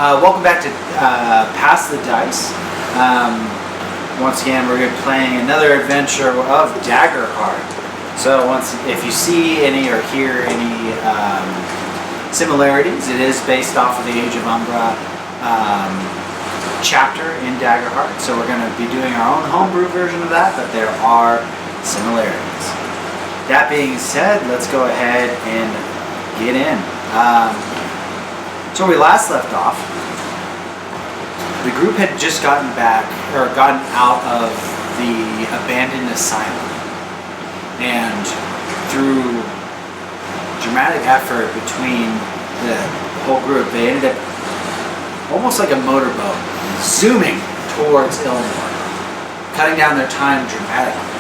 welcome back to Pass the Dice. Once again, we're going to be playing another adventure of Daggerheart. So if you see any or hear any similarities, it is based off of the Age of Umbra chapter in Daggerheart. So we're going to be doing our own homebrew version of that, but there are similarities. That being said, let's go ahead and get in. So we last left off. The group had just gotten out of the abandoned asylum, and through dramatic effort between the whole group, they ended up almost like a motorboat zooming towards Ilmore, cutting down their time dramatically.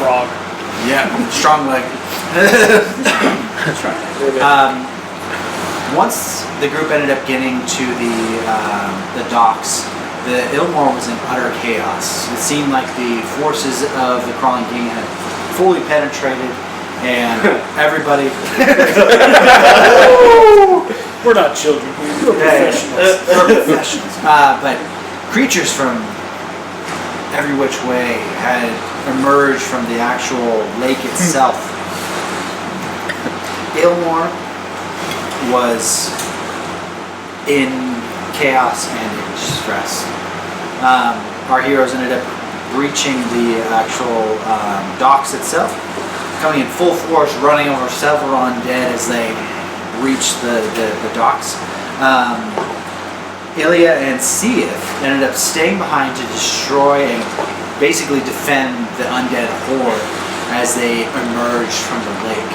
Frog. Yeah, strong leg. That's right. Once the group ended up getting to the docks, the Ilmore was in utter chaos. It seemed like the forces of the Crawling King had fully penetrated, and everybody... We're not children. We're professionals. We're professionals. But creatures from every which way had emerged from the actual lake itself. Ilmore was in chaos and in distress. Our heroes ended up breaching the actual docks itself, coming in full force, running over several undead as they reached the docks. Ilya and Seath ended up staying behind to destroy and basically defend the undead horde as they emerged from the lake.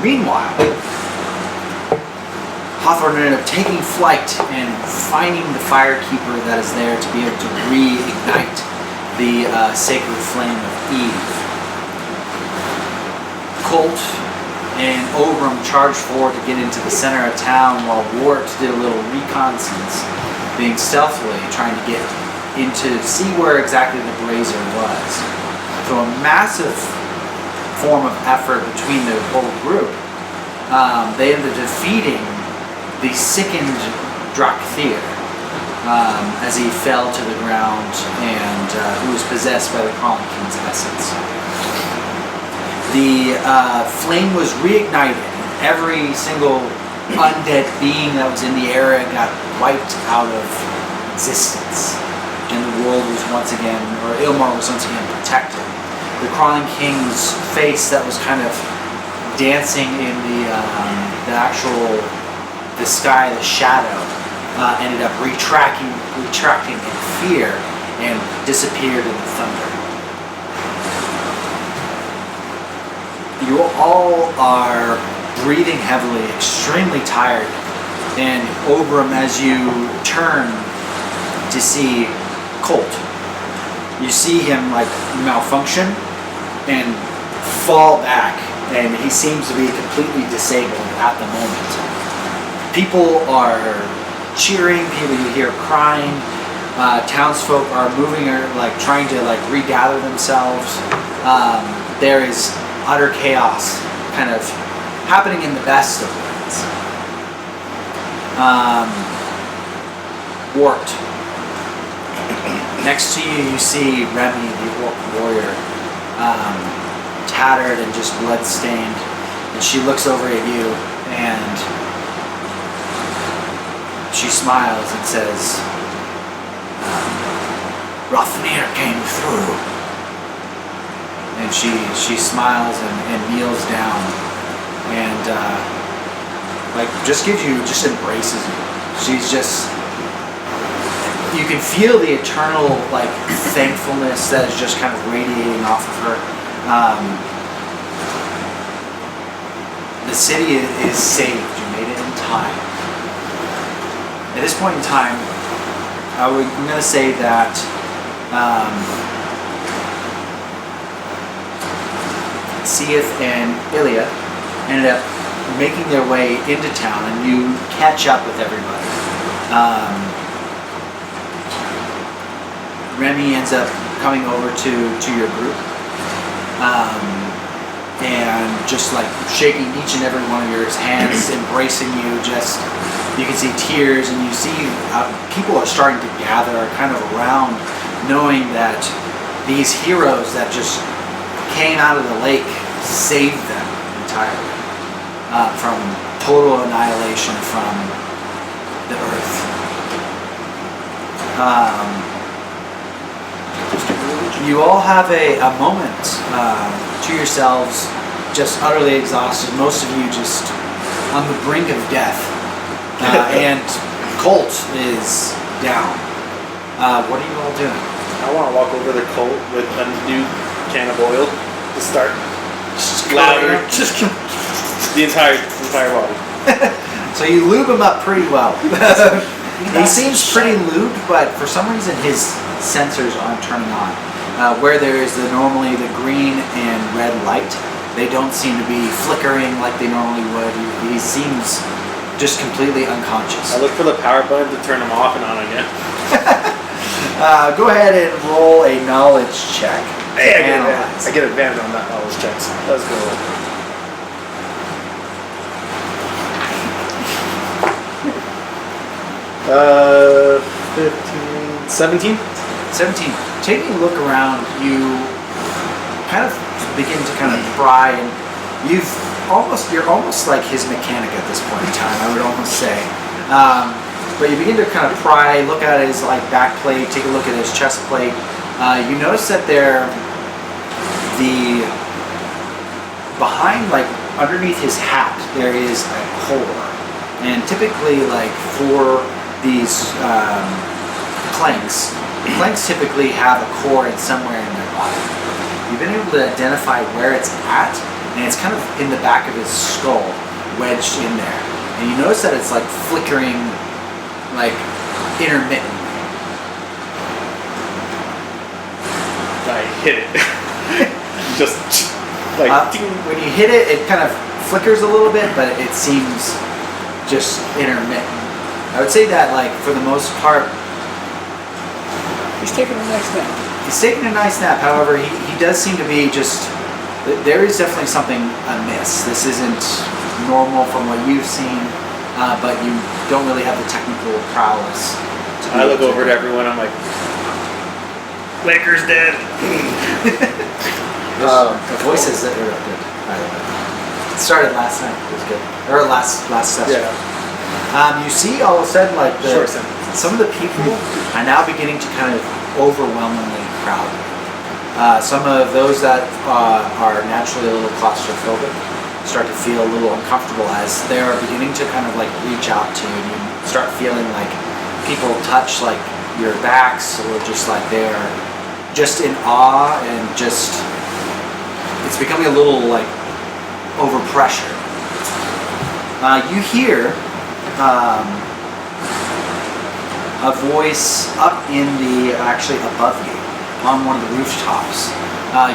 Meanwhile, Hawthorne ended up taking flight and finding the firekeeper that is there to be able to reignite the sacred flame of Eve. Colt and Obram charged forward to get into the center of town, while Wart did a little reconnaissance, being stealthily trying to get see where exactly the brazier was. So a massive form of effort between the whole group. They ended up defeating the sickened Drakthir as he fell to the ground and who was possessed by the Crawling King's essence. The flame was reignited, and every single undead being that was in the area got wiped out of existence. And the world was once again, or Ilmore was once again protected. The Crawling King's face that was kind of dancing in the sky, the shadow, ended up retracting in fear and disappeared in the thunder. You all are breathing heavily, extremely tired, and Obram, as you turn to see Colt, you see him like malfunction and fall back, and he seems to be completely disabled at the moment. People are cheering, people you hear crying, townsfolk are moving or trying to regather themselves. There is utter chaos kind of happening in the best of ways. Wart. Next to you, you see Remy, the orc warrior, tattered and just blood-stained, and she looks over at you and she smiles and says, Rothnir came through. And she smiles and kneels down and just embraces you. She's just, you can feel the eternal thankfulness that is just kind of radiating off of her. The city is saved. You made it in time. At this point in time, I'm going to say that Seath and Ilya ended up making their way into town, and you catch up with everybody. Remy ends up coming over to your group, and and just like shaking each and every one of your hands, embracing you. Just you can see tears, and you see people are starting to gather kind of around, knowing that these heroes that just came out of the lake saved them entirely from total annihilation from the earth. You all have a moment to yourselves, just utterly exhausted. Most of you just on the brink of death. And Colt is down. What are you all doing? I want to walk over to Colt with a new can of oil to start louder. Just the entire body. So you lube him up pretty well. He seems pretty lubed, but for some reason his sensors aren't turning on. Where there is normally the green and red light, they don't seem to be flickering like they normally would. He seems just completely unconscious. I look for the power button to turn them off and on again. Go ahead and roll a knowledge check. Hey, I get advantage on that knowledge checks. Let's go. Uh, 15, 17? 17. Taking a look around, you kind of begin to kind of pry, and you're almost like his mechanic at this point in time, I would almost say. But you begin to kind of pry, look at his like back plate, take a look at his chest plate. You notice that behind, like underneath his hat, there is a core, and typically, like for these planks typically have a core in somewhere in their body. You've been able to identify where it's at, and it's kind of in the back of his skull, wedged in there. And you notice that it's like flickering, like intermittently. I hit it. Just like when you hit it, it kind of flickers a little bit, but it seems just intermittent. I would say that, like, for the most part, He's taking a nice nap. he's taking a nice nap. However, he does seem to be just, there is definitely something amiss. This isn't normal from what you've seen, but you don't really have the technical prowess. I look over to everyone, I'm like, Laker's dead. The voices that were good, by the way. It started last night. It was good. Or last session. Yeah. You see all of a sudden, like, Short sentence. some of the people are now beginning to kind of overwhelmingly crowd. Some of those that are naturally a little claustrophobic start to feel a little uncomfortable as they are beginning to kind of like reach out to you, and you start feeling like people touch like your backs, or just like they're just in awe, and just it's becoming a little like overpressure. You hear a voice up in the, actually above you, on one of the rooftops.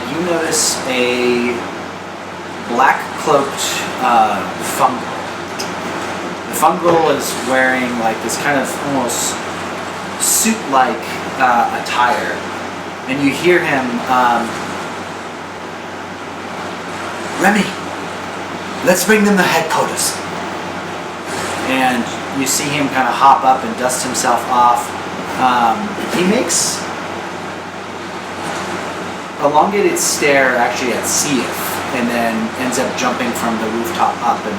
You notice a black cloaked Fungal. The Fungal is wearing like this kind of almost suit-like attire, and you hear him, Remy, let's bring them the headquarters. And you see him kind of hop up and dust himself off. He makes elongated stare actually at Seif, and then ends up jumping from the rooftop up, and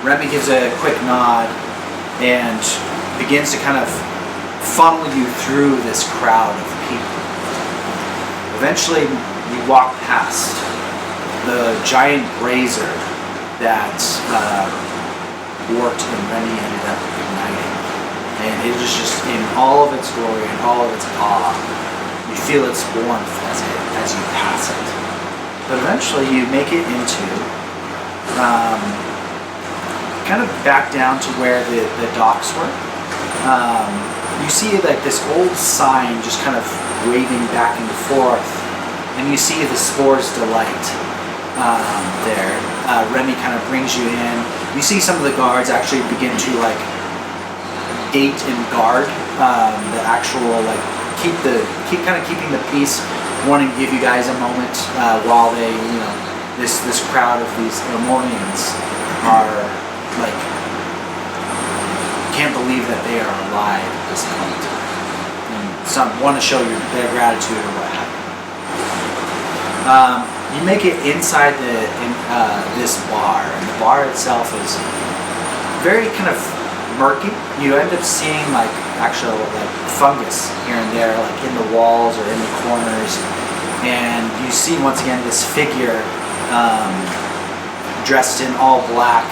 Remy gives a quick nod and begins to kind of funnel you through this crowd of people. Eventually you walk past the giant brazier that Wart and Remy ended up igniting, and it is just in all of its glory and all of its awe. You feel its warmth as you pass it. But eventually you make it into kind of back down to where the docks were. You see like this old sign just kind of waving back and forth, and you see the Spore's Delight there. Remy kind of brings you in. You see some of the guards actually begin to like gate and guard the actual like keeping the peace, wanting to give you guys a moment while they this crowd of these Ilmorians are like can't believe that they are alive at this point. And some want to show you their gratitude or what have you. You make it inside this bar, and the bar itself is very kind of murky. You end up seeing like actual like fungus here and there, like in the walls or in the corners, and you see once again this figure dressed in all black,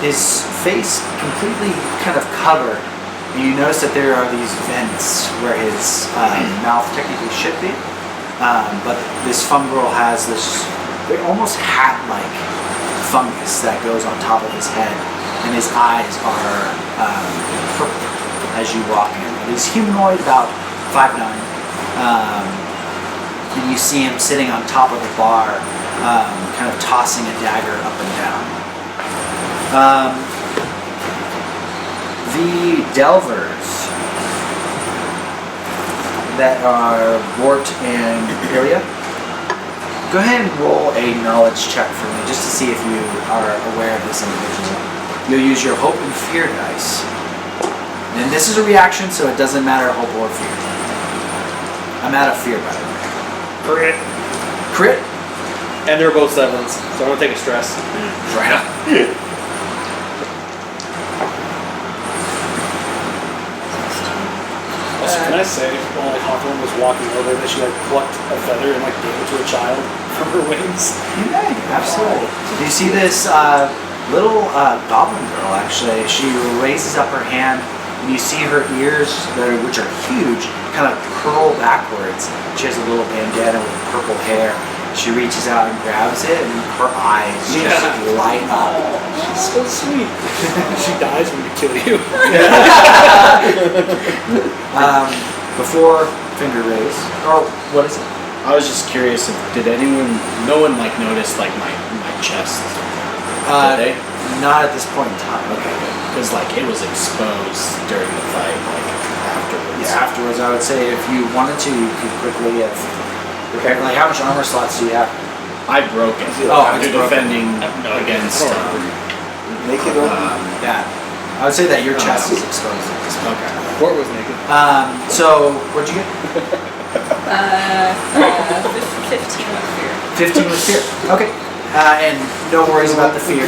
his face completely kind of covered. And you notice that there are these vents where his mouth technically should be. But this fungal has this almost hat-like fungus that goes on top of his head, and his eyes are purple as you walk in. He's humanoid, about 5'9". And you see him sitting on top of the bar, kind of tossing a dagger up and down. The Delvers that are Wart and Ilya, go ahead and roll a knowledge check for me just to see if you are aware of this individual. You'll use your hope and fear dice. And this is a reaction, so it doesn't matter hope or fear. I'm out of fear, by the way. Crit? And they're both 7s, so I'm gonna take a stress. Right up. Also, can I say, while like Hawthorne was walking over, that she like plucked a feather and like gave it to a child from her wings? Yeah, absolutely. You see this little goblin girl, actually. She raises up her hand, and you see her ears, which are huge, kind of curl backwards. She has a little bandana with purple hair. She reaches out and grabs it, and her eyes just light up. She's so sweet. She dies when we kill you. Before finger raise, or what is it? I was just curious if no one like noticed like my chest. Did they? Not at this point in time. Okay, good. Because like it was exposed during the fight, like afterwards. Yeah, afterwards, I would say if you wanted to, you could quickly have. Okay, like how much armor slots do you have? I broke it. Oh, after it's broken. defending against. Naked or Yeah, I would say that your chest is exposed at this point. Okay. Wart was naked. So what'd you get? 15 with fear. 15 with fear. Okay. And no worries about the fear.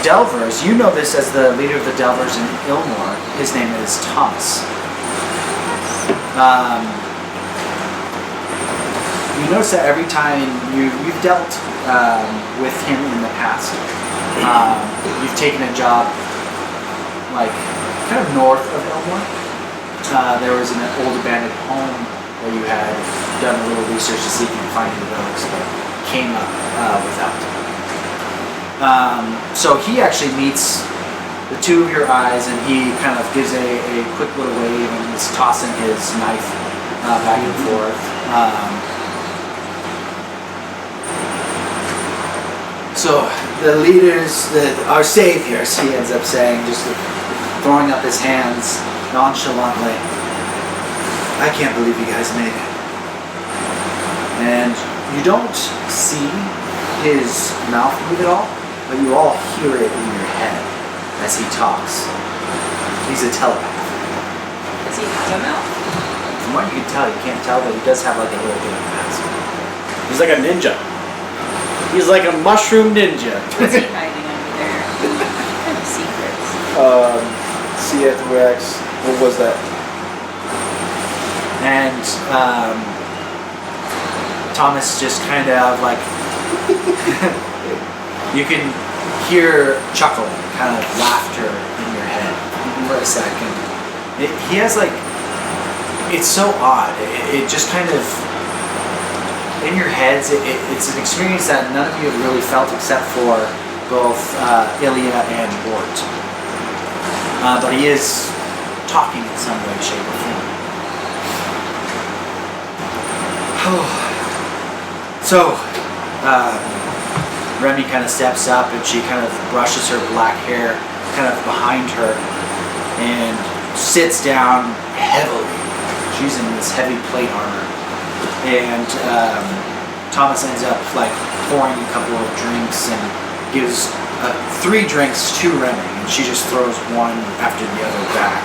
Delvers, you know this as the leader of the Delvers in Ilmore. His name is Thomas. You notice that every time you've dealt with him in the past, you've taken a job like kind of north of Ilmore. There was an old abandoned home where you had done a little research to see if you could find any relics, but came up without. So he actually meets the two of your eyes, and he kind of gives a quick little wave and is tossing his knife back and forth. So the leaders, our saviors, he ends up saying, just throwing up his hands nonchalantly. I can't believe you guys made it. And you don't see his mouth move at all, but you all hear it in your head as he talks. He's a telepath. Does he have a mouth? From what you can tell, you can't tell, but he does have like a little bit of mask. He's like a ninja. He's like a mushroom ninja. What's he hiding under there? What kind of secrets? C-X, what was that? And Thomas just kind of like, you can hear chuckling, kind of laughter in your head for a second. He has like, it's so odd. It just kind of, in your heads, it's an experience that none of you have really felt except for both Ilya and Wart. But he is talking in some way, shape, or form. So, Remy kind of steps up and she kind of brushes her black hair kind of behind her and sits down heavily. She's in this heavy plate armor. and Thomas ends up like pouring a couple of drinks and gives 3 drinks to Remy, and she just throws one after the other back.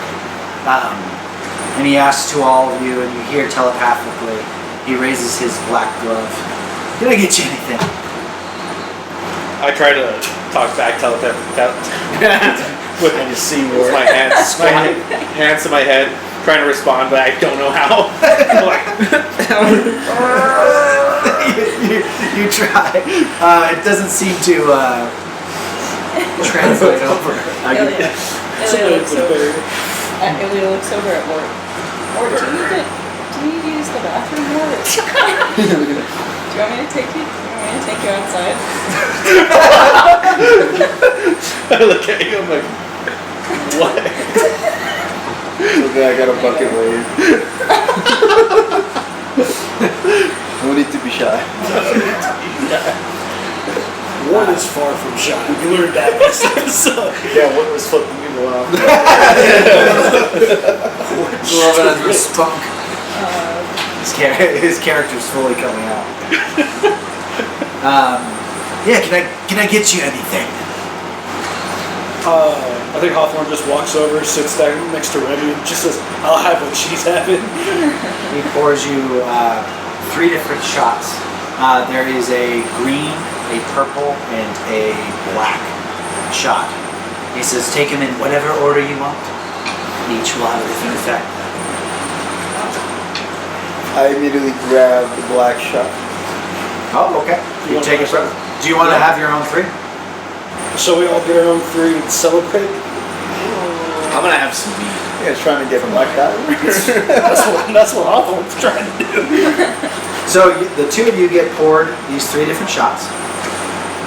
And he asks to all of you, and you hear telepathically, he raises his black glove. Did I get you anything? I try to talk back with I just see more. my hands to my head, trying to respond, but I don't know how. I'm like, you try. It doesn't seem to translate over. Ilya looks over at Mort. Mort, do you use the bathroom more? Do you want me to take you? Do you want me to take you outside? I look at you, I'm like, what? Okay, I got a bucket wave. No need to be shy. One is far from shy. You learned that this episode. Yeah, what was flipping people off? Love it as a spunk. His character's fully coming out. Yeah, can I get you anything? I think Hawthorne just walks over, sits down next to Remy, and just says, "I'll have what she's having." He pours you 3 different shots. There is a green, a purple, and a black shot. He says, take them in whatever order you want. Each will have a different effect. I immediately grab the black shot. Oh, okay. You take it from. Do you want to have your own 3? So we all get our own 3 and celebrate. I'm gonna have some mead. Yeah, it's trying to get black out. That's what Hawthorne's trying to do. So the 2 of you get poured these 3 different shots.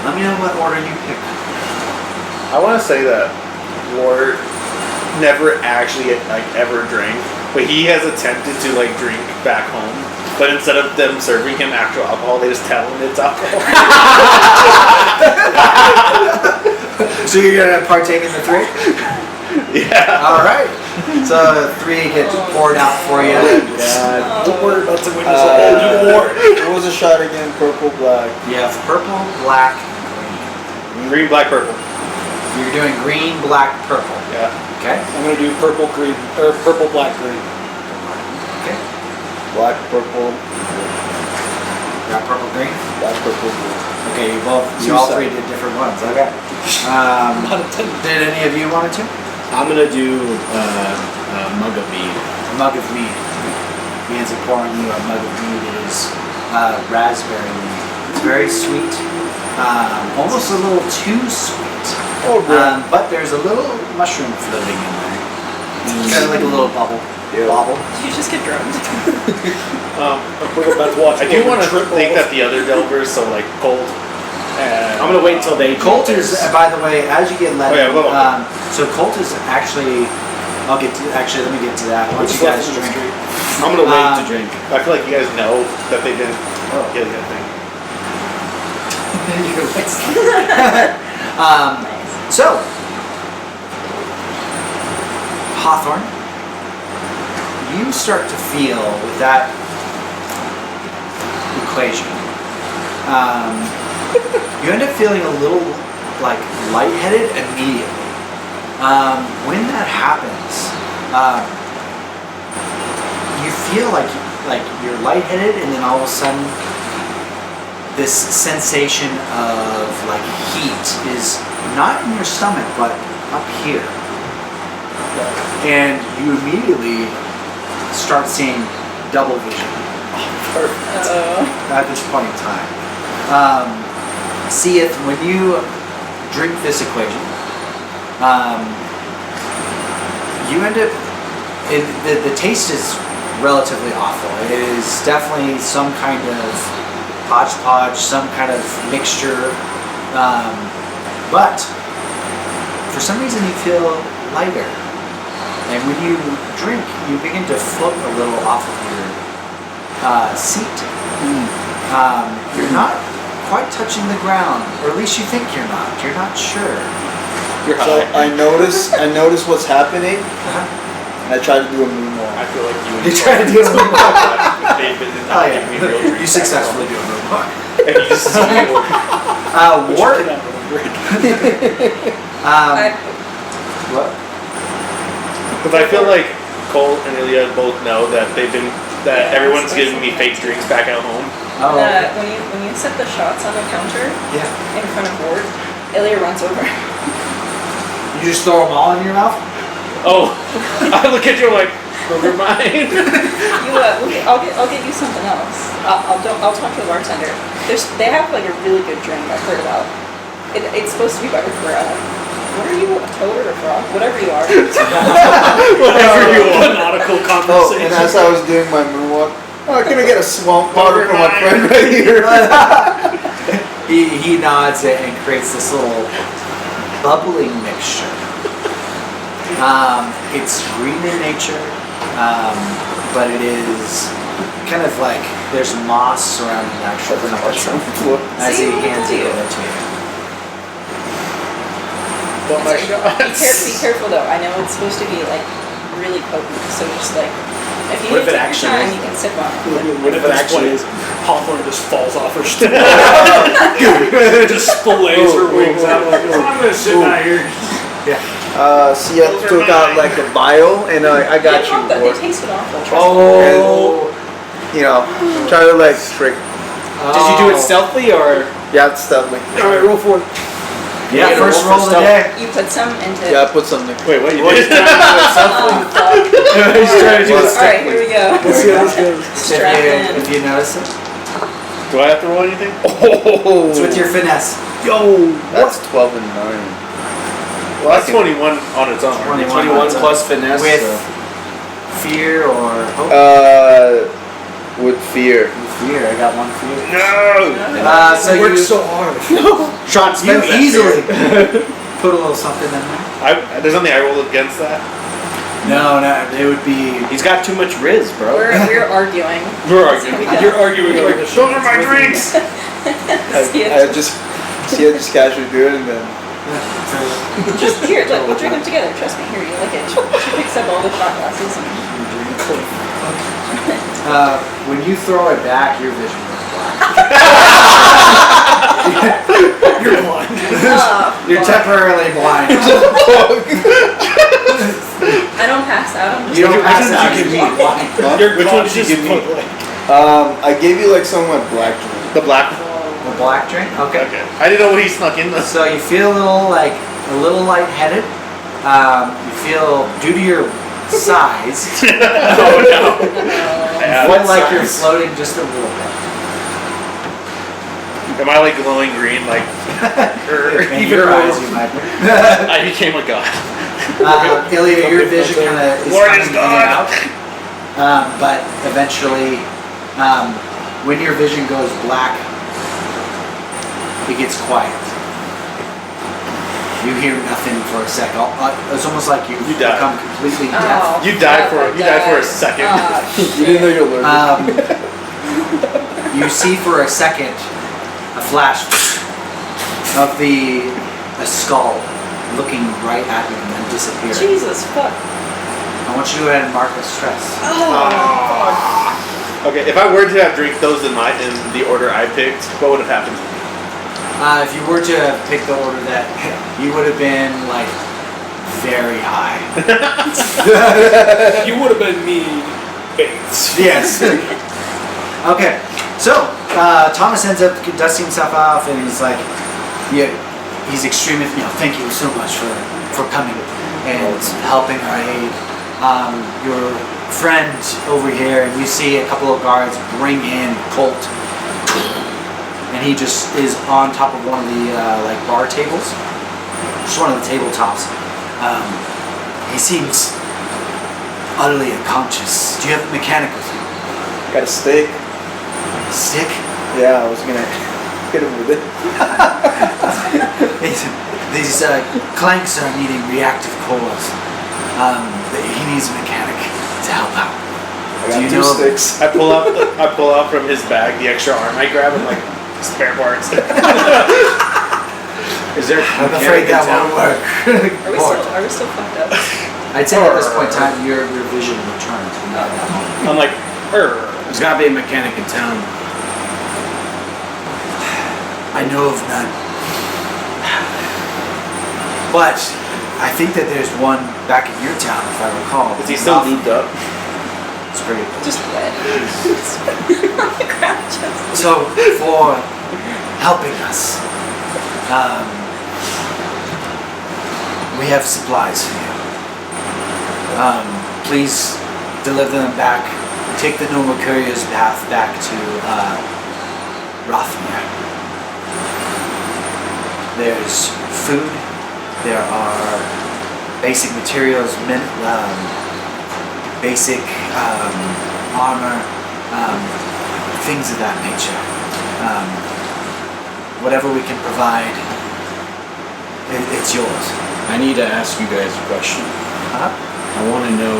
Let me know what order you pick. I want to say that Ward never actually ever drank, but he has attempted to drink back home. But instead of them serving him actual alcohol, they just tell him it's alcohol. So you're gonna partake in the 3? Yeah. All right. So 3 get poured out for you. Don't worry about the windows. You wore it. What was the shot again? Purple, black. You have purple, black, Green, black, purple. you're doing green, black, purple. Yeah. Okay. I'm gonna do purple, green, or purple, black, green. Okay. Black, purple, Got purple, green. black, purple, blue. Okay, you all 3 did different ones. Okay. Not intended. Did any of you want to? I'm gonna do a mug of mead. A mug of mead. He ends up pouring you a mug of mead. It is raspberry mead. It's very sweet. Almost a little too sweet. Oh, bro. But there's a little mushroom floating in there. Kind of like a little bubble. Yeah. Bobble. Did you just get drugged? We're about to watch. I do want to Triple. think that the other delvers, so Colt. I'm gonna wait till they. Colt is, by the way, as you get let Oh, yeah, in, go on. so Colt is actually, let me get to that. Once you guys drink. I'm gonna wait to drink. I feel like you guys know that they didn't get a thing. So, Hawthorne, you start to feel with that equation. You end up feeling a little lightheaded immediately. When that happens, you feel like you're lightheaded, and then all of a sudden, this sensation of heat is not in your stomach, but up here. And you immediately start seeing double vision. Perfect. At this point in time. Seeth, when you drink this equation, you end up, the taste is relatively awful. It is definitely some kind of hodgepodge, some kind of mixture, but for some reason you feel lighter. And when you drink, you begin to float a little off of your seat. You're not quite touching the ground, or at least you think you're not. You're not sure. So I notice what's happening, and I try to do a moonwalk. I feel like You try to do a moonwalk. they've been Oh, not yeah. giving me real drinks. You successfully do a robot. And you just see me order. Ward. What? Because I feel like Colt and Ilya both know that everyone's giving me fake drinks back at home. Oh, okay. When you set the shots on the counter Yeah. in front of Ward, Ilya runs over. You just throw them all in your mouth? Oh, I look at you like, never mind. I'll get you something else. I'll talk to the bartender. They have like a really good drink I've heard about. It's supposed to be better for what are you, a toad or a frog? Whatever you are. Whatever you want. Nautical Oh, conversation. and as I was doing my moonwalk, can I get a swamp water from my friend right here? He nods it and creates this little bubbling mixture. It's green in nature, but it is kind of like there's moss surrounding the actual cup as he hands it over to you. Oh my Be god. careful though. I know it's supposed to be like really potent, so just like if you What need if it to take your actually time, is? you can sip on it. What if it actually is? Hawthorne just falls off her stool. Just fillets her wings out. Like, I'm gonna sit out here. Sia took out like a vial, and I got They love that. you, They Ward. tasted awful. Trust Oh. You know, try to like trick. Did you do it stealthily or? Yeah, it's stuff like. Alright, roll for it. Yeah, You gotta first roll roll for of the day. me. You put some into. Yeah, I put something. Wait, what you What did? he's trying to do it stealthily? Fuck. He's trying to do it Alright, here we go. Let's see how this goes. Strap in. If you notice it, Do I have to roll anything? Oh, it's with your finesse. Yo, that's 12 and 9. Well, that's 21 on its own. 21 plus finesse. With so. fear or hope? With fear. Fear. I got one fear. No. So I worked you so hard. Sean spends you that easily put a little something in there. There's nothing I rolled against that. No, it would be. He's got too much Riz, bro. We're arguing. We're arguing. You're arguing over this. Those are my drinks. I just casually do it, and then Just here, look, we'll drink them together. Trust me, here, you like it. She picks up all the shot glasses and When you throw it back, your vision goes black. You're blind. You're temporarily blind. I don't pass out. I'm just You don't Which pass one did out. you give You're me? blind. Which one did you give me? I gave you like some of my black drink. The black. The black drink. Okay. Okay. I didn't know what he snuck in. So you feel a little lightheaded. You feel, due to your size, you Oh no. feel like you're floating just a little bit. Am I like glowing green? Like In even your more? eyes, you might be. I became a god. Ilya, your vision kind of is Lord coming is in God. and out. But eventually, when your vision goes black, it gets quiet. You hear nothing for a second. It's almost like you've You died. become completely deaf. You died for a second. You didn't know you're allergic. You see for a second a flash of a skull looking right at you and then disappearing. Jesus, fuck. I want you to go ahead and mark a stress. Okay, if I were to have drank those in the order I picked, what would have happened? If you were to pick the order that you would have been like very high. You would have been Mead Bates. Yes. Okay. So Thomas ends up dusting himself off, and he's like, yeah, he's extremely, thank you so much for coming and helping our aid. Your friend over here, and you see a couple of guards bring in Colt. And he just is on top of one of the bar tables, just one of the tabletops. He seems utterly unconscious. Do you have a mechanic with you? Got a steak. Stick? Yeah, I was gonna hit him with it. These clanks are needing reactive cores. He needs a mechanic to help out. I got Do you two know- sticks. I pull out from his bag the extra arm I grab and like spare parts. Is there? I'm afraid that won't work. Are we still fucked up? I'd say at this point in time, your vision returns. I'm like, There's gotta be a mechanic in town. I know of none. But I think that there's one back in your town, if I recall. Is he still lubed up? It's pretty. Just wet. On the ground, just. So, for helping us, we have supplies for you. Please deliver them back. Take the normal courier's path back to Rothnir. There's food. There are basic materials, basic armor, things of that nature. Whatever we can provide, it's yours. I need to ask you guys a question. I want to know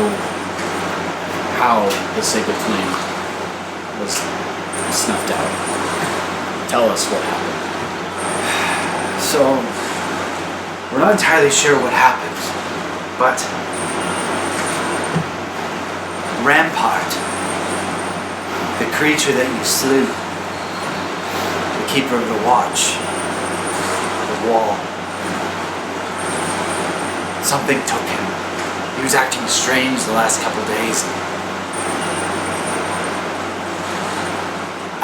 how the sacred flame was snuffed out. Tell us what happened. So, we're not entirely sure what happened, but Rampart, the creature that you slew, the keeper of the watch, the wall, something took him. He was acting strange the last couple of days.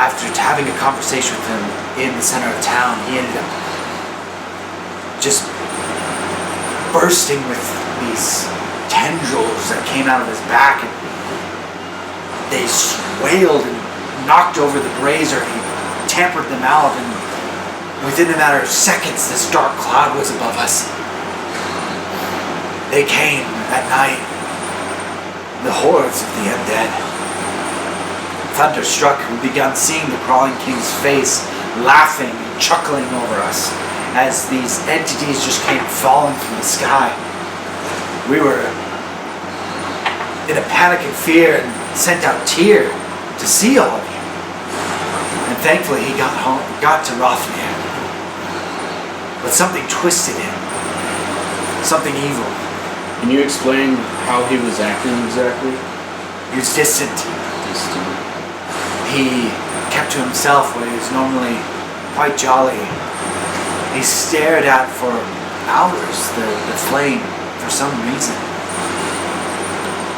After having a conversation with him in the center of town, he ended up just bursting with these tendrils that came out of his back, and they wailed and knocked over the brazier, and he tampered them out, and within a matter of seconds this dark cloud was above us. They came at night, the hordes of the undead. Thunderstruck, we began seeing the crawling king's face, laughing and chuckling over us as these entities just came falling from the sky. We were in a panic and fear and sent out Tyr to see all of you. And thankfully he got to Rothnir. But something twisted him. Something evil. Can you explain how he was acting exactly? He was distant. Distant. He kept to himself where he was normally quite jolly. He stared at for hours the flame for some reason.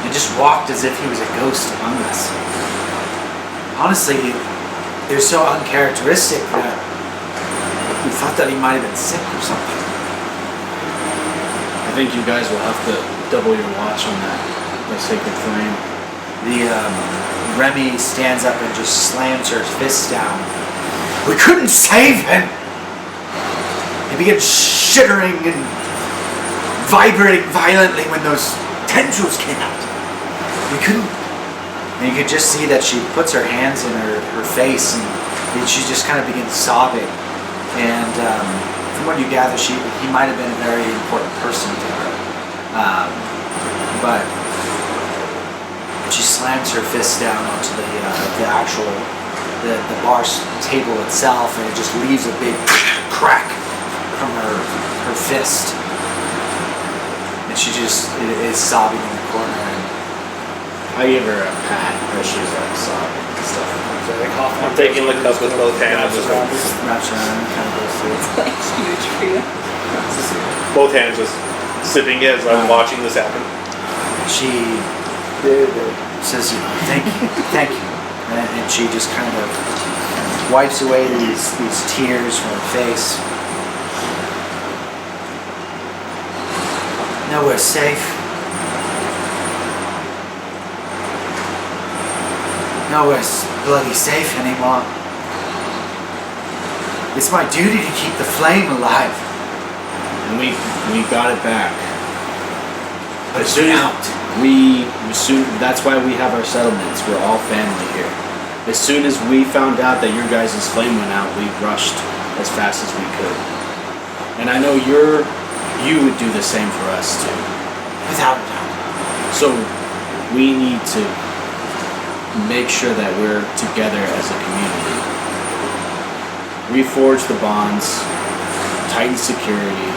He just walked as if he was a ghost among us. Honestly, he was so uncharacteristic that we thought that he might have been sick or something. I think you guys will have to double your watch on that, the sacred flame. Remy stands up and just slams her fist down. We couldn't save him! He began shittering and vibrating violently when those tendrils came out. We couldn't. And you could just see that she puts her hands in her face and she just kind of begins sobbing. And from what you gather, he might have been a very important person to her. But she slams her fist down onto the actual bar table itself, and it just leaves a big crack from her fist. And she just is sobbing in the corner. And I give her a pat as she's like sobbing and stuff. I'm taking the cup with both hands. wraps around and kind of goes through. It's like huge for you. Both hands just sipping it as I'm watching this happen. She says, thank you. And she just kind of wipes away these tears from her face. Nowhere safe. Nowhere's bloody safe anymore. It's my duty to keep the flame alive. And we got it back. But it's Soon out. That's why we have our settlements. We're all family here. As soon as we found out that your guys' flame went out, we rushed as fast as we could. And I know you would do the same for us too. Without a doubt. So we need to make sure that we're together as a community. Reforge the bonds, tighten security,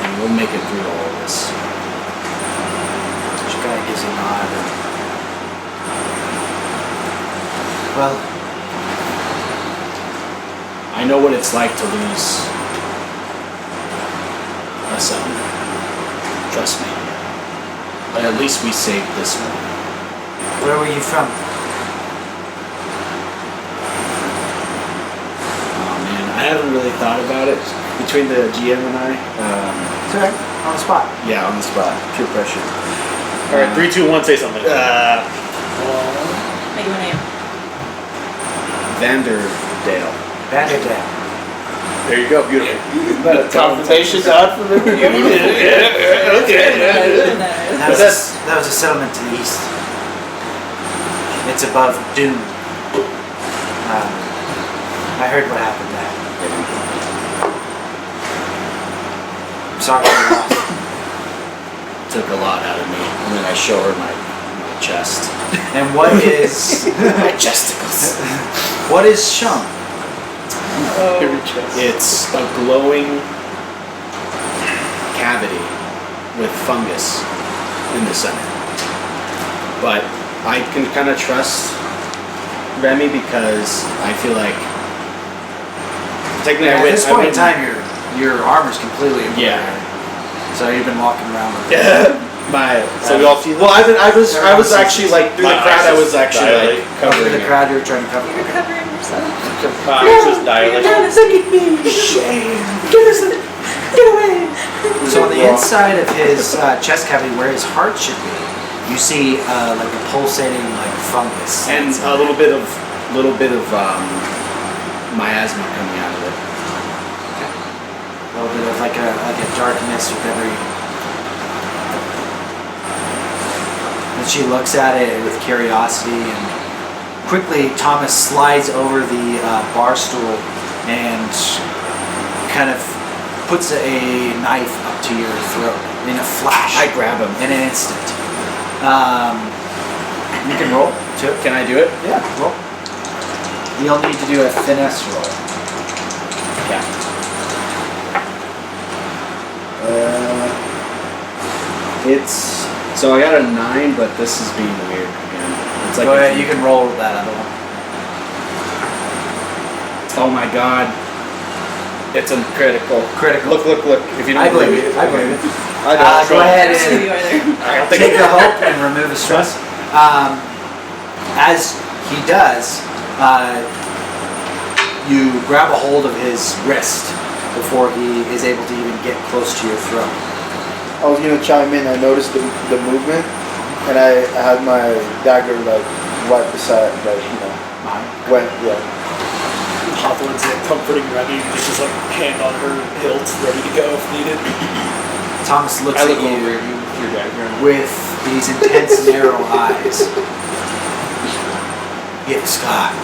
and we'll make it through all of this. She kind of gives a nod. Well, I know what it's like to lose a son. Trust me. But at least we saved this one. where were you from? Oh man, I haven't really thought about it between the GM and I. Sorry, on the spot. Yeah, on the spot. Pure pressure. All right, 3, 2, 1. Say something. Make a name. Vanderdale. Banter. There you go. Beautiful. Confrontation god for me. That was a settlement to the east. It's above Doom. I heard what happened there. I'm sorry for your loss. Took a lot out of me. And then I show her my chest. And what is My chesticles. what is Shum? It's a glowing cavity with fungus in the center. But I can kind of trust Remy because I feel like technically At I went. this point in time, your armor's completely Yeah. So you've been walking around with it. So we all see Well, I was actually like through the My crowd. I eyes was just actually dilate. like Over covering the it. crowd, you were trying to cover. You're covering yourself. my eyes just dilate. So on the inside of his chest cavity, where his heart should be, you see like a pulsating like fungus And a little bit of miasma coming out of it. a little bit of like a darkness with every. And she looks at it with curiosity, and quickly Thomas slides over the bar stool and kind of puts a knife up to your throat in a flash. I grab him. In an instant. You can roll too. Can I do it? Yeah, roll. You'll need to do a finesse roll. Yeah. It's so I got a 9, but this is being weird again. It's like Go ahead, you can roll that other one. Oh my god. It's a critical. Critical. Look. If you don't I believe you. I believe you. I don't Go ahead That's who you and are there. take the hope and remove the stress. As he does, you grab a hold of his wrist before he is able to even get close to your throat. I was gonna chime in. I noticed the movement, and I had my dagger like right beside, like went Hawthorne's like comforting Remy, just his like hand on her hilt, ready to go if needed. Thomas looks I at look you over you with your dagger. with these intense, narrow eyes. You have a scar.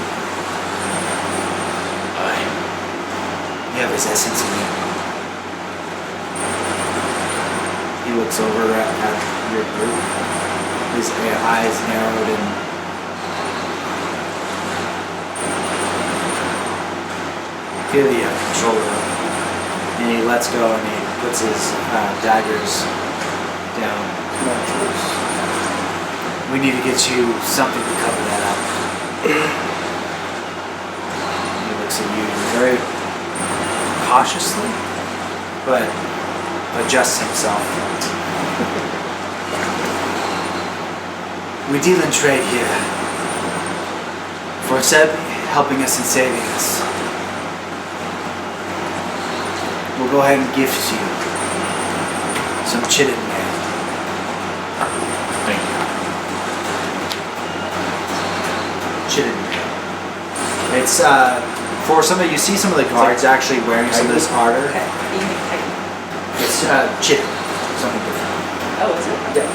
You have his essence in you. He looks over at your group. His eyes narrowed and feel the controller. And he lets go and he puts his daggers down. We need to get you something to cover that up. He looks at you very cautiously, but adjusts himself. We deal in trade here. For Seb helping us and saving us, we'll go ahead and gift you some Chitin mail. Thank you. Chitin mail. It's for some of you see some of the guards actually wearing some of this armor. Okay. You make Titan. It's Chitin, something different. Oh, is it?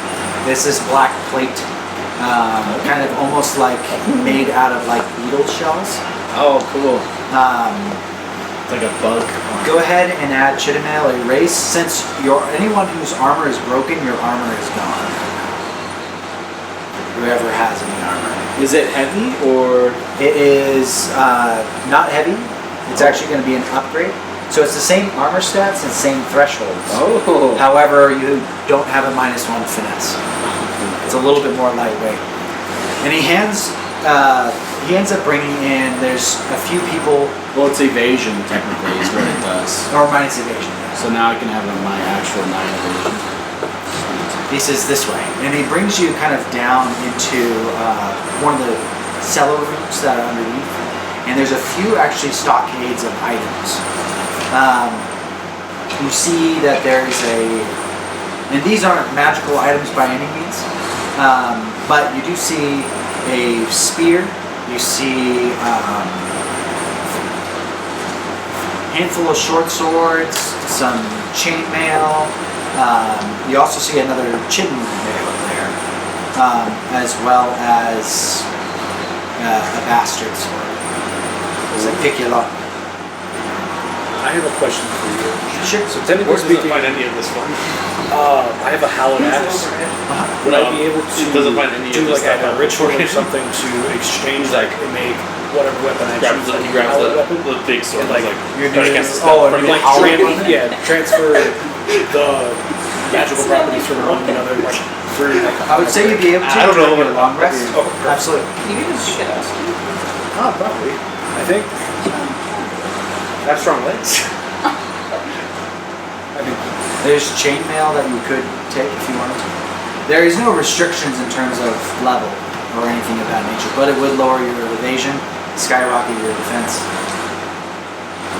This is black plate, kind of almost like made out of like beetle shells. Oh, cool. It's like a bug. Go ahead and add Chitin mail. Erase since anyone whose armor is broken, your armor is gone. Whoever has any armor. Is it heavy or? It is not heavy. It's actually going to be an upgrade. So it's the same armor stats and same thresholds. Oh. However, you don't have a -1 finesse. It's a little bit more lightweight. And he hands he ends up bringing in. There's a few people. Well, it's evasion technically is what it does. Or minus evasion. So now I can have my actual 9 evasion. He says this way, and he brings you kind of down into one of the cellar rooms that are underneath, and there's a few actually stockades of items. You see that there's and these aren't magical items by any means, but you do see a spear, you see a handful of short swords, some chainmail, you also see another chitin mail there, as well as a bastard sword. It's like pick you up. I have a question for you. Sure. So technically Where doesn't speaking, find any of this one? I have a hallowed axe. Would I be able to It doesn't find any do of this like stuff a ritual or something to exchange like and make whatever weapon I choose? He like, grabs hallowed weapon? the big sword. And, like, you're doing- cast a oh, spell and from like transfer the magical properties from one to another, like through like. I would say you'd be able to I don't know during your long rest. Oh, Absolutely. You can pick it up. Oh, probably. I think. I have strong legs. I mean, There's chainmail that you could take if you wanted to. There is no restrictions in terms of level or anything of that nature, but it would lower your evasion, skyrocket your defense.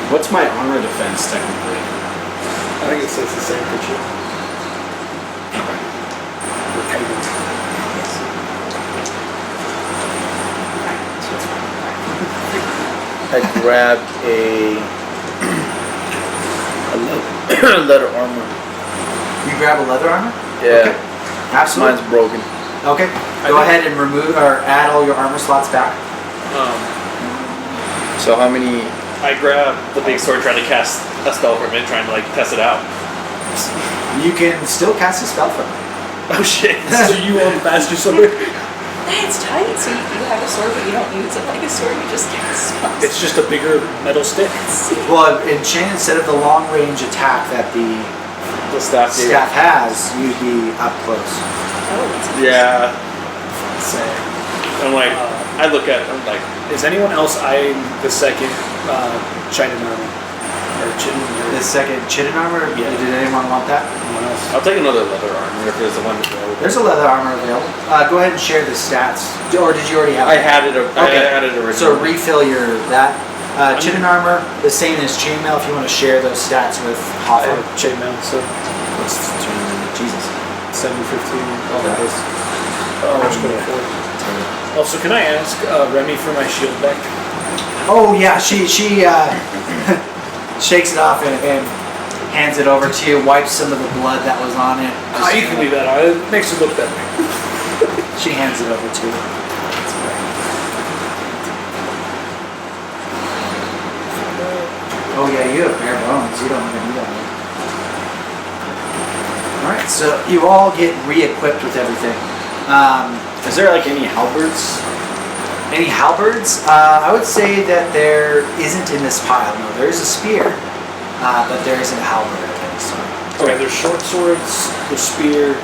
What's my armor defense technically? I think it says the same for you. I grabbed a leather armor. You grab a leather armor? Yeah, Okay. Absolutely. mine's broken. Okay. Go ahead and remove or add all your armor slots back. So how many? I grab the big sword, trying to cast a spell from it, trying to like test it out. You can still cast a spell from it. Oh shit! So you own faster sword? It's tight, so you have a sword, but you don't use it like a sword. You just cast spells. It's just a bigger metal stick. Well, instead of the long range attack that the The staff. staff has, you'd be up close. Oh, that's Yeah. Same. I'm like, I look at it, I'm like, Is anyone else eyeing the second Chitin armor? Or Chitin? The second chitin armor, Yeah. did anyone want that? Anyone else? I'll take another leather armor if there's the one available. There's a leather armor available. Go ahead and share the stats. Or did you already have I it? had it. Okay. I had it originally. So refill your that. Chitin armor, the same as chainmail if you want to share those stats with I Hoffer. have chainmail, so What's chainmail? Jesus. 715. Oh, that is. Also, can I ask Remy for my shield back? Oh yeah, she shakes it off and hands it over to you, wipes some of the blood that was on it. You can leave that on. It makes it look better. She hands it over to you. Oh yeah, you have bare bones. You don't even need that. Alright, so you all get re-equipped with everything. Is there like any halberds? Any halberds? I would say that there isn't in this pile. No, there is a spear, but there isn't a halberd of any sort. Okay, there's short swords, the spear.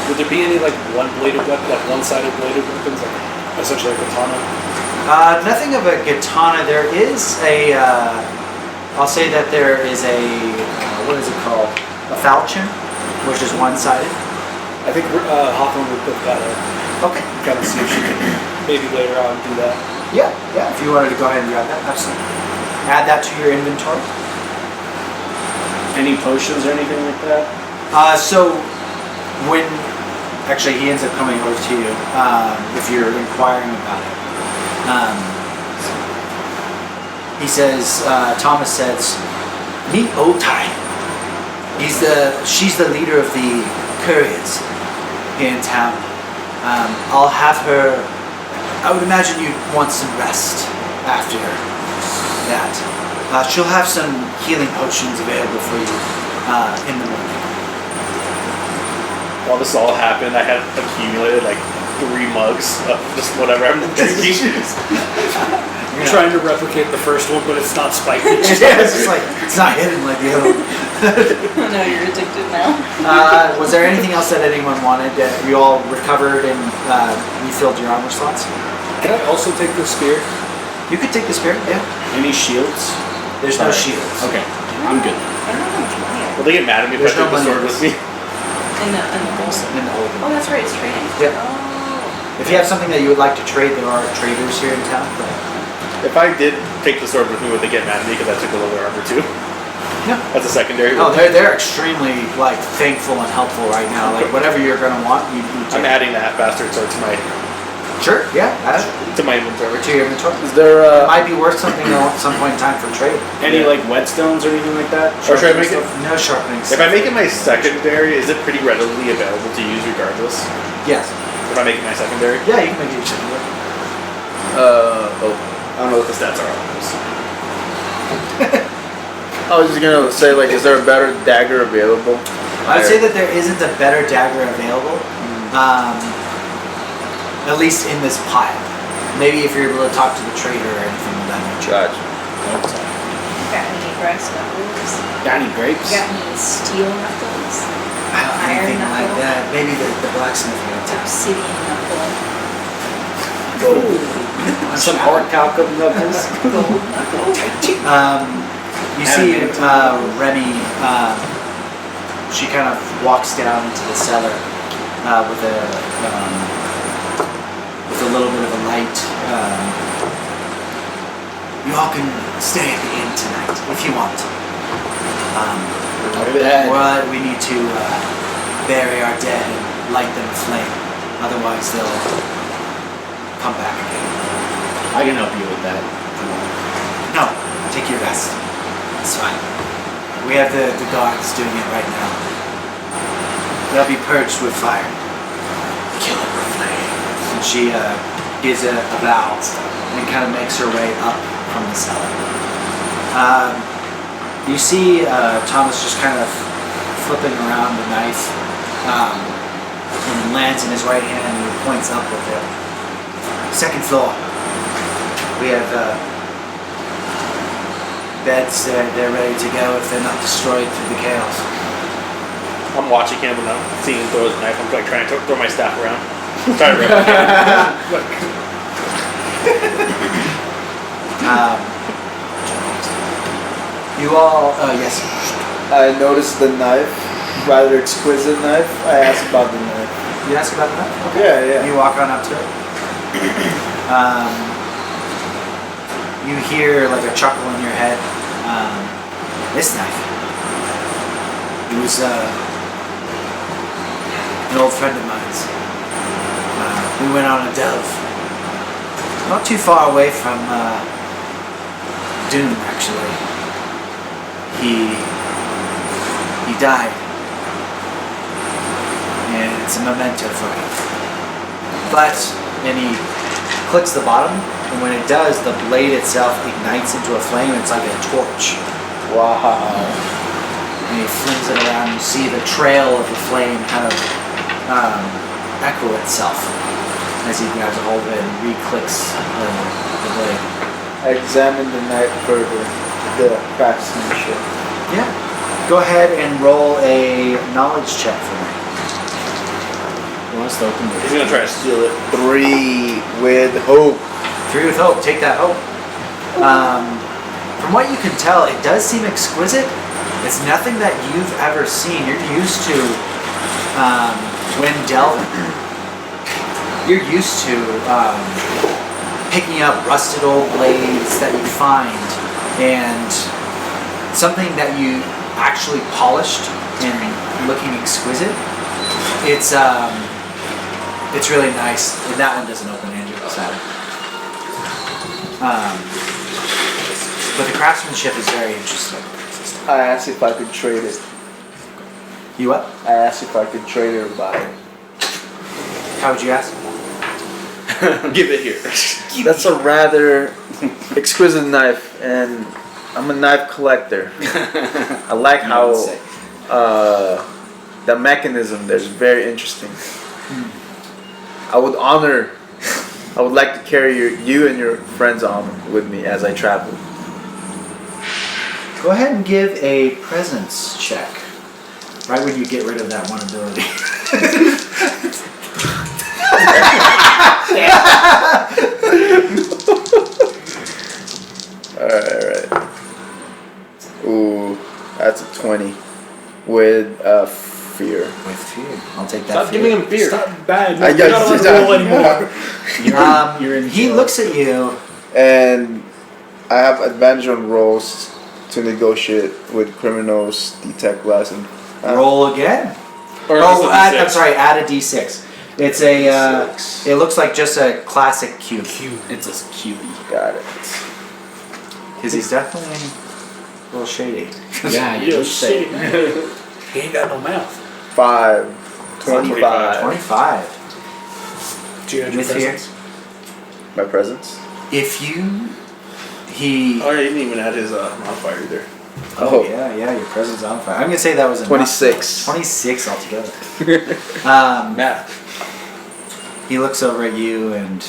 Would there be any like one-bladed weapon, like one-sided bladed weapons, like essentially a katana? Nothing of a katana. There is a. I'll say that there is a. What is it called? A falchion, which is one-sided. I think Hawthorne would put that up. Okay. Kind of see if she can maybe later on do that. Yeah, yeah. If you wanted to go ahead and grab that, absolutely. Add that to your inventory. Any potions or anything like that? So when actually he ends up coming over to you if you're inquiring about it. He says, Thomas says, meet Okai. She's the leader of the couriers here in town. I'll have her. I would imagine you'd want some rest after that. She'll have some healing potions available for you in the morning. While this all happened, I had accumulated like 3 mugs of just whatever I'm drinking. You're trying to replicate the first one, but it's not spiky. Yeah, it's just like it's not hidden like the other one. No, you're addicted now. Was there anything else that anyone wanted? You all recovered and refilled your armor slots? Can I also take the spear? You could take the spear, yeah. Any shields? There's no shields. Okay, I'm good. I don't know how much money I Will they get mad at me if I There's no take the sword money. with me? in the holster. In the hold. Oh, that's right, it's trading. Yeah. Oh. If you have something that you would like to trade, there are traders here in town. But If I did take the sword with me, would they get mad at me because I took a little bit of armor too? no. That's a secondary. Oh, they're extremely like thankful and helpful right now. Like whatever you're gonna want, you I'm take. adding that bastard sword to my Sure, yeah, add it inventory. to your inventory. Is there It might be worth something though at some point in time for trade. Any like whetstones or anything like that? Or should I make it? No sharpening. If I make it my secondary, is it pretty readily available to use regardless? Yes. If I make it my secondary? Yeah, you can make it your secondary. I don't know what the stats are on this. I was just gonna say, like, is there a better dagger available? I would say that there isn't a better dagger available, at least in this pile. Maybe if you're able to talk to the trader or anything of that nature. Gotcha. Got any brass knuckles? Got any grapes? Got any steel knuckles? Iron Anything like knuckle? that. Maybe the blacksmith in town. Obsidian knuckle? Some hard calcum knuckles. Gold knuckle? You see Remy, she kind of walks down into the cellar with a little bit of a light. You all can stay at the inn tonight if you want. Or we need to bury our dead and light them aflame. Otherwise they'll come back again. I can help you with that. No, take your rest. It's fine. We have the guards doing it right now. They'll be purged with fire. Kill them with flame. And she gives a bow and kind of makes her way up from the cellar. You see Thomas just kind of flipping around the knife and it lands in his right hand and he points up with it. Second floor. We have beds, they're ready to go if they're not destroyed through the chaos. I'm watching him and I'm seeing him throw his knife. I'm like trying to throw my staff around. Try to rip You all, yes. I noticed the knife, rather exquisite knife. I asked about the knife. You ask about the knife? Yeah. You walk on up to it. You hear like a chuckle in your head. This knife. It was an old friend of mine's. We went on a delve. Not too far away from Doom, actually. He died. And it's a memento for him. But, and he clicks the bottom, and when it does, the blade itself ignites into a flame. It's like a torch. Wow. And he flings it around. You see the trail of the flame kind of echo itself as he grabs a hold of it and re-clicks the blade. I examined the knife further, the craftsmanship. Yeah. Go ahead and roll a knowledge check for me. He wants to open He's gonna try to steal it. 3 with hope. 3 with hope. Take that hope. From what you can tell, it does seem exquisite. It's nothing that you've ever seen. You're used to when delving. You're used to picking up rusted old blades that you find and something that you actually polished and looking exquisite. It's really nice. And that one doesn't open, Andrew. Sad. But the craftsmanship is very interesting. I asked if I could trade it. You what? I asked if I could trade it or buy it. How would you ask? Give it here. That's a rather exquisite knife, and I'm a knife collector. I like how the mechanism there is very interesting. I would like to carry you and your friends on with me as I travel. Go ahead and give a presence check. Right when you get rid of that one ability. Alright. Ooh, that's a 20. With fear. With fear. I'll take that. Stop giving him fear. Stop bad. I You're not got- allowed to roll anymore. You're in He jail. looks at you. And I have advantage on rolls to negotiate with criminals, detect less, and Roll again. Or Oh, just a add, D6. I'm sorry. Add a d6. It's a. It looks like just a classic cube. It's a cutie. got it. Because he's definitely a little shady. Yeah, Yo, you say. shit. He ain't got no mouth. 5. 25. 25. Do you have your With fear. presence? My presence? If you. He. Oh, yeah, you didn't even add his modifier either. Oh, yeah, your presence on fire. I'm going to say that was a 26. 26 altogether. Matt. He looks over at you and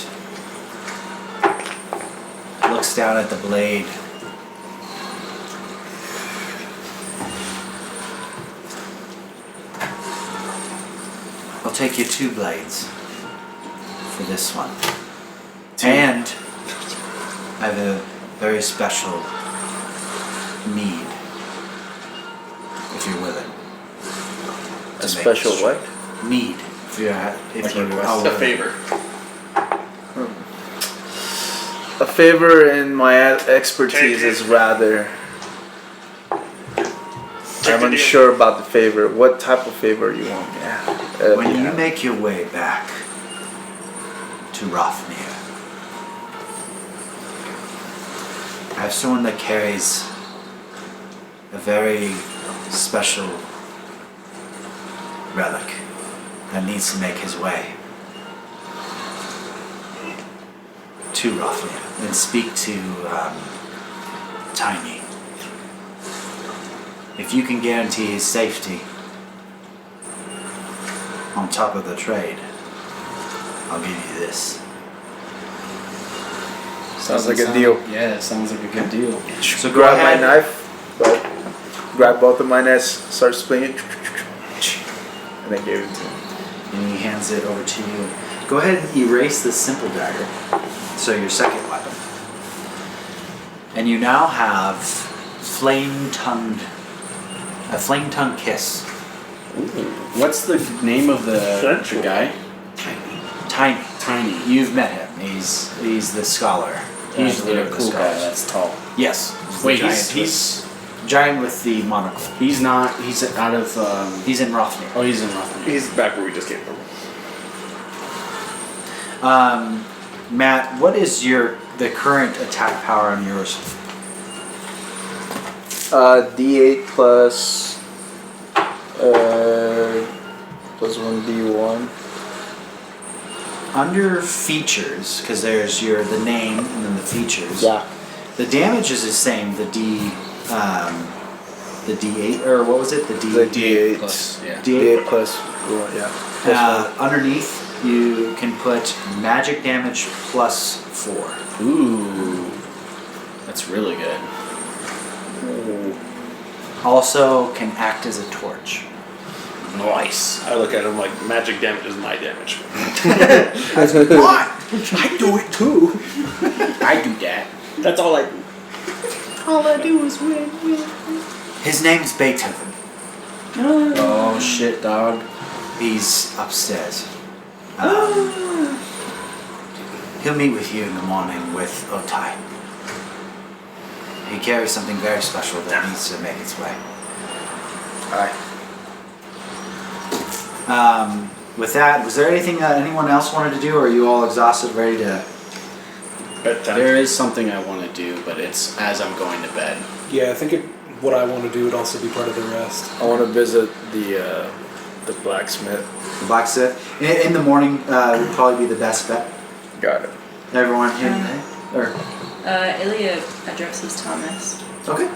looks down at the blade. I'll take you 2 blades for this one. And I have a very special mead, if you're willing. A To make special this what? mead. If you're Like how a favor. A favor in my expertise is rather. I'm unsure about the favor. What type of favor you want me to have? When you make your way back to Rothnir, I have someone that carries a very special relic that needs to make his way to Rothnir and speak to Tiny. If you can guarantee his safety on top of the trade, I'll give you this. Sounds like a deal. Yeah, sounds like a good deal. So go Grab ahead. my knife, but grab both of my knives, start splitting it, and I gave it to him. And he hands it over to you. Go ahead and erase the simple dagger. So your second weapon. And you now have a flame-tongued kiss. What's the name of the Sensual. guy? Tiny. Tiny. You've met him. He's the scholar. He's leader the of cool guy scholars. that's tall. Yes. the Wait, giant he's giant with the monocle. he's not. He's out of. He's in Rothnir. Oh, he's in Rothnir. He's back where we just came from. Matt, what is the current attack power on yours? D8 plus 1 D1. Under features, because there's the name and then the features. Yeah. The damage is the same. The D8 or what was it? The The D8. Plus, yeah. D8. D8 plus 1, yeah. Plus Underneath, you can put magic damage plus 4. Ooh, that's really good. Also, can act as a torch. Nice. I look at him like magic damage is my damage. What? I do it too. I do that. That's all I do. All I do is win. His name's Beethoven. Oh shit, dog. He's upstairs. He'll meet with you in the morning with Okai. He carries something very special that needs to make its way. Aye. With that, was there anything that anyone else wanted to do, or are you all exhausted, ready to? Bedtime. There is something I want to do, but it's as I'm going to bed. Yeah, I think what I want to do would also be part of the rest. I want to visit the blacksmith. The blacksmith. In the morning would probably be the best bet. Got it. Everyone here? Or Ilya addresses Thomas. okay.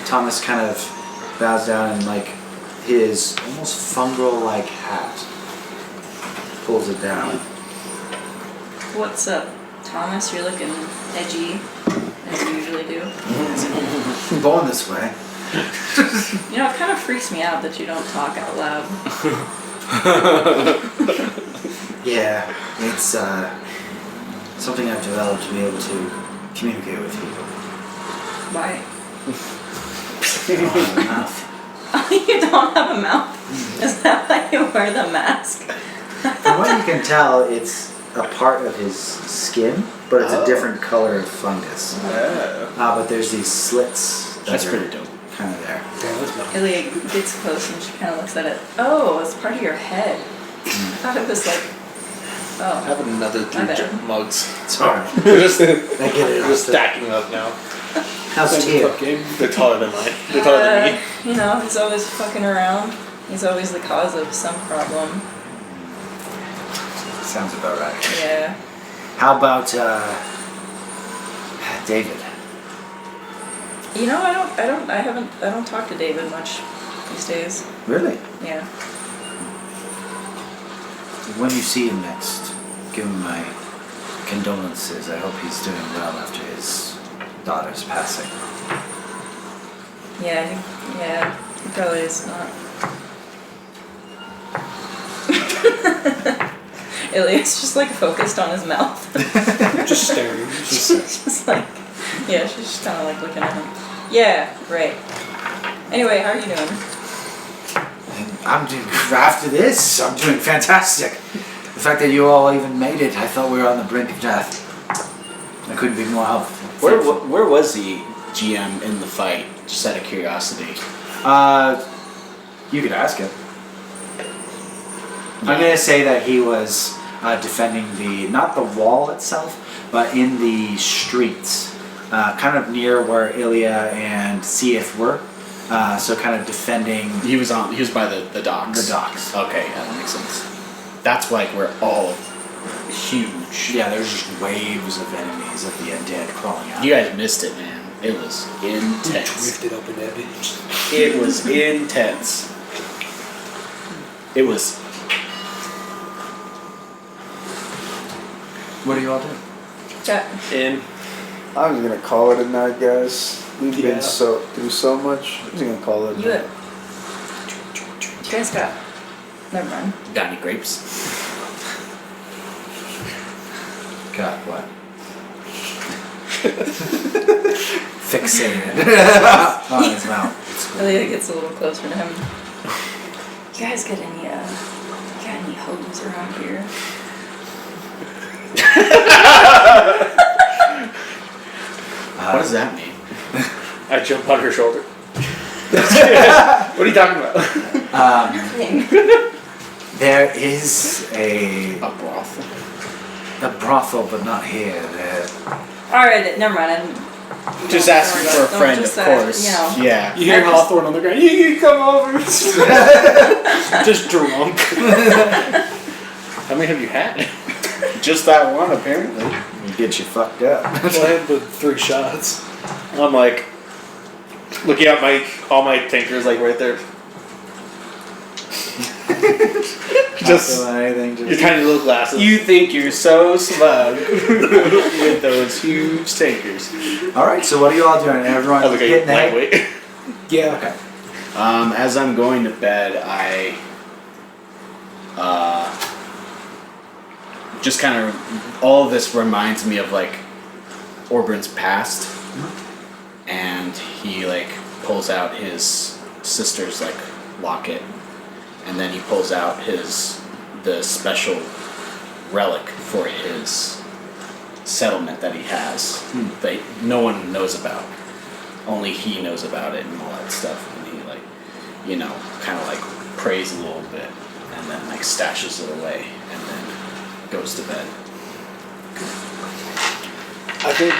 Thomas kind of bows down and his almost fungal-like hat pulls it down. What's up, Thomas? You're looking edgy as you usually do. Born this way. You know, it kind of freaks me out that you don't talk out loud. Yeah, it's something I've developed to be able to communicate with people. Why? I don't have a mouth. You don't have a mouth? Is that why you wear the mask? From what you can tell, it's a part of his skin, but it's a different color of fungus. But there's these slits. That's that are pretty dope. Kind of there. Ilya gets close and she kind of looks at it. Oh, it's part of your head. I thought it was like, I oh. have another 3 My bad. mugs. Sorry. just I get it. just stacking up now. How's Tia? They're taller than mine. They're taller than me. You know, he's always fucking around. He's always the cause of some problem. Sounds about right. Yeah. How about David? You know, I don't talk to David much these days. Really? Yeah. When you see him next, give him my condolences. I hope he's doing well after his daughter's passing. Yeah, he probably is not. Ilya's just like focused on his mouth. Just staring. She's just like, yeah, she's just kind of like looking at him. Yeah, right. Anyway, how are you doing? I'm doing, after this, I'm doing fantastic. The fact that you all even made it, I thought we were on the brink of death. I couldn't be more helpful. Where was the GM in the fight? Just out of curiosity. You could ask him. I'm gonna say that he was defending not the wall itself, but in the streets, kind of near where Ilya and Seath were. So kind of defending. He was by the docks. The docks. Okay, yeah, that makes sense. That's like where all huge. Yeah, there's just waves of enemies of the undead crawling out. You guys missed it, man. It was intense. Drifted up in that bitch. It was intense. It was. What are you all doing? Chat. In. I'm just gonna call it a night, guys. We've Yeah. been through so much. I'm just gonna call it a You night. guys got. Never mind. Got any grapes? God, what? Fixated on his mouth. Ilya gets a little closer to him. You guys got any hoes around here? What does that mean? I jump on her shoulder. What are you talking about? Nothing. There is a brothel. brothel, but not here. Alright, never mind. Just asking for a Don't friend, just of say, course. you know. Yeah. You hear Hawthorne on the ground. You can come over. Just drunk. How many have you had? Just that one, apparently. You get you fucked up. Well, I had the 3 shots. I'm like looking at all my tankers like right there. Just anything. your tiny little glasses. You think you're so smug with those huge tankers. All right. So what are you all doing? Everyone I look hitting the head? lightweight. Yeah. Okay. As I'm going to bed, I just kind of, all of this reminds me of like Orbrin's past, and he like pulls out his sister's like locket, and then he pulls out the special relic for his settlement that he has that no one knows about. Only he knows about it and all that stuff, and he like, you know, kind of like prays a little bit, and then like stashes it away, and then goes to bed. I think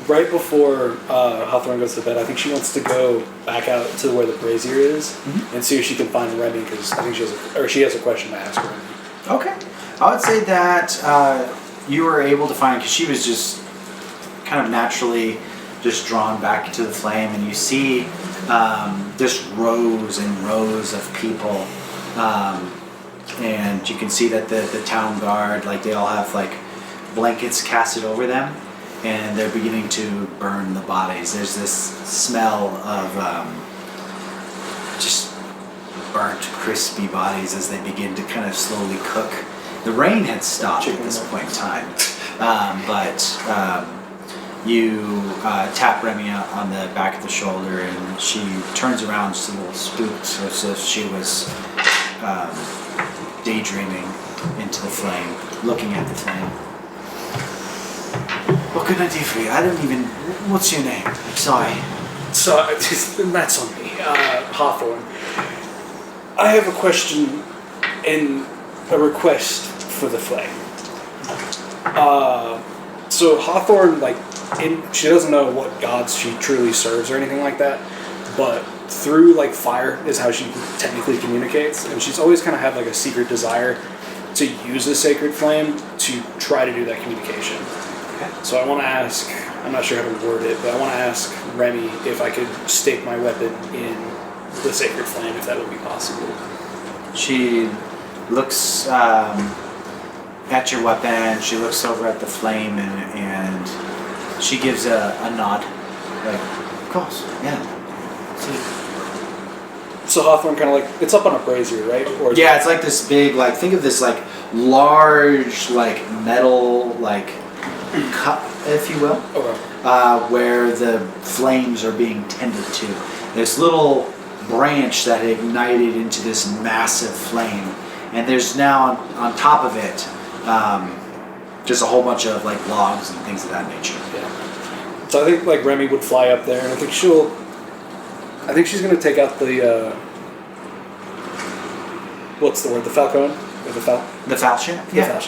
right before Hawthorne goes to bed, I think she wants to go back out to where the brazier is and see if she can find Remy, because I think she has a question to ask Remy. Okay. I would say that you were able to find, because she was just kind of naturally just drawn back into the flame, and you see just rows and rows of people, and you can see that the town guard, like they all have like blankets casted over them, and they're beginning to burn the bodies. There's this smell of just burnt, crispy bodies as they begin to kind of slowly cook. The rain had stopped at this point in time, but you tap Remy on the back of the shoulder, and she turns around, just a little spooked, as if she was daydreaming into the flame, looking at the flame. What can I do for you? I don't even... What's your name? Sorry. So, that's on me. Hawthorne. I have a question and a request for the flame. So Hawthorne, she doesn't know what gods she truly serves or anything like that, but through, fire is how she technically communicates, and she's always kind of had, a secret desire to use a sacred flame to try to do that communication. Okay. So I want to ask, I'm not sure how to word it, but I want to ask Remy if I could stake my weapon in the sacred flame, if that would be possible. She looks at your weapon, she looks over at the flame, and she gives a nod. Of course, yeah. So Hawthorne kind of it's up on a brazier, right? Or Yeah, it's like this big, think of this large, metal, cup, if you will. Okay. Where the flames are being tended to. This little branch that ignited into this massive flame, and there's now on top of it just a whole bunch of logs and things of that nature. Yeah. So I think Remy would fly up there, and I think she's gonna take out the what's the word? The falcon? Or the falchion? The falchion, yeah.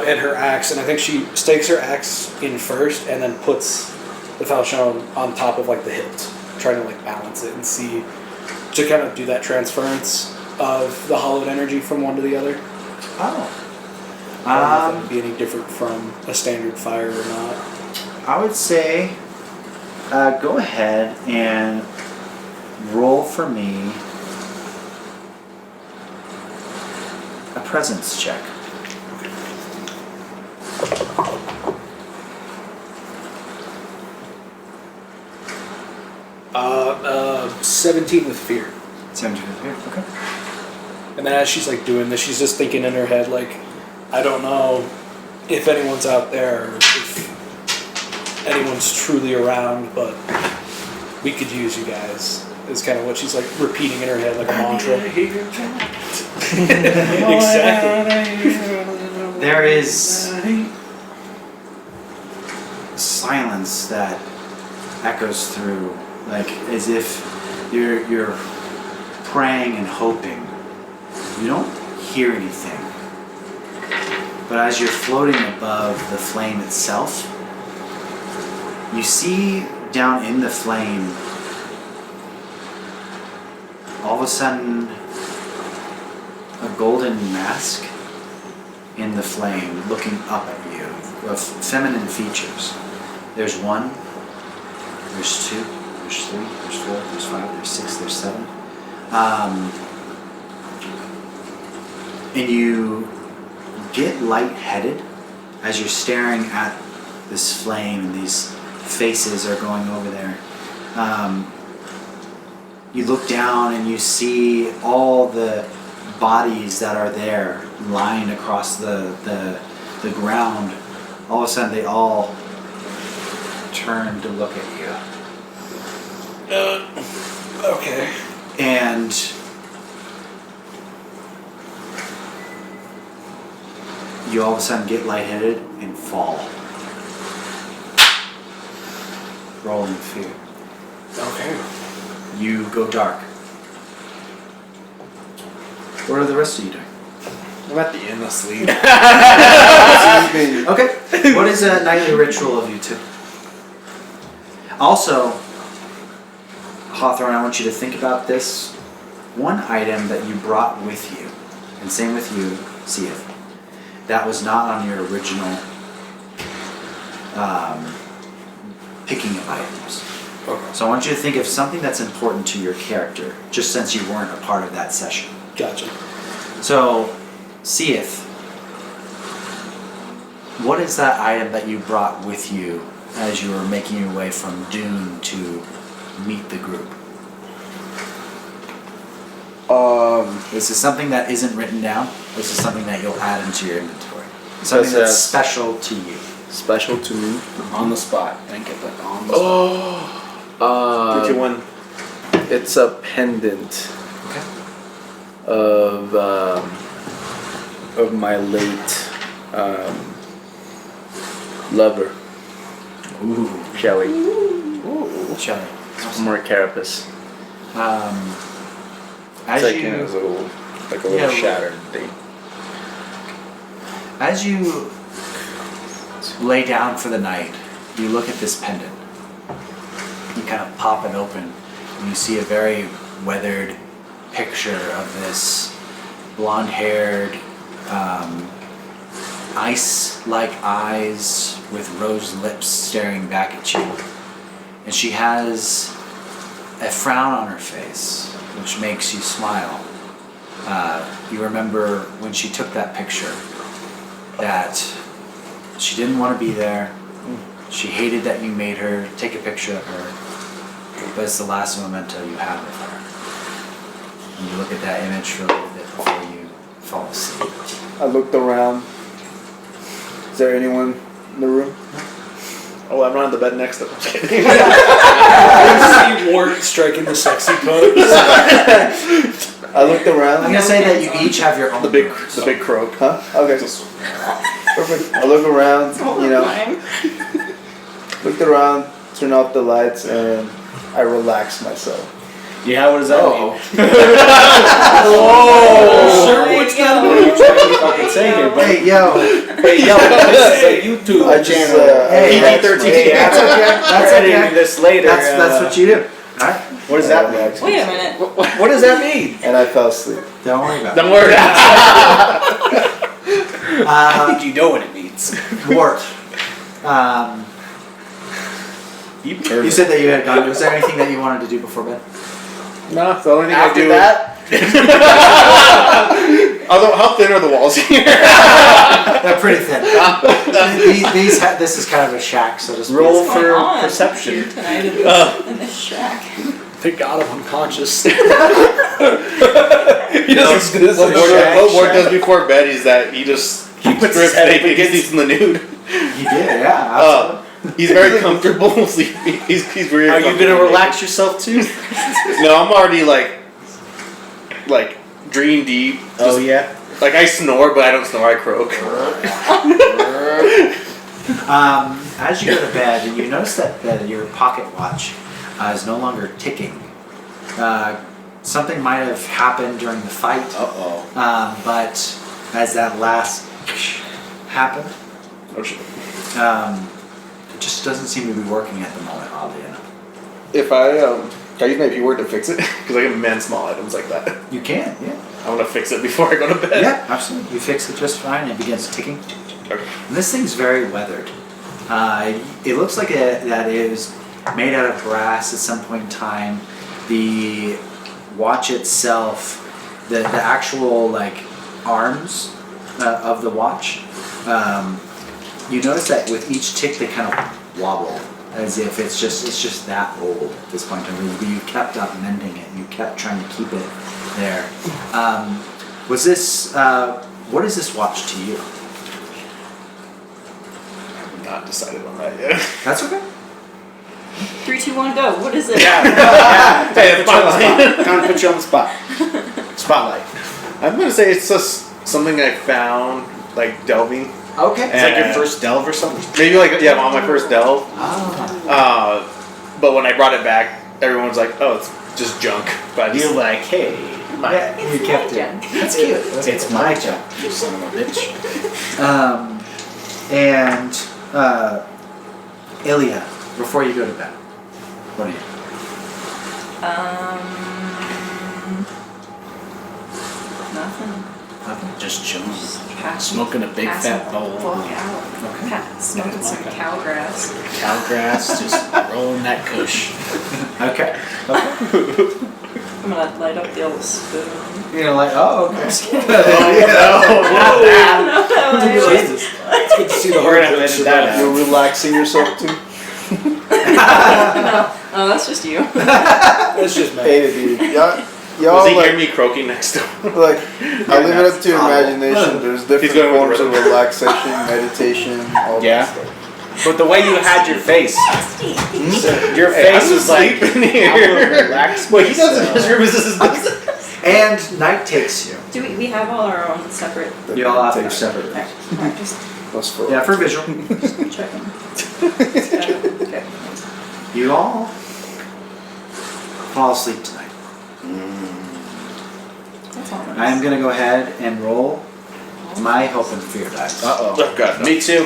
And her axe, and I think she stakes her axe in first, and then puts the falchion on top of the hilt, trying to balance it and see to kind of do that transference of the hollowed energy from one to the other. Oh. I don't know if it would be any different from a standard fire or not. I would say go ahead and roll for me a presence check. 17 with fear. 17 with fear, okay. And then as she's doing this, she's just thinking in her head I don't know if anyone's out there, or if anyone's truly around, but we could use you guys. Is kind of what she's repeating in her head, a mantra. Exactly. There is silence that echoes through, as if you're praying and hoping. You don't hear anything, but as you're floating above the flame itself, you see down in the flame, all of a sudden, a golden mask in the flame looking up at you, of feminine features. There's 1, there's 2, there's 3, there's 4, there's 5, there's 6, there's 7. And you get lightheaded as you're staring at this flame, and these faces are going over there. You look down and you see all the bodies that are there lying across the ground. All of a sudden they all turn to look at you. Okay. And you all of a sudden get lightheaded and fall. Rolling fear. Okay. You go dark. What are the rest of you doing? I'm at the inn asleep. Okay. What is a nightly ritual of you two? Also, Hawthorne, I want you to think about this one item that you brought with you, and same with you, Seeth, that was not on your original picking of items. Okay. So I want you to think of something that's important to your character, just since you weren't a part of that session. Gotcha. So, Seeth, what is that item that you brought with you as you were making your way from Dune to meet the group? This is something that isn't written down. This is something that you'll add into your inventory. Something that's special to you. Special to me. On the spot. Think of it on the spot. 3, 2, 1. It's a pendant Okay. of my late lover, Ooh. Shelly. Shelly. More carapace. As It's like, you, a little shattered thing. as you lay down for the night, you look at this pendant. You kind of pop it open, and you see a very weathered picture of this blonde-haired, ice-like eyes with rose lips staring back at you. And she has a frown on her face, which makes you smile. You remember when she took that picture that she didn't want to be there. She hated that you made her take a picture of her, but it's the last memento you have of her. And you look at that image for a little bit before you fall asleep. I looked around. Is there anyone in the room? Oh, I'm not on the bed next to him. I see Wart striking the sexy pose. I looked around. I'm gonna say that you each have your own. the big croak. Huh? Okay. Perfect. I look around, Fine. looked around, turned off the lights, and I relaxed myself. Yeah, what does that mean? Sure, what's that Fucking say here, but Hey yo! hey, yo, this is a YouTube I just, channel. Hey, relaxed PG-13. myself. That's okay. That's We're editing okay. this later. That's what you do. Alright? What does that mean? Relaxed Wait a myself. minute. What does that mean? And I fell asleep. Don't worry about Don't worry. it. I think you know what it means. Wart. You said that you had gone. Was there anything that you wanted to do before bed? No, the only thing I After do. that, Although, how thin are the walls here? They're pretty thin. This is kind of a shack, so to speak. roll What's going for on perception. here tonight in this shack. Thank God I'm unconscious. What Ward does before bed is that he just puts his head up naked, he sleeps in the nude. You did, yeah. Absolutely. He's very comfortable sleeping. He's very. Are you gonna comfortable. relax yourself too? No, I'm already like dream deep. Oh yeah. Like I snore, but I don't snore. I croak. As you go to bed, you notice that your pocket watch is no longer ticking. Something might have happened during the fight, but as that last happened, Oh shit. it just doesn't seem to be working at the moment, oddly enough. If I can I use my P word to fix it? Because I can mend small items like that. You can, yeah. I want to fix it before I go to bed. Yeah, absolutely. You fix it just fine. It begins ticking. Okay. And this thing's very weathered. It looks like that it was made out of brass at some point in time. The watch itself, the actual like arms of the watch, you notice that with each tick they kind of wobble, as if it's just that old at this point in time. You kept up mending it. You kept trying to keep it there. Was this? What is this watch to you? I've not decided on that yet. That's okay. 3, 2, 1, go. What is it? Hey, it's my line. Time to put you on the spot. Spotlight. I'm gonna say it's just something I found like delving. Okay. It's like your first delve or something. Maybe like on my first delve. Ah. But when I brought it back, everyone was like, "Oh, it's just junk." But I just, You're like, hey, Yeah, you kept it. junk. That's cute. it's my job, you son of a bitch. And Ilya, before you go to bed, what do you do? Nothing. Nothing. Just chilling. Pass- Smoking a big passing fat bowl. the fuck out. Okay. Smoking some cow grass. Cow grass, just rolling that kush. Okay. I'm gonna light up the old spoon. You're gonna like, oh, okay. I don't know that way. Jesus. It's good to see the We're hard gonna jokes edit that survive. You're relaxing yourself too. No, that's just you. That's just me. Hey, dude. Y'all Does he hear like, me croaking next door? like, I leave it up to your imagination. There's different going with forms the of rhythm. relaxation, meditation, all Yeah. that stuff. But the way you had your face, your Hey, face I'm was like, asleep in I'm here. gonna relax Well, he doesn't. myself. His room is his business. And night takes you. Do we have all our own separate? You all have your Takes separate. Alright, just plus 4. Yeah, for visual. checking. Okay. You all fall asleep tonight. That's all nice. I am gonna go ahead and roll my hope and fear dice. Uh-oh. Oh, God, no. Me too.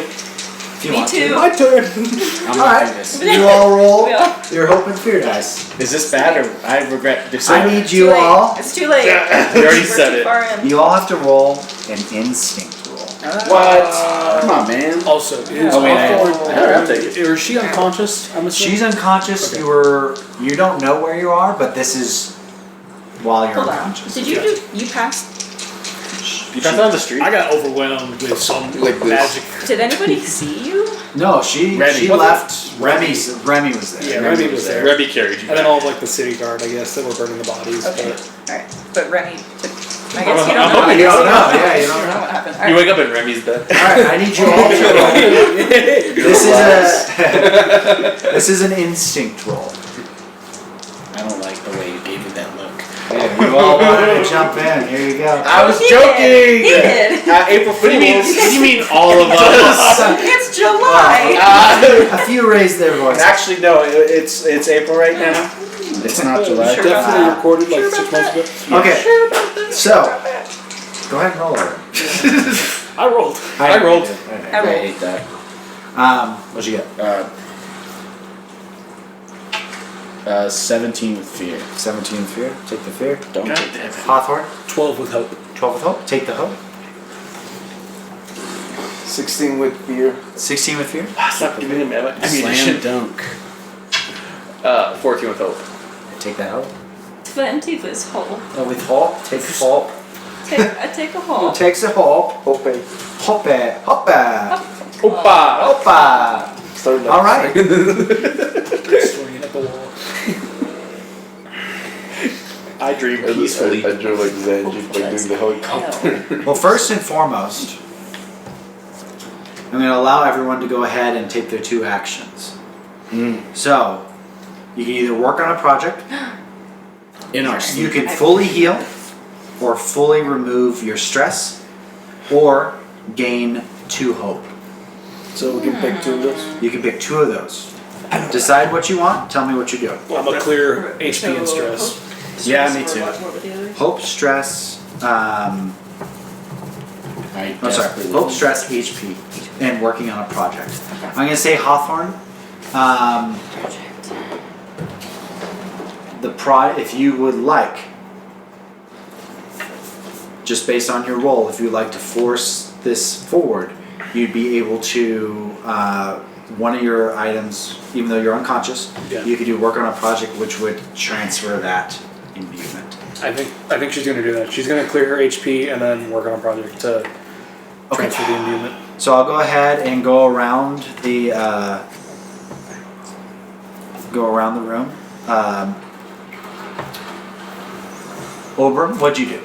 If you Me want to. too. My turn. I'm All not right. doing this. You all roll We all- your hope and fear dice. Is this bad or I regret I deciding? need Too you late. all. It's too late. You already We're said too it. far in. You all have to roll an instinct roll. What? Come on, man. Also, is Oh, wait, Hawthorne, I'll take it. or is she unconscious? I'm assuming. She's unconscious. Okay. You don't know where you are, but this is while you're Hold on. unconscious. Did you you passed? You passed on the street? I got overwhelmed with some Like this. magic. Did anybody see you? No, she Remy. left. Remy was there. Yeah, Remy was there. Remy carried you. And then all of like the city guard, I guess, that were burning the bodies. Okay. But Alright. But Remy took. I guess you I'm don't know. hoping You you don't don't know. Yeah, you don't know. what happened. You wake up in Remy's bed. All right, I need you all to roll. This is an instinct roll. I don't like the way you gave me that look. Yeah, you all wanted to jump in. Here you go. I was He joking. did. He did. April What do you mean? Fools. What do you mean all of us? It's July. A few raised their voices. Actually, no. It's April right now. It's not July. Sure. definitely about recorded like Sure 6 about months ago. Okay, so go ahead and roll it. I rolled. I rolled. I hate that. What'd you get? 17 with fear. 17 fear. Take the fear. Don't God take damn it. Hawthorne. 12 with hope. 12 with hope. Take the hope. 16 with fear. 16 with fear. Stop giving him Slam ammunition. dunk. 14 with hope. Take that hope. 20 with hope. And with hope, take the hope. I take a Who hope. takes the hope? Hope. Hope. Hope. Opa! Hope. Start All right. Swinging at the wall. I dream I peacefully. drove like Zanji by doing the helicopter. Well, first and foremost, I'm going to allow everyone to go ahead and take their 2 actions. So, you can either work on a project, In our you sleep. can fully heal, or fully remove your stress, or gain 2 hope. So we can pick 2 of those. You can pick 2 of those. Decide what you want. Tell me what you do. I'm a clear HP and stress. Yeah, me too. What were the others? Hope, stress. I'm sorry. Hope, stress, HP, and working on a project. I'm gonna say Hawthorne. If you would like, just based on your role, if you'd like to force this forward, you'd be able to one of your items, even though you're unconscious, Yeah. you could do work on a project which would transfer that imbuement. I think she's gonna do that. She's gonna clear her HP and then work on a project to transfer the imbuement. So I'll go ahead and go around the room. Oberon, what'd you do?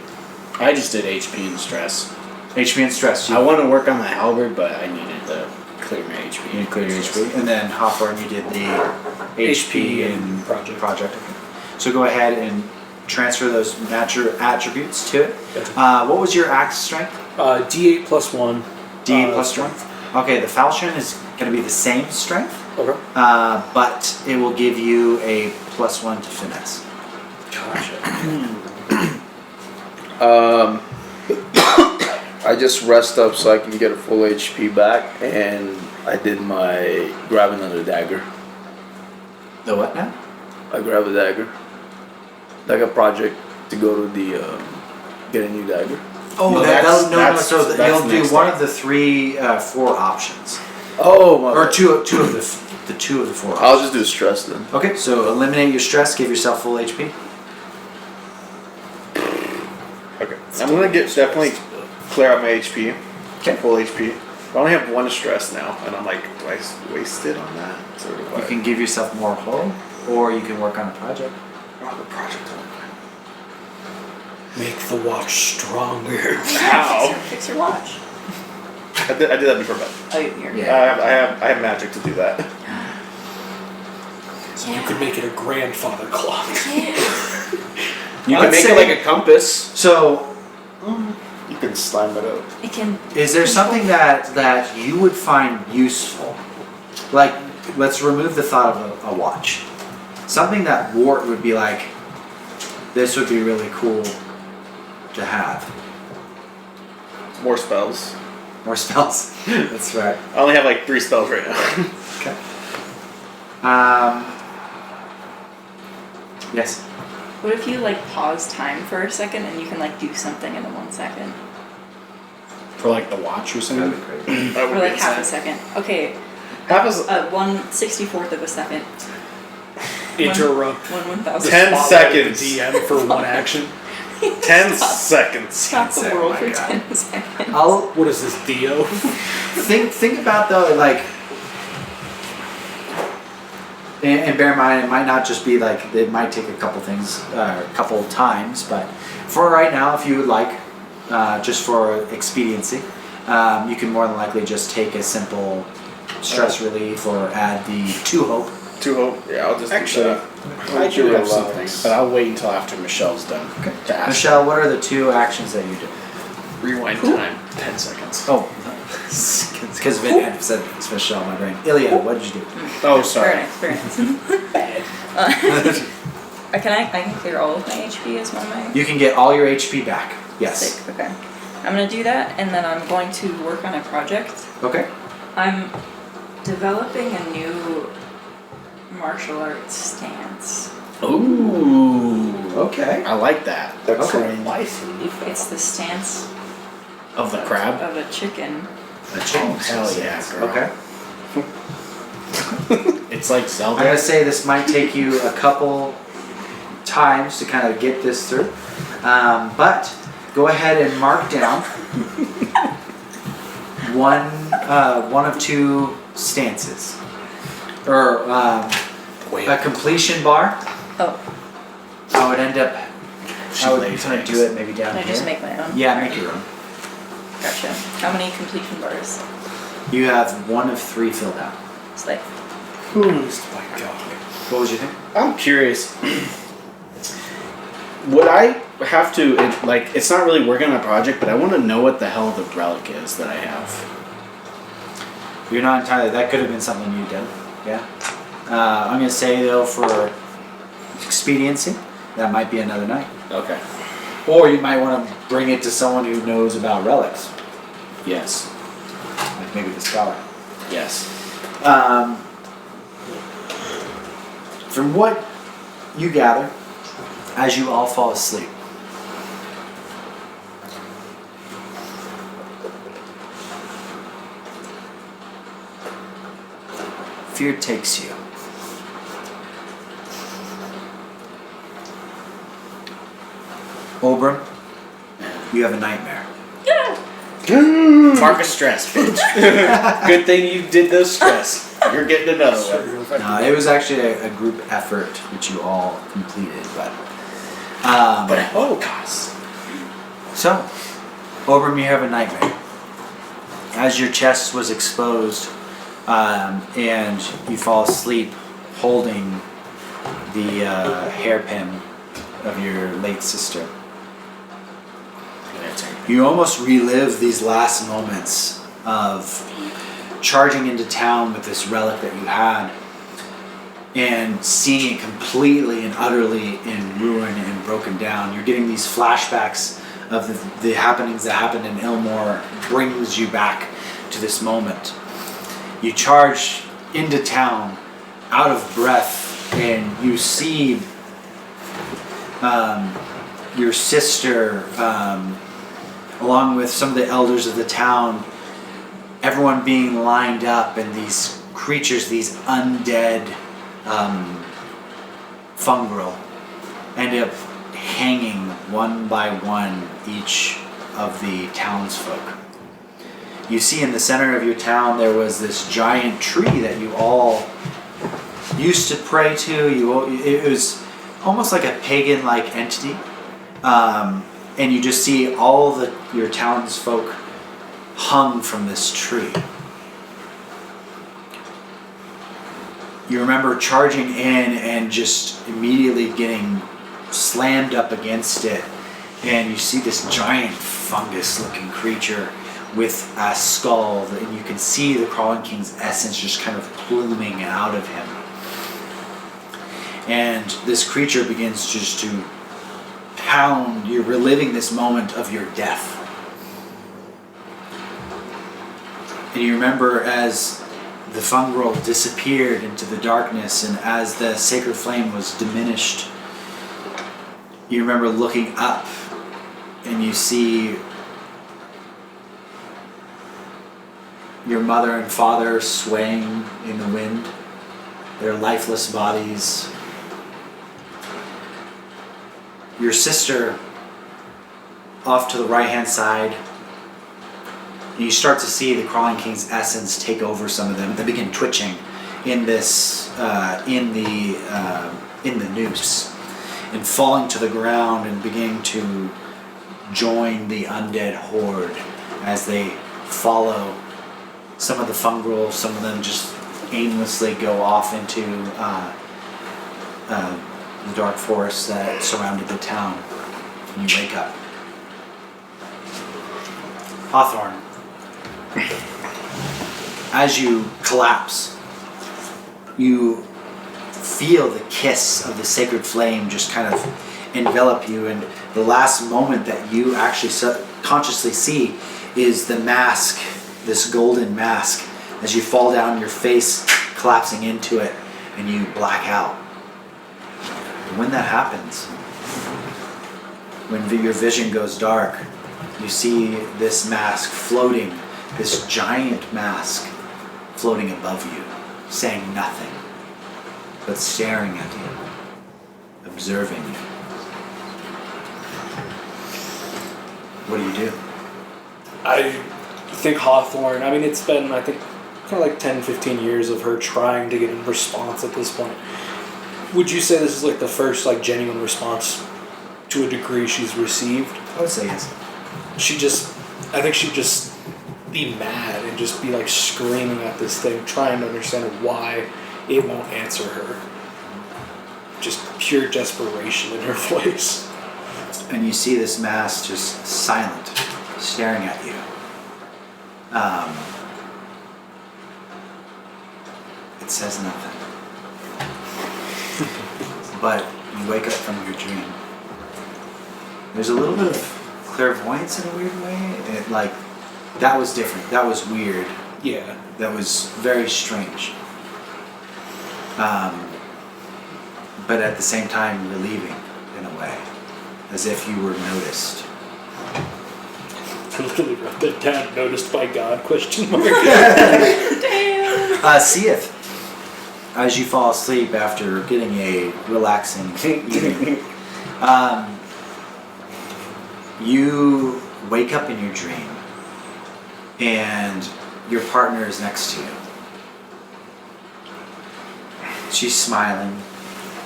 I just did HP and stress. HP and stress. I want to work on my halberd, but I needed to clear my HP. You cleared your HP, and then Hawthorne, you did the HP and project. Okay. So go ahead and transfer those natural attributes to it. Gotcha. What was your axe strength? D8 plus 1. D8 plus strength. Okay, the falchion is going to be the same strength, Okay. but it will give you a +1 to finesse. Gotcha. I just rest up so I can get a full HP back, and I did my grab another dagger. The what now? I grab a dagger, like a project to go to the get a new dagger. Oh, No, no. that's So next you'll do one time. of the 3, 4 options, Oh my! or bad. two of the 4 options. I'll just do stress then. Okay, so eliminate your stress. Give yourself full HP. I'm gonna definitely clear out my HP. Okay. Full HP. I only have 1 stress now, and I'm like, do I waste it on that? Sort of. You can give yourself more hope, or you can work on a project. Oh, the project. Make the watch stronger. Ow! Fix your watch. I did that before bed. Oh, you're Yeah. I have magic to do that. So you could make it a grandfather clock. You can Let's make say- it like a compass. So, You can slime it up. It can. is there something that you would find useful? Like, let's remove the thought of a watch. Something that Wart would be like, this would be really cool to have. More spells. More spells. That's right. I only have like 3 spells right now. Okay. Yes. What if you like pause time for a second and you can like do something in the 1 second? For like the watch or something? That Or would like be half a insane. second. Okay, Half is 1/64th of a second. Interrupt. 1/1000. 10 Spotlight seconds. the DM for one action. 10 seconds. Stop the Oh world my for God. 10 seconds. What is this, Dio? Think about though, like, and bear in mind, it might not just be like, it might take a couple things, a couple times, but for right now, if you would like, just for expediency, you can more than likely just take a simple stress relief or add the 2 hope. 2 hope. Yeah, I'll just Actually, do that. I do Your have something, allowance. but I'll wait until after Michelle's done. Okay. To ask. Michelle, what are the 2 actions that you do? Rewind time. 10 seconds. Oh, because Vin said it's Michelle in my brain. Ilya, what did you do? Oh, sorry. Very nice. Can I can clear all of my HP as one of my... You can get all your HP back. Yes. Sick, okay. I'm gonna do that and then I'm going to work on a project. Okay. I'm developing a new martial arts stance. Ooh. Okay. I like that. That's Okay. range. It's the stance Of the crab? of a chicken. A chicken. Oh, hell yeah, girl. Okay. It's like I'm Zelda. gonna say this might take you a couple times to kind of get this through, but go ahead and mark down one of 2 stances, or a completion bar. Oh, I would end up. She I would lays kind of eggs. do it maybe down can I here. just make my own? Yeah, make your own. Gotcha. How many completion bars? You have 1 of 3 filled out. It's like, Who's my god? What was your thing? I'm curious. Would I have to, it's not really working on a project, but I want to know what the hell the relic is that I have. You're not entirely. That could have been something you did. Yeah. I'm gonna say though, for expediency, that might be another night. Okay. Or you might want to bring it to someone who knows about relics, Yes. like maybe the scholar. Yes. From what you gather, as you all fall asleep, fear takes you. Obram, you have a nightmare. Mark of stress, bitch. Good thing you did those stress. You're getting another one. No, it was actually a group effort which you all completed, but gosh. so, Obram, you have a nightmare. As your chest was exposed, and you fall asleep holding the hairpin of your late sister. You almost relive these last moments of charging into town with this relic that you had and seeing it completely and utterly in ruin and broken down. You're getting these flashbacks of the happenings that happened in Ilmore, brings you back to this moment. You charge into town out of breath and you see your sister along with some of the elders of the town, everyone being lined up, and these creatures, these undead fungal, end up hanging one by one each of the townsfolk. You see in the center of your town there was this giant tree that you all used to pray to. It was almost like a pagan-like entity. And you just see all your townsfolk hung from this tree. You remember charging in and just immediately getting slammed up against it. And you see this giant fungus-looking creature with a skull, and you can see the Crawling King's essence just kind of pluming out of him. And this creature begins just to pound. You're reliving this moment of your death. And you remember as the fungal disappeared into the darkness and as the sacred flame was diminished, you remember looking up and you see your mother and father swaying in the wind, their lifeless bodies. Your sister off to the right-hand side. And you start to see the Crawling King's essence take over some of them. They begin twitching in this, in the noose, and falling to the ground and beginning to join the undead horde as they follow some of the fungal. Some of them just aimlessly go off into the dark forest that surrounded the town. And you wake up. Hawthorne, as you collapse, you feel the kiss of the sacred flame just kind of envelop you, and the last moment that you actually consciously see is the mask, this golden mask, as you fall down, your face collapsing into it, and you black out. And when that happens, when your vision goes dark, you see this mask floating, this giant mask floating above you, saying nothing, but staring at you, observing you. What do? I think Hawthorne, I mean, it's been, I think, kind of like 10, 15 years of her trying to get a response at this point. Would you say this is like the first like genuine response to a degree she's received? I would say yes. I think she'd just be mad and just be like screaming at this thing, trying to understand why it won't answer her. Just pure desperation in her voice. And you see this mask just silent, staring at you. It says nothing. But you wake up from your dream. There's a little bit of clairvoyance in a weird way. That was different. That was weird. Yeah. That was very strange. But at the same time relieving in a way. As if you were noticed. I literally wrote that down. Noticed by God? Question mark. Damn. Seeth, as you fall asleep after getting a relaxing evening, you wake up in your dream, and your partner is next to you. She's smiling.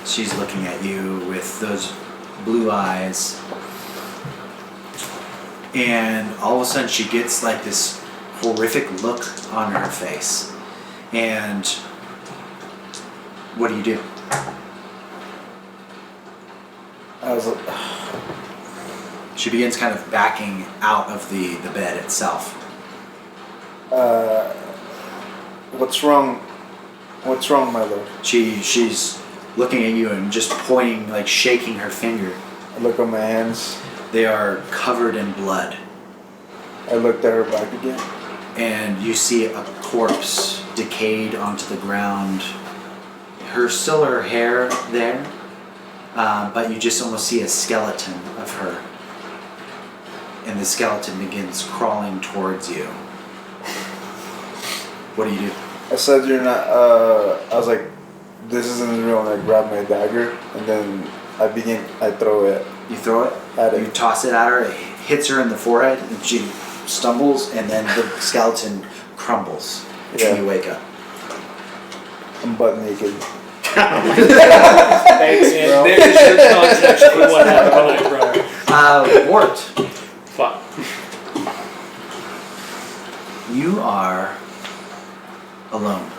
She's looking at you with those blue eyes, and all of a sudden she gets like this horrific look on her face. And what do? I was like, She begins kind of backing out of the bed itself. what's wrong? What's wrong, my lord? She's looking at you and just pointing, like shaking her finger. I look at my hands. They are covered in blood. I looked at her back again. And you see a corpse decayed onto the ground. Still her hair there, but you just almost see a skeleton of her. And the skeleton begins crawling towards you. What do? I said, you're not, I was like, this isn't real, and I grabbed my dagger, and then I throw it. You throw it. At it. You toss it at her. It hits her in the forehead, and she stumbles, and then the skeleton crumbles. Yeah. And you wake up. I'm butt naked. Thanks, bro. There's your context for what happened tonight, bro. Wart, Fuck. you are alone.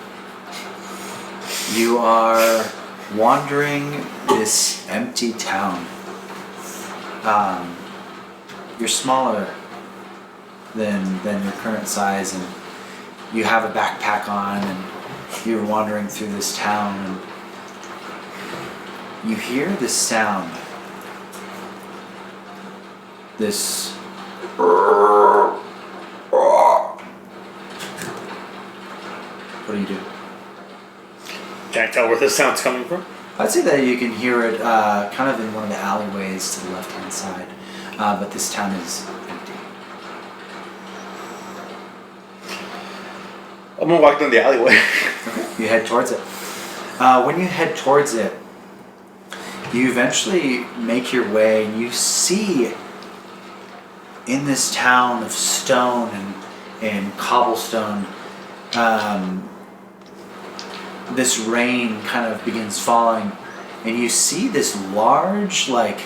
You are wandering this empty town. You're smaller than your current size, and you have a backpack on, and you're wandering through this town, and you hear this sound. This what do you do? Can I tell where this sound's coming from? I'd say that you can hear it kind of in one of the alleyways to the left-hand side, but this town is empty. I'm gonna walk down the alleyway. You head towards it. When you head towards it, you eventually make your way, and you see in this town of stone and cobblestone, this rain kind of begins falling, and you see this large, like,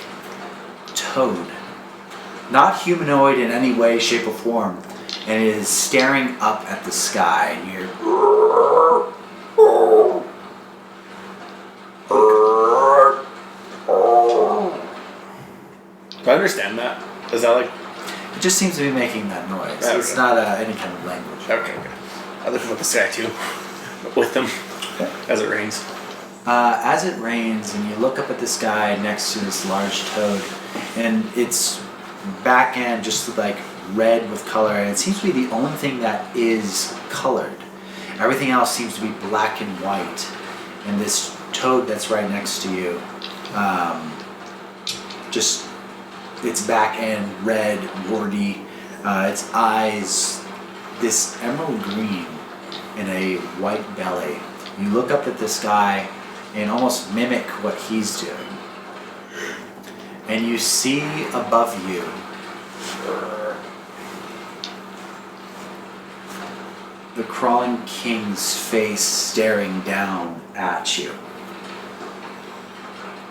toad. Not humanoid in any way, shape, or form, and it is staring up at the sky, and you're... Do I understand that? Is that like... It just seems to be making that noise. Okay. It's not any kind of language. Okay. I look at the sky too. With them. As it rains. As it rains, and you look up at the sky next to this large toad, and its back end just like red with color, and it seems to be the only thing that is colored. Everything else seems to be black and white, and this toad that's right next to you, just its back end red, warty, its eyes this emerald green in a white belly. You look up at the sky and almost mimic what he's doing. And you see above you the crawling king's face staring down at you.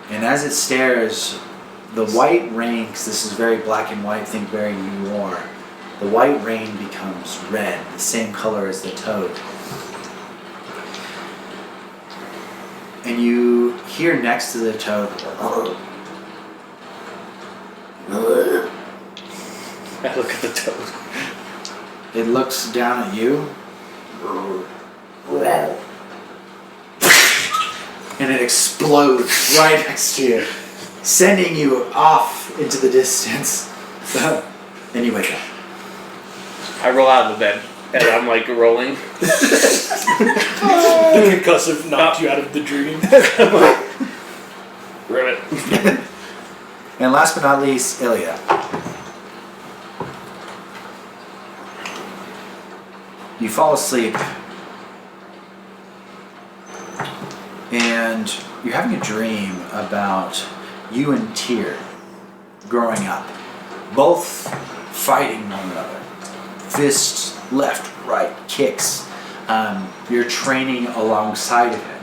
And as it stares, the white rain, because this is very black and white, think very Ilmore, the white rain becomes red, the same color as the toad. And you hear next to the toad, I look at the toad. it looks down at you, and it explodes right next to you, sending you off into the distance. Then you wake up. I roll out of the bed. And I'm like rolling. The concussive knocked you out of the dream. Ribbit. And last but not least, Ilya. You fall asleep, and you're having a dream about you and Tyr growing up, both fighting one another. Fists, left, right, kicks. You're training alongside of him.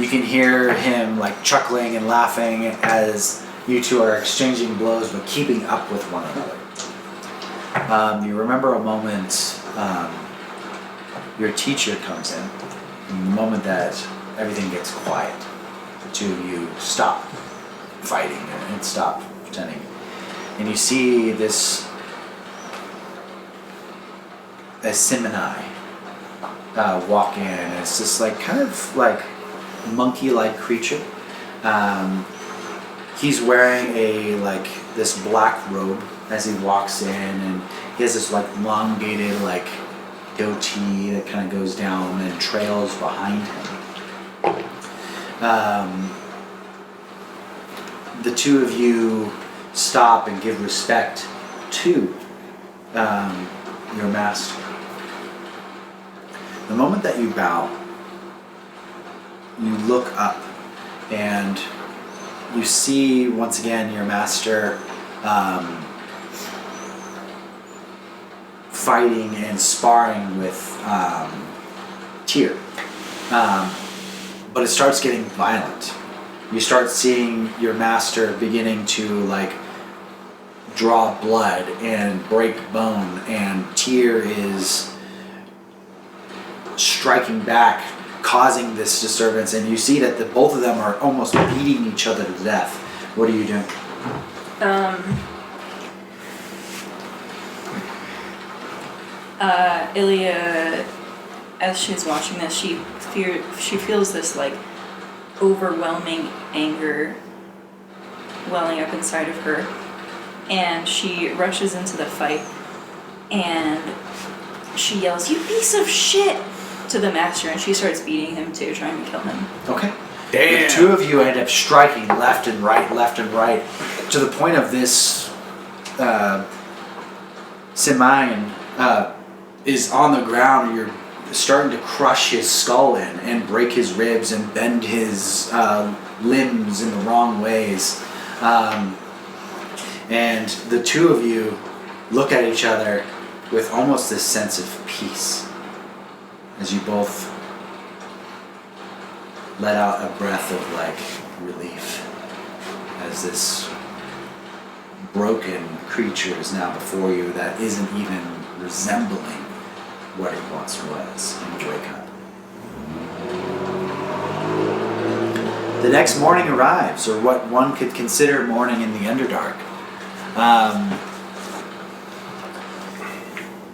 You can hear him like chuckling and laughing as you two are exchanging blows but keeping up with one another. You remember a moment your teacher comes in, and the moment that everything gets quiet, the two of you stop fighting and stop pretending. And you see this Simini walk in, and it's this like kind of like monkey-like creature. He's wearing this black robe as he walks in, and he has this like elongated like goatee that kind of goes down and trails behind him. The two of you stop and give respect to your master. The moment that you bow, you look up and you see once again your master fighting and sparring with Tyr. But it starts getting violent. You start seeing your master beginning to like draw blood and break bone, and Tyr is striking back, causing this disturbance, and you see that the both of them are almost beating each other to death. What are you doing? Ilya, as she's watching this, she feels this like overwhelming anger welling up inside of her, and she rushes into the fight and she yells, "You piece of shit!" to the master, and she starts beating him too, trying to kill him. Okay. Damn. The two of you end up striking left and right, to the point of this Simayan is on the ground. You're starting to crush his skull in and break his ribs and bend his limbs in the wrong ways. And the two of you look at each other with almost this sense of peace as you both let out a breath of like relief as this broken creature is now before you that isn't even resembling what it once was, and you wake up. The next morning arrives, or what one could consider morning in the Underdark.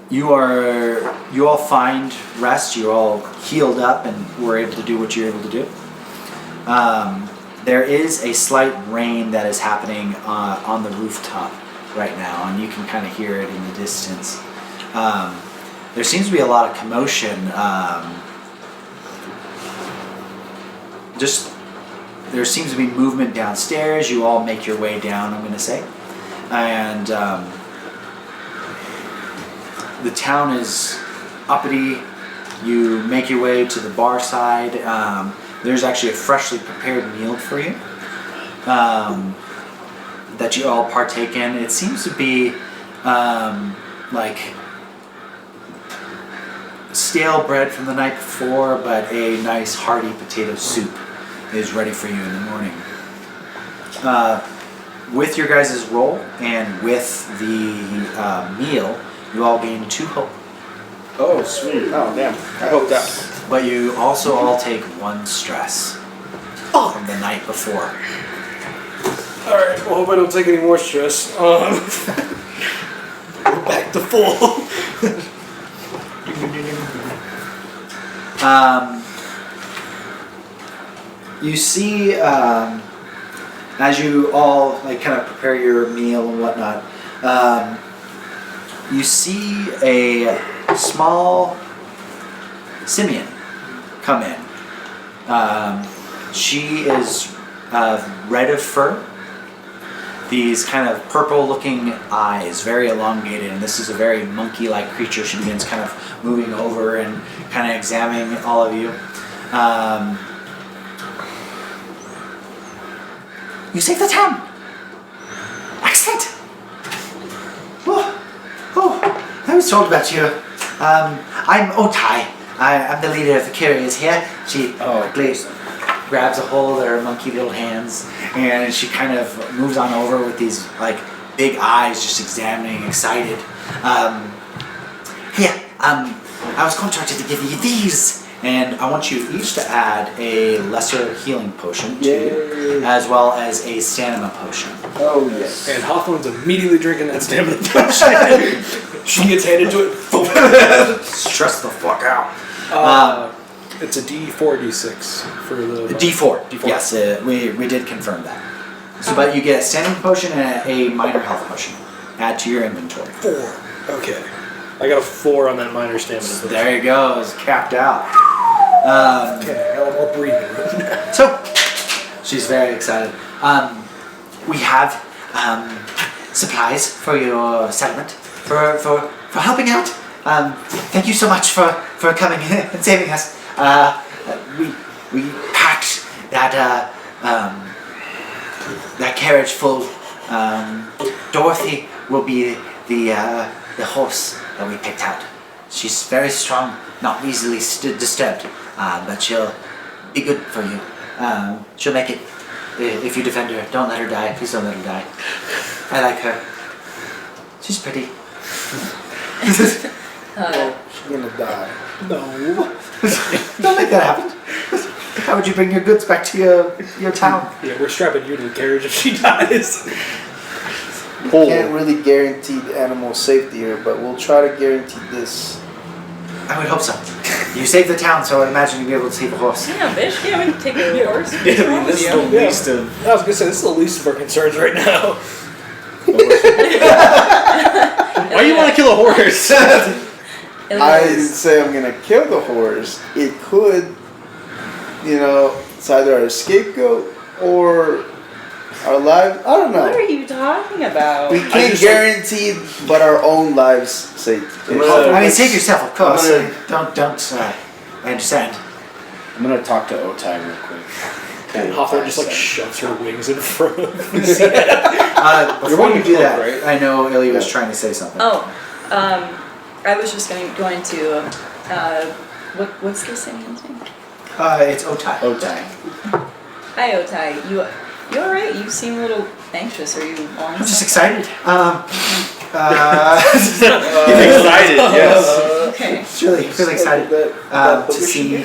You all find rest. You're all healed up and were able to do what you're able to do. There is a slight rain that is happening on the rooftop right now, and you can kind of hear it in the distance. There seems to be a lot of commotion. There seems to be movement downstairs. You all make your way down, I'm going to say. And the town is uppity. You make your way to the bar side. There's actually a freshly prepared meal for you that you all partake in. It seems to be like stale bread from the night before, but a nice hearty potato soup is ready for you in the morning. With your guys' roll and with the meal, you all gain 2 hope. Oh, sweet. Oh, damn. I hope that. But you also all take 1 stress from the night before. Alright, well, hope I don't take any more stress. Back to full. You see, as you all like kind of prepare your meal and whatnot, you see a small simian come in. She is red of fur, these kind of purple-looking eyes, very elongated, and this is a very monkey-like creature. She begins kind of moving over and kind of examining all of you. You saved the town! Excellent! Oh, I was told about you. I'm Okai. I'm the leader of the Couriers here. She grabs a hold of her monkey little hands, and she kind of moves on over with these like big eyes, just examining, excited. Here, I was contracted to give you these, and I want you each to add a lesser healing potion to you, as well as a stamina potion. Oh, yes. And Hawthorne's immediately drinking that stamina potion. She gets handed to it. Stress the fuck out. It's a D4, D6 for the... D4. Yes, we did confirm that. So, but you get a stamina potion and a minor health potion. Add to your inventory. 4. Okay. I got a 4 on that minor stamina potion. There you go. It's capped out. Okay, I got a little more breathing room. So, she's very excited. We have supplies for your settlement, for helping out. Thank you so much for coming and saving us. We packed that carriage full. Dorothy will be the horse that we picked out. She's very strong, not easily disturbed, but she'll be good for you. She'll make it if you defend her. Don't let her die. Please don't let her die. I like her. She's pretty. She's gonna die. No. Don't make that happen. How would you bring your goods back to your town? Yeah, we're strapping you to the carriage if she dies. Can't really guarantee the animal safety here, but we'll try to guarantee this. I would hope so. You saved the town, so I would imagine you'd be able to save a horse. Yeah, bitch, can't even take a horse. I mean, this is the least of. I was gonna say this is the least of our concerns right now. Why do you want to kill a horse? I didn't say I'm gonna kill the horse. It could, it's either our scapegoat or our lives. I don't know. What are you talking about? We can't guarantee, but our own lives' sake. I mean, save yourself, of course. Don't. I understand. I'm gonna talk to Okai real quick. And Hawthorne just like shoves her wings in front of him. Before you do that, right? I know Illy was trying to say something. Oh, I was just going to what's the Indian's name? It's Okai. Okai. Hi, Okai. You alright? You seem a little anxious. Are you on? I'm just excited. Excited, yes. Okay. It's really excited to see.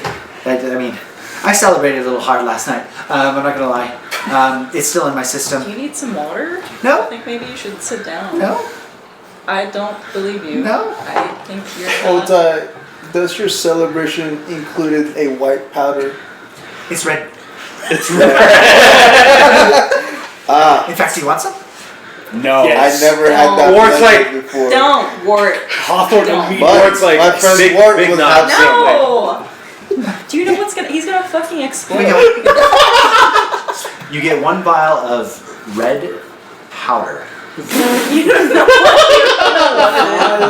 I celebrated a little hard last night. I'm not gonna lie. It's still in my system. Do you need some water? No. I think maybe you should sit down. No. I don't believe you. No. I think you're not. Does your celebration included a white powder? It's red. It's red. In fact, do you want some? No. Yes. I never had that Wart's pleasure like- before. Don't, Wart. Hawthorne Don't. and me. But Wart's like my friend big, Wart big would nut. have some. No! Do you know he's gonna fucking explode? You get one vial of red powder. You don't know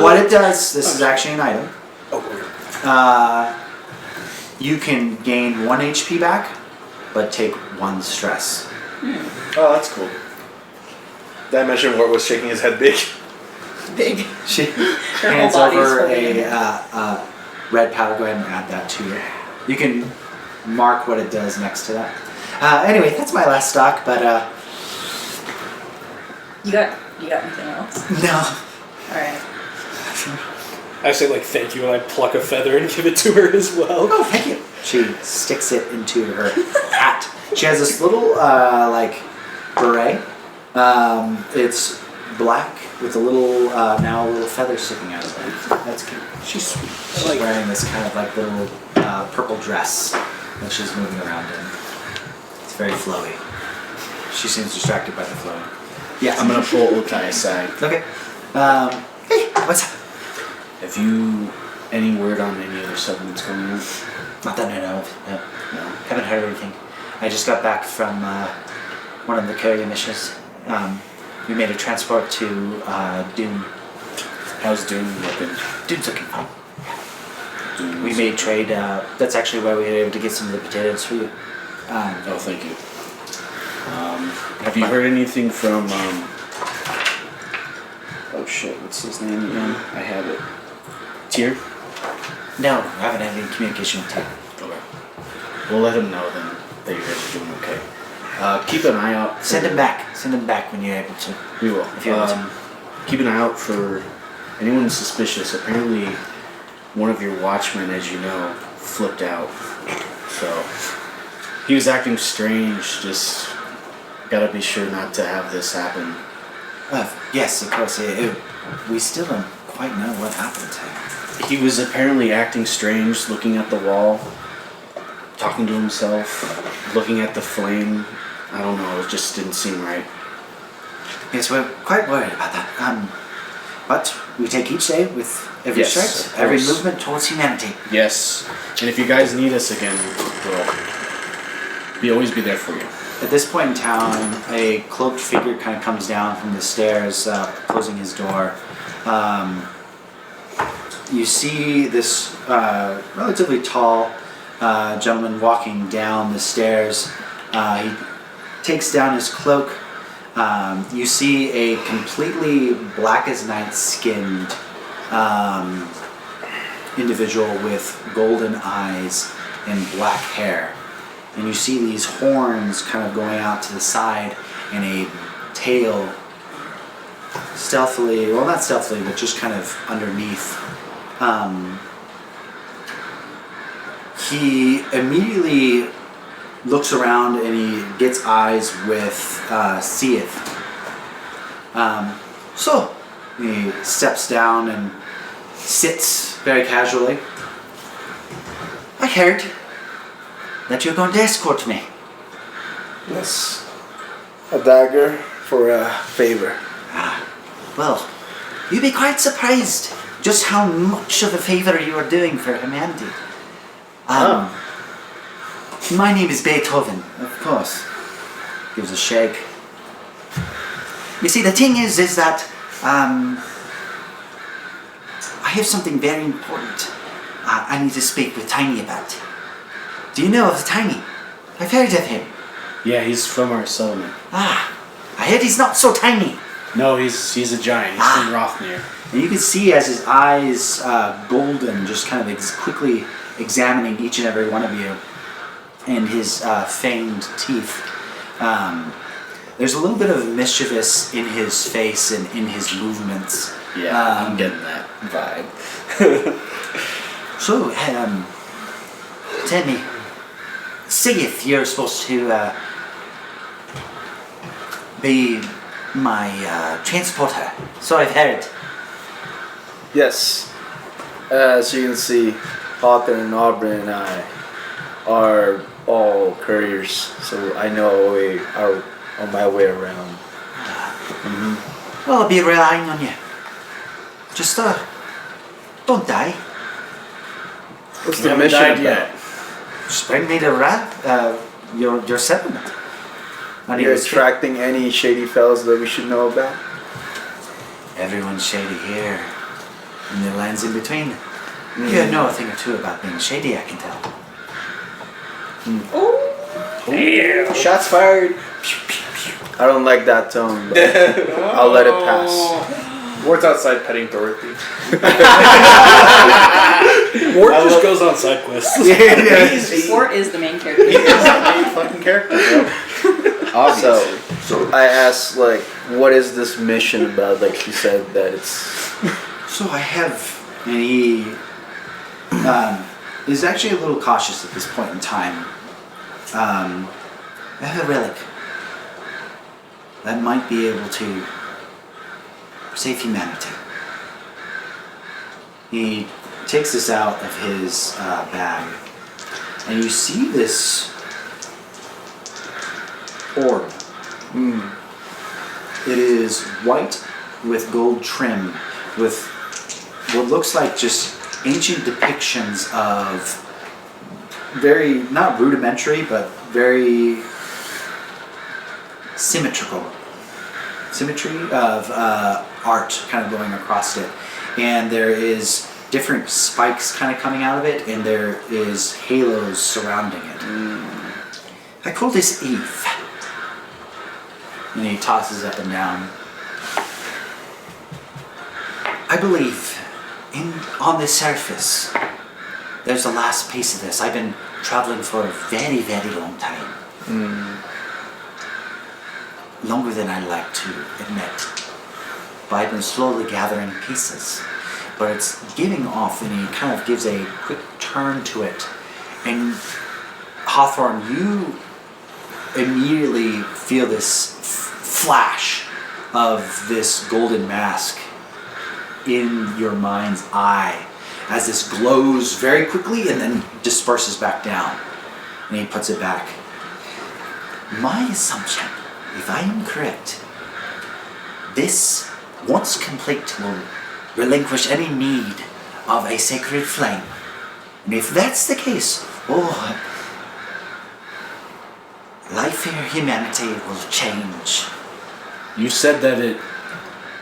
What it does, this is actually an item. You can gain 1 HP back, but take 1 stress. Oh, that's cool. That mentioned Wart was shaking his head big. Big. She Her hands whole body's over holding it. a red powder. Go ahead and add that to it. You can mark what it does next to that. Anyway, that's my last stock, but You got anything else? no. Alright. I say like thank you and I pluck a feather and give it to her as well. Oh, thank you. She sticks it into her hat. She has this little beret. It's black with a little now a little feather sticking out of it. That's cute. She's sweet. She's wearing this kind of like little purple dress that she's moving around in. It's very flowy. She seems distracted by the flowing. Yeah, I'm gonna pull Okai aside. Okay. Hey, what's up? Have you any word on any other settlements coming in? Not that I know of. No. No. Haven't heard anything. I just got back from one of the Courier missions. We made a transport to Dune. How's Doom looking? Dune's looking fine. Doom We made trade. That's actually why we were able to get some of the potatoes for you. Oh, thank you. Have you heard anything from? Oh shit! What's his name again? I have it. Tyr? No, I haven't had any communication with Tim. Okay. We'll let him know then that you guys are doing okay. Keep an eye out. Send him back. Send him back when you're able to. We will. If you want to. Keep an eye out for anyone suspicious. Apparently, one of your watchmen, as you know, flipped out. So he was acting strange. Just gotta be sure not to have this happen. Yes, of course. We still don't quite know what happened to him. He was apparently acting strange, looking at the wall, talking to himself, looking at the flame. I don't know. It just didn't seem right. Yes, we're quite worried about that. But we take each day with every Yes, strike, of every course. movement towards humanity. Yes. And if you guys need us again, we'll always be there for you. At this point in town, a cloaked figure kind of comes down from the stairs, closing his door. You see this relatively tall gentleman walking down the stairs. He takes down his cloak. You see a completely black as night skinned individual with golden eyes and black hair. And you see these horns kind of going out to the side and a tail stealthily, well not stealthily, but just kind of underneath. He immediately looks around and he gets eyes with Seeth. So he steps down and sits very casually. I heard that you're going to escort me. Yes. A dagger for a favor. Well, you'd be quite surprised just how much of a favor you are doing for humanity. My name is Beethoven, of course. Gives a shake. You see, the thing is that I have something very important I need to speak with Tiny about. Do you know of Tiny? I've heard of him. Yeah, he's from our settlement. I heard he's not so tiny. No, he's a giant. He's from Rothnir. And you can see as his eyes, golden, just kind of quickly examining each and every one of you, and his fanged teeth. There's a little bit of mischievous in his face and in his movements. Yeah, I'm getting that vibe. So, tell me, see if you're supposed to be my transporter. So I've heard. Yes. As you can see, Hawthorne and Aubrey and I are all couriers, so I know I'm on my way around. Well, I'll be relying on you. Just don't die. What's We the haven't mission died about? yet. Just bring me to your settlement. I need You're to speak. attracting any shady fellas that we should know about? Everyone's shady here, and the lands in between. You know a thing or two about being shady, I can tell. Shots fired. I don't like that tone, but I'll let it pass. Ward's outside petting Dorothy. Ward just goes on side quests. Wart is the main character. He's the main fucking character, bro. Obviously. So I asked, like, what is this mission about? Like she said that it's... So I have, and he is actually a little cautious at this point in time. I have a relic that might be able to save humanity. He takes this out of his bag, and you see this orb. It is white with gold trim, with what looks like just ancient depictions of very, not rudimentary, but very symmetry of art kind of going across it. And there is different spikes kind of coming out of it, and there is halos surrounding it. I call this Eve. And he tosses up and down. I believe on the surface, there's the last piece of this. I've been traveling for a very, very long time. Longer than I like to admit. But I've been slowly gathering pieces. But it's giving off, and he kind of gives a quick turn to it. And Hawthorne, you immediately feel this flash of this golden mask in your mind's eye as this glows very quickly and then disperses back down. And he puts it back. My assumption, if I am correct, this, once complete, will relinquish any need of a sacred flame. And if that's the case, life for humanity will change. You said that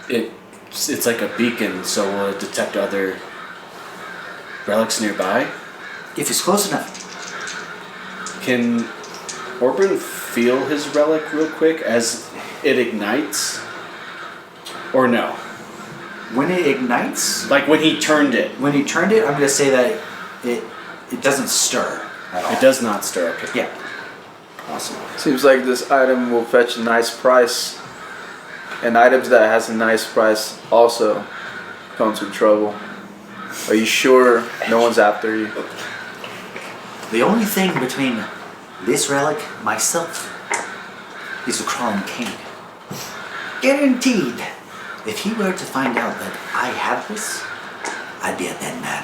it's like a beacon, so will it detect other relics nearby? If it's close enough. Can Orbrin feel his relic real quick as it ignites? Or no? When it ignites, Like when he turned it. I'm going to say that it doesn't stir at all. It does not stir. Okay. Yeah. Awesome. Seems like this item will fetch a nice price. And items that has a nice price also comes with trouble. Are you sure no one's after you? The only thing between this relic, myself, is the crawling king. Guaranteed, if he were to find out that I have this, I'd be a dead man.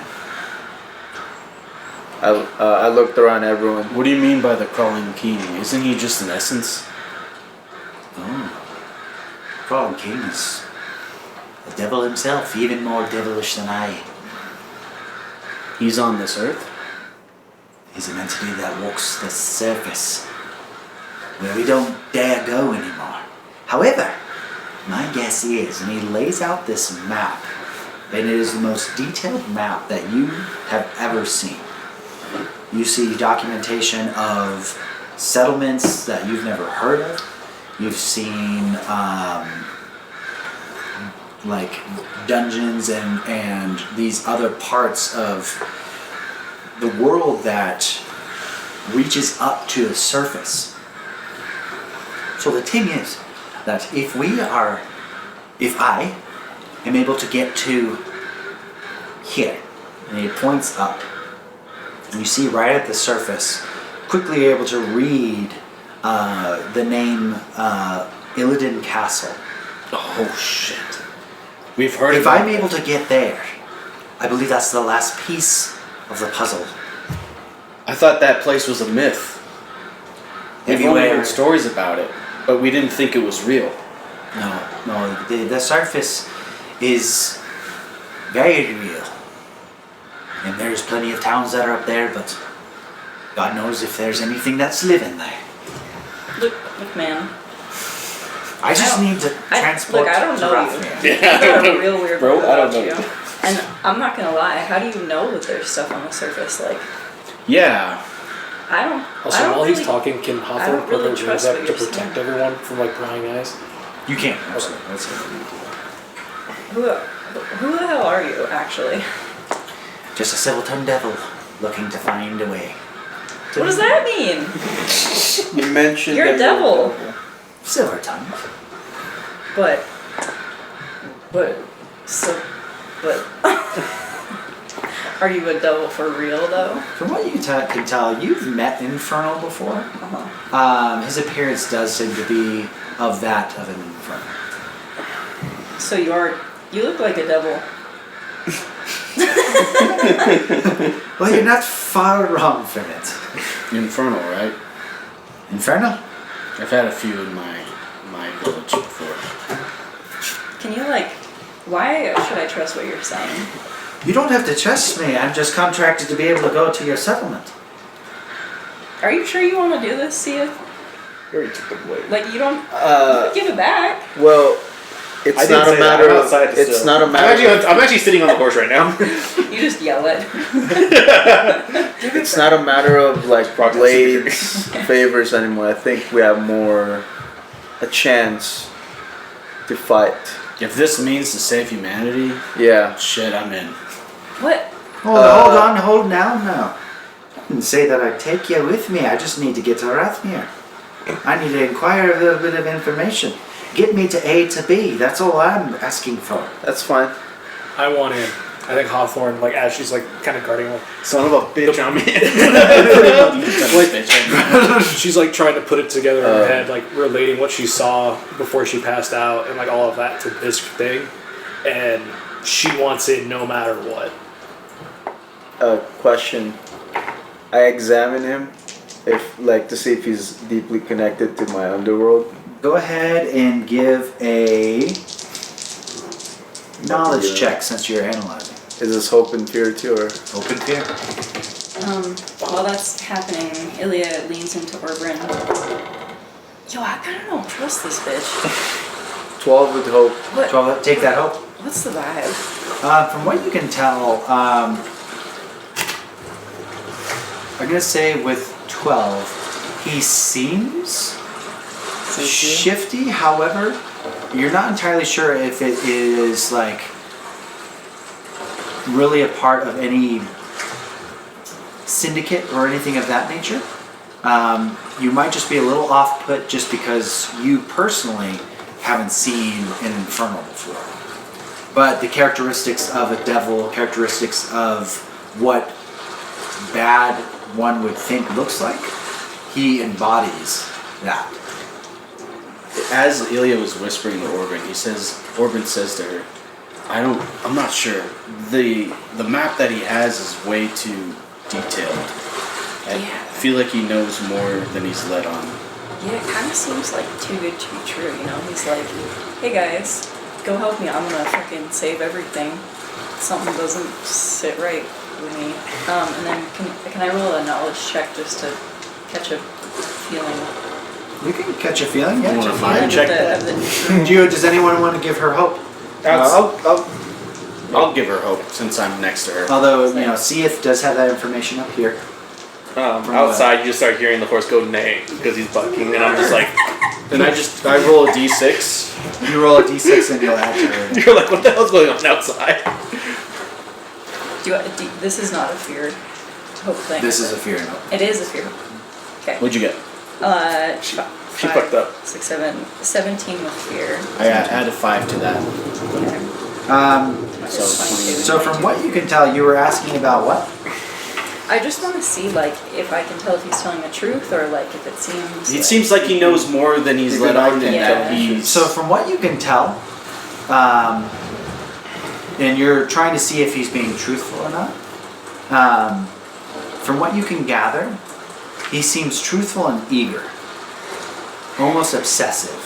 I looked around everyone. What do you mean by the crawling king? Isn't he just an essence? Oh. Crawling king is the devil himself, even more devilish than I. He's on this earth? He's an entity that walks the surface, where we don't dare go anymore. However, my guess is, and he lays out this map, and it is the most detailed map that you have ever seen. You see documentation of settlements that you've never heard of. You've seen like dungeons and these other parts of the world that reaches up to the surface. So the thing is that if I am able to get to here, and he points up, and you see right at the surface, quickly able to read the name Illidan Castle. Oh shit. We've heard If about I'm able to get there, I believe that's the last piece of the puzzle. I thought that place was a myth. We've only Everywhere. heard stories about it, but we didn't think it was real. No, the surface is very real. And there's plenty of towns that are up there, but God knows if there's anything that's living there. Look, man. I just need to transport I don't to know you. Rathmere. You got a real weird Bro, vibe I don't about know you. you. And I'm not gonna lie, how do you know that there's stuff on the surface? Like, Yeah. I don't. Also, I don't while really, he's talking, can Hawthorne don't put really her trust wings up what to you're protect saying. everyone from like prying eyes? You can't. Absolutely. That's it. Who the hell are you, actually? Just a silver-tongued devil looking to find a way. What does that mean? You mentioned You're a that devil. Silver-tongued. But. Are you a devil for real, though? From what you can tell, you've met Infernal before. Uh-huh. His appearance does seem to be of that of an Infernal. So you look like a devil. Well, you're not far wrong from it. Infernal, right? Infernal? I've had a few in my village before. Can you, why should I trust what you're saying? You don't have to trust me. I'm just contracted to be able to go to your settlement. Are you sure you want to do this, Sia? You already took the blade. Like, you don't you can give it back. Well, it's I not didn't a say matter that. I'm of. outside It's still. not a matter. I'm actually sitting on the horse right now. You just yell it. It's not a matter of like Progress. blades favors anymore. I think we have more a chance to fight. If this means to save humanity, Yeah. shit, I'm in. What? Hold now. I didn't say that I'd take you with me. I just need to get to Rathmere. I need to inquire a little bit of information. Get me to A to B. That's all I'm asking for. That's fine. I want in. I think Hawthorne, as she's kind of guarding him, Son of a bitch, I'm in. she's trying to put it together in her head, relating what she saw before she passed out and all of that to this thing, and she wants it no matter what. Question. I examine him, to see if he's deeply connected to my underworld. Go ahead and give a knowledge check since you're analyzing. Is this hope and fear too, or? Open fear. While that's happening, Ilya leans into Orbrin. Yo, I kinda don't trust this bitch. 12 with hope. What? 12. Take that hope. What's the vibe? From what you can tell, I'm gonna say with 12, He seems shifty, however, you're not entirely sure if it is like really a part of any syndicate or anything of that nature. You might just be a little off-put just because you personally haven't seen an infernal before. But the characteristics of a devil, characteristics of what bad one would think looks like, he embodies that. As Ilya was whispering to Orban, Orban says to her, I'm not sure. The map that he has is way too detailed. I feel like he knows more than he's let on. Yeah, it kind of seems like too good to be true, you know? He's like, hey guys, go help me. I'm gonna fucking save everything. Something doesn't sit right with me. And then can I roll a knowledge check just to catch a feeling? You can catch a feeling, yeah. You want to Feeling mind check of that? the neutral. Does anyone want to give her hope? I'll give her hope since I'm next to her. Although, Seath does have that information up here. Outside, you just start hearing the horse go neigh because he's bucking, and I'm just like, Then I roll a d6. You roll a d6 and you'll add to her. you're like, what the hell's going on outside? This is not a fear hope thing. This is a fear note. It is a fear hope. Okay. What'd you get? She five, fucked up. 6, 7, 17 with fear. I added 5 to that. Okay. So from what you can tell, you were asking about what? I just want to see, like, if I can tell if he's telling the truth or, like, if it seems. It seems like he knows more than he's let on. Yeah. So from what you can tell, and you're trying to see if he's being truthful or not, from what you can gather, he seems truthful and eager. Almost obsessive.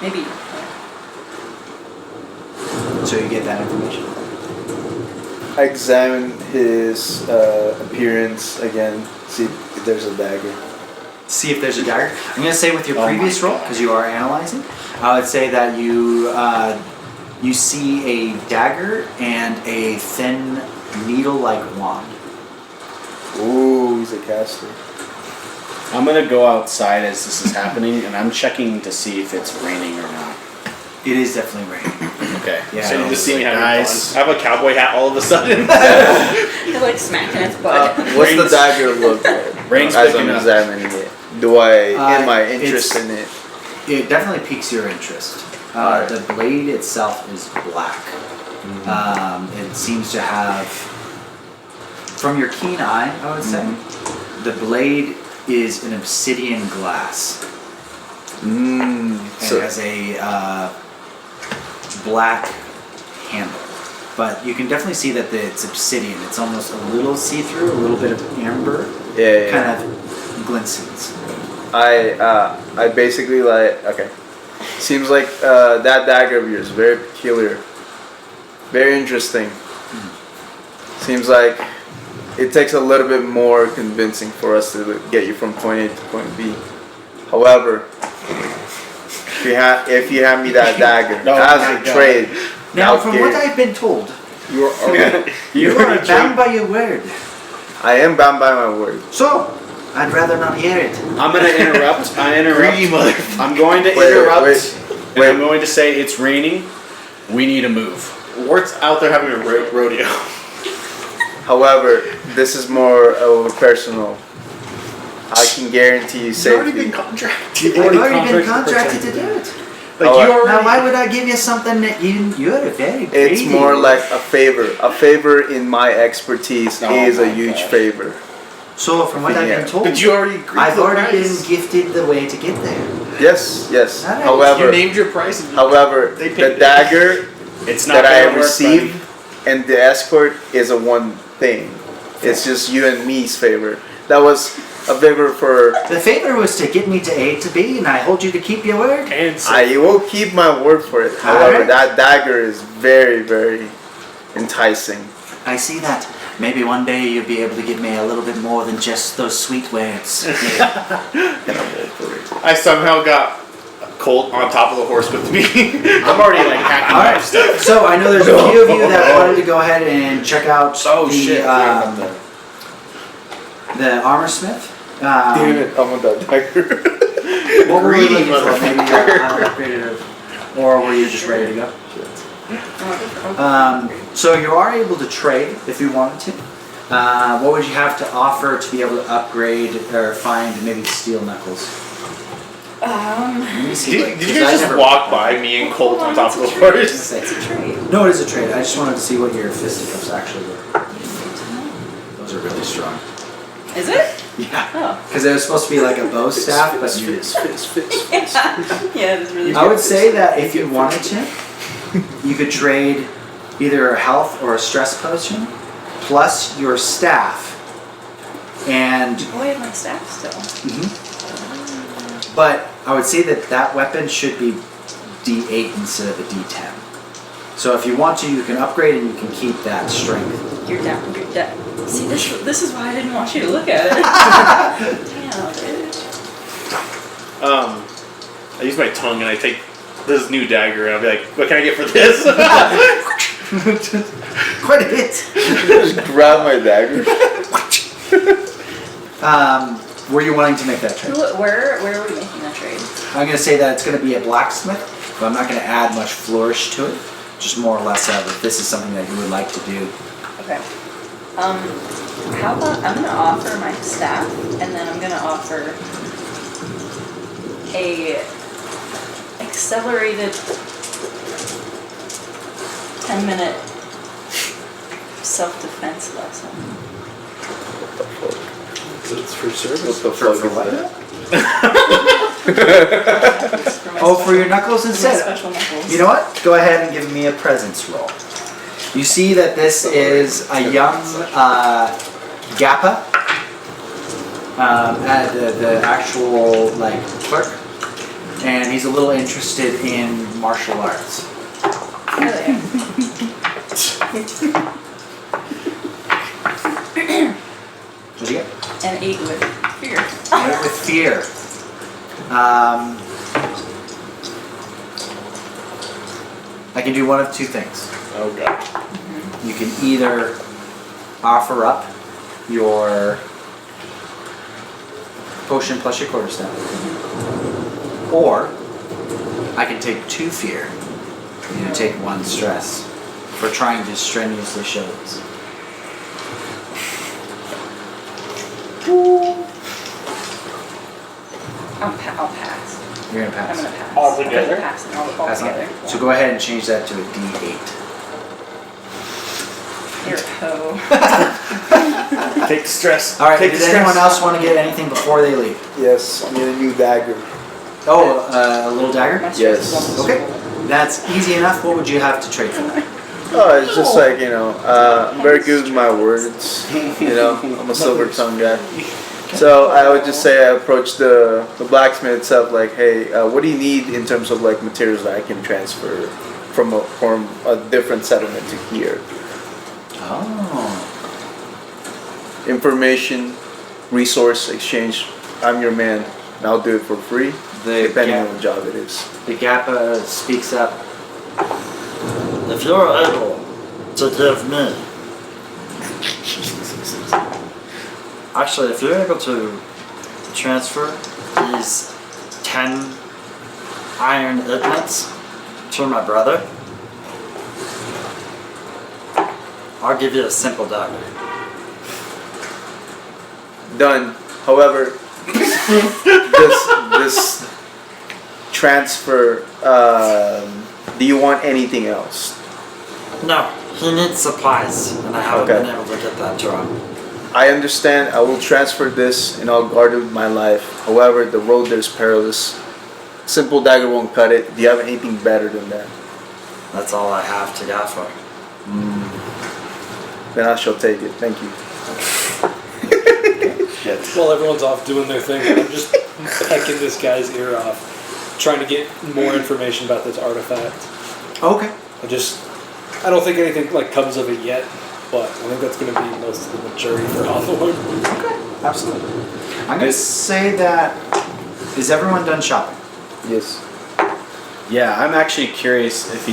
Maybe. So you get that information. I examine his appearance again, see if there's a dagger. See if there's a dagger. I'm going to say with your previous roll, because you are analyzing, I would say that you see a dagger and a thin needle-like wand. Ooh, he's a caster. I'm gonna go outside as this is happening, and I'm checking to see if it's raining or not. It is definitely raining. Okay. Yeah. So you just see me having guys. fun. I have a cowboy hat all of a sudden. You're, like, smacking its butt. What's the dagger look like? Rain's as picking I'm up. examining it. Am I interested in it? It definitely piques your interest. Alright. The blade itself is black. It seems to have, from your keen eye, I would say, the blade is an obsidian glass. And So it has a black handle. But you can definitely see that it's obsidian. It's almost a little see-through, a little bit of amber. yeah. Kind of glistens. I basically seems like that dagger of yours is very peculiar, very interesting. Seems like it takes a little bit more convincing for us to get you from point A to point B. However, if you hand me that dagger as a trade, Now, from what I've been told, you are bound by your word. I am bound by my word. So, I'd rather not hear it. I'm gonna interrupt. Greedy motherfucker. I'm going to interrupt. And I'm going to say it's raining. We need to move. Wart's out there having a rodeo. However, this is more of a personal. I can guarantee you You've safety. already been contracted. I've already been contracted to do it. Like you already. Now, why would I give you something that you're a very It's greedy. more like a favor. A favor in my expertise is a huge favor. So, from what I've been told, But you already agreed I've to the already been price. gifted the way to get there. Yes. Alright. However, You named your price. And however, They paid the it. dagger It's not that I gonna work, received and the escort is a one thing. It's just you and me's favor. That was a favor for. The favor was to get me to A to B, and I hold you to keep your word. And so I will keep my word for it. However, Alright. that dagger is very, very enticing. I see that. Maybe one day you'll be able to give me a little bit more than just those sweet words. I somehow got Colt on top of the horse with me. I'm already like hacking All up right. stuff. So I know there's a few of you that wanted to go ahead and check out Oh the, shit! the armor smith. Damn it, I want that dagger. What were you Greedy looking for? Maybe upgraded, or were you just ready to go? So you are able to trade if you wanted to. What would you have to offer to be able to upgrade or find maybe steel knuckles? Let me see, Did you guys just walk by me and Colt on top of the horse? It's a trade. No, it is a trade. I just wanted to see what your fisticuffs actually were. Those are really strong. Is it? Yeah. Oh. Because it was supposed to be like a bow staff, but you... Yeah, it is really I would say that if you wanted to, you could trade either a health or a stress potion, plus your staff, and... Oh, I have my staff still. But I would say that that weapon should be D8 instead of a D10. So if you want to, you can upgrade and you can keep that strength. You're down. You're down. See, this is why I didn't want you to look at it. Damn, dude. I use my tongue and I take this new dagger and I'll be like, what can I get for this? Quite a hit. Just grab my dagger. Were you wanting to make that trade? Where are we making that trade? I'm going to say that it's going to be a blacksmith, but I'm not going to add much flourish to it. Just more or less of if this is something that you would like to do. Okay. How about I'm gonna offer my staff, and then I'm gonna offer a accelerated 10-minute self-defense lesson. It's for service. What the fuck is that? Oh, for your knuckles my instead? special knuckles. You know what? Go ahead and give me a presence roll. You see that this is a young Gappa, the actual like clerk, and he's a little interested in martial arts. Really? What'd you get? And 8 with fear. Right, with fear. I can do one of two things. Oh god. You can either offer up your potion plus your quarterstaff, or I can take 2 fear and you take 1 stress for trying to strenuously show this. I'll pass. You're gonna I'm pass. gonna pass. Altogether? I'm passing all Pass on. together. So go ahead and change that to a D8. You're a hoe. Take the stress. All right. Take the Does stress. anyone else want to get anything before they leave? Yes, I need a new dagger. Oh, a little dagger. My stress Yes. is almost Okay. full. That's easy enough. What would you have to trade for that? Oh, it's just like, I'm very good with my words. I'm a silver tongue guy. So I would just say I approach the blacksmith itself like, hey, what do you need in terms of like materials that I can transfer from a different settlement to here? Oh. Information, resource exchange. I'm your man, and I'll do it for free, depending on what job it is. The Gappa speaks up. If you're able to give me, actually, if you're able to transfer these 10 iron ignits to my brother, I'll give you a simple dagger. Done. However, this transfer, do you want anything else? No, he needs supplies, and I haven't Okay. been able to get that to him. I understand. I will transfer this and I'll guard it with my life. However, the road there is perilous. Simple dagger won't cut it. Do you have anything better than that? That's all I have to offer. Then I shall take it. Thank you. While everyone's off doing their thing, I'm just pecking this guy's ear off, trying to get more information about this artifact. Okay. I don't think anything like comes of it yet, but I think that's going to be most of the majority for Hawthorne. Okay. Absolutely. I'm gonna say that. Is everyone done shopping? Yes. Yeah, I'm actually curious if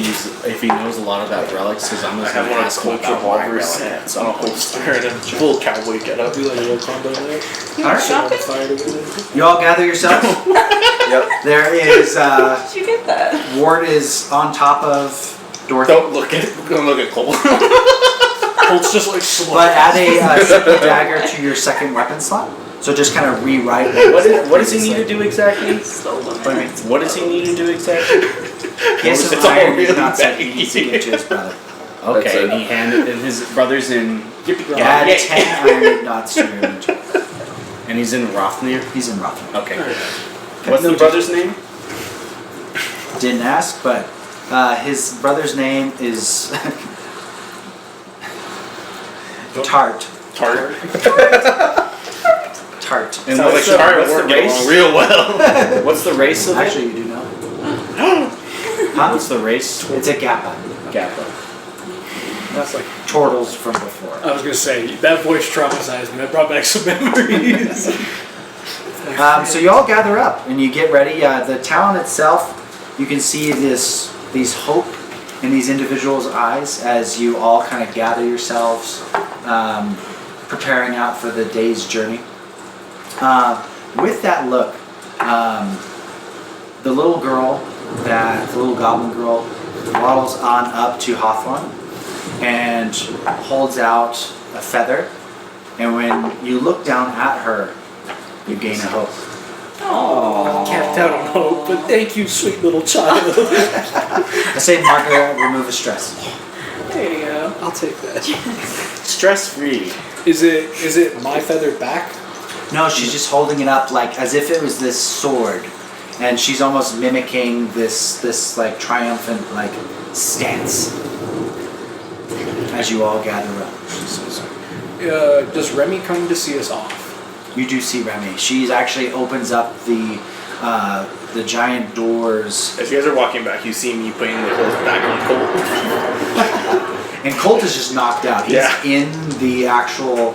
he knows a lot about relics because I'm I just have gonna one of ask him Colt's about my revolvers relic. on a holster and a full cowboy getup. Do like a little combo there. You All went right. shopping? Fire together. You all gather yourselves. Yep. There is How did you get that? Ward is on top of Dorothy. Don't look at Cole. Colt's just like slow. But add a second dagger to your second weapon slot. So just kind of rewrite. What does he need to do exactly? Stolen What do you mean? What does he need to do exactly? He has some It's all iron he's really not said baggy. he needs to give to his brother. Okay, That's and he handed and his brother's in Add 10 iron knots to your inventory. and he's in Rothnir. He's in Rotherham. Okay. What's the brother's name? Didn't ask, but his brother's name is Tart. Tart. Tart. And Sounds like what's the, Tart what's and the Ward get race? along real well. What's the race of Actually, it? you do know. Huh? What's the race? It's a Gappa. Gappa. That's like, Turtles from before. I was gonna say, that voice traumatized me. That brought back some memories. So you all gather up and you get ready. The town itself, you can see these hope in these individuals' eyes as you all kind of gather yourselves, preparing out for the day's journey. With that look, the little goblin girl, waddles on up to Hawthorne and holds out a feather. And when you look down at her, you gain a hope. Capped out on hope, but thank you, sweet little child. I say Margaret, remove a stress. There you go. I'll take that. Stress free. Is it my feather back? No, she's just holding it up like as if it was this sword. And she's almost mimicking this like triumphant like stance as you all gather up. Does Remy come to see us off? You do see Remy. She actually opens up the giant doors. As you guys are walking back, you see me putting the clothes back on Colt. And Colt is just knocked out. He's Yeah. in the actual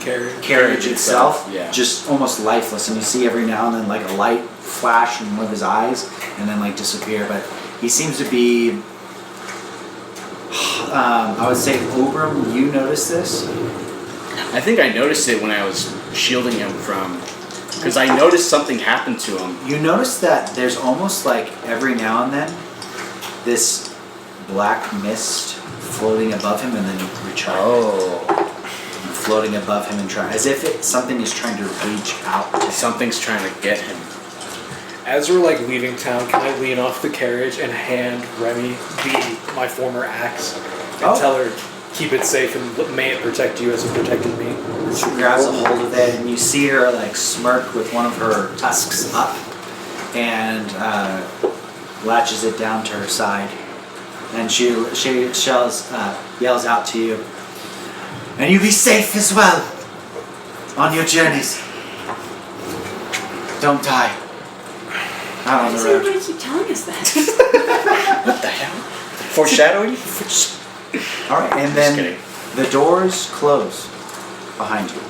carriage itself, Yeah. just almost lifeless. And you see every now and then like a light flash in one of his eyes and then like disappear. But he seems to be, I would say, Obram, you notice this? I think I noticed it when I was shielding him from, because I noticed something happened to him. You notice that there's almost like every now and then this black mist floating above him and then returning. Oh. Floating above him and trying, as if something is trying to reach out to him. Something's trying to get him. As we're like leaving town, can I lean off the carriage and hand Remy my former axe and tell her keep it safe and may it protect you as it protected me? She grabs a hold of it and you see her like smirk with one of her tusks up and latches it down to her side. And she yells out to you, and you be safe as well on your journeys. Don't die. Out Why on does the road. everybody keep telling us that? What the hell? Foreshadowing? All right, and Just then kidding. the doors close behind you.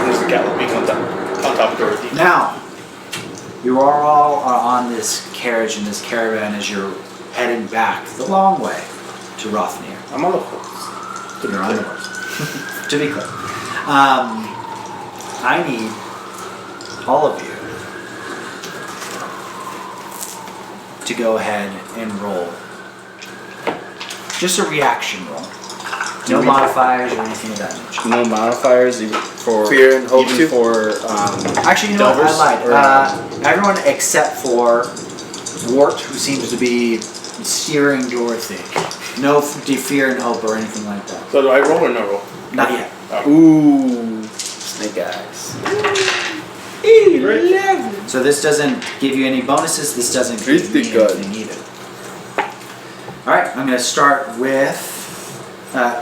There's a galloping on top of Dorothy. Now, you all are on this carriage in this caravan as you're heading back the long way to Rothnir. I'm on the horse. You're on the horse. To be clear. I need all of you to go ahead and roll. Just a reaction roll. No modifiers or anything of that nature. No modifiers even for Fear and hope even too? for Actually, you know what? Delvers, I or- lied. Everyone except for Wart, who seems to be steering Dorothy. No fear and hope or anything like that. So do I roll or no roll? Not yet. Ooh, snake eyes. 11. So this doesn't give you any bonuses. This doesn't give Pretty me good. anything either. All right, I'm going to start with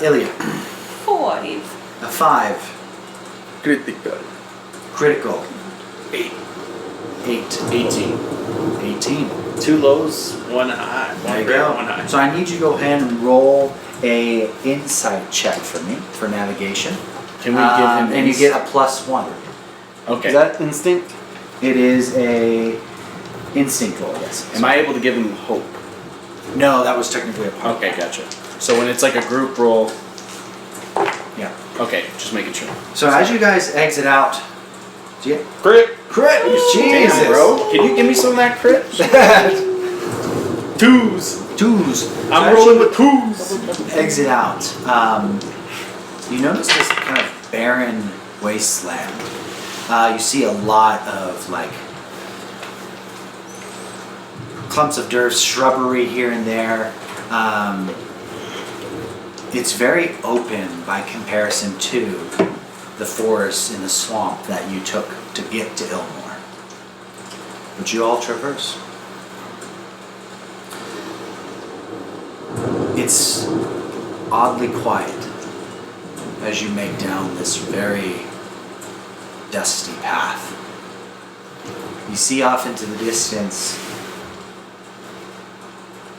Ilya. 5. A 5. Critical. Critical. 8. 18. 18. 2 lows, 1 high. There 1 you rare, go. 1 high. So I need you to go ahead and roll a insight check for me for navigation. Can we give him and you get a +1. Okay. Is that instinct? It is a Instinct roll, yes. Am I able to give him hope? No, that was technically a part. Okay, gotcha. So when it's like a group roll, Yeah. okay, just making sure. So as you guys exit out, do you get Crit. crit? Jesus, Damn, bro. Can you give me some of that crit? Twos. Twos. I'm rolling with twos. Exit out. You notice this kind of barren wasteland. You see a lot of like clumps of dirt, shrubbery here and there. It's very open by comparison to the forest in the swamp that you took to get to Ilmore. But you all traverse. It's oddly quiet as you make down this very dusty path. You see off into the distance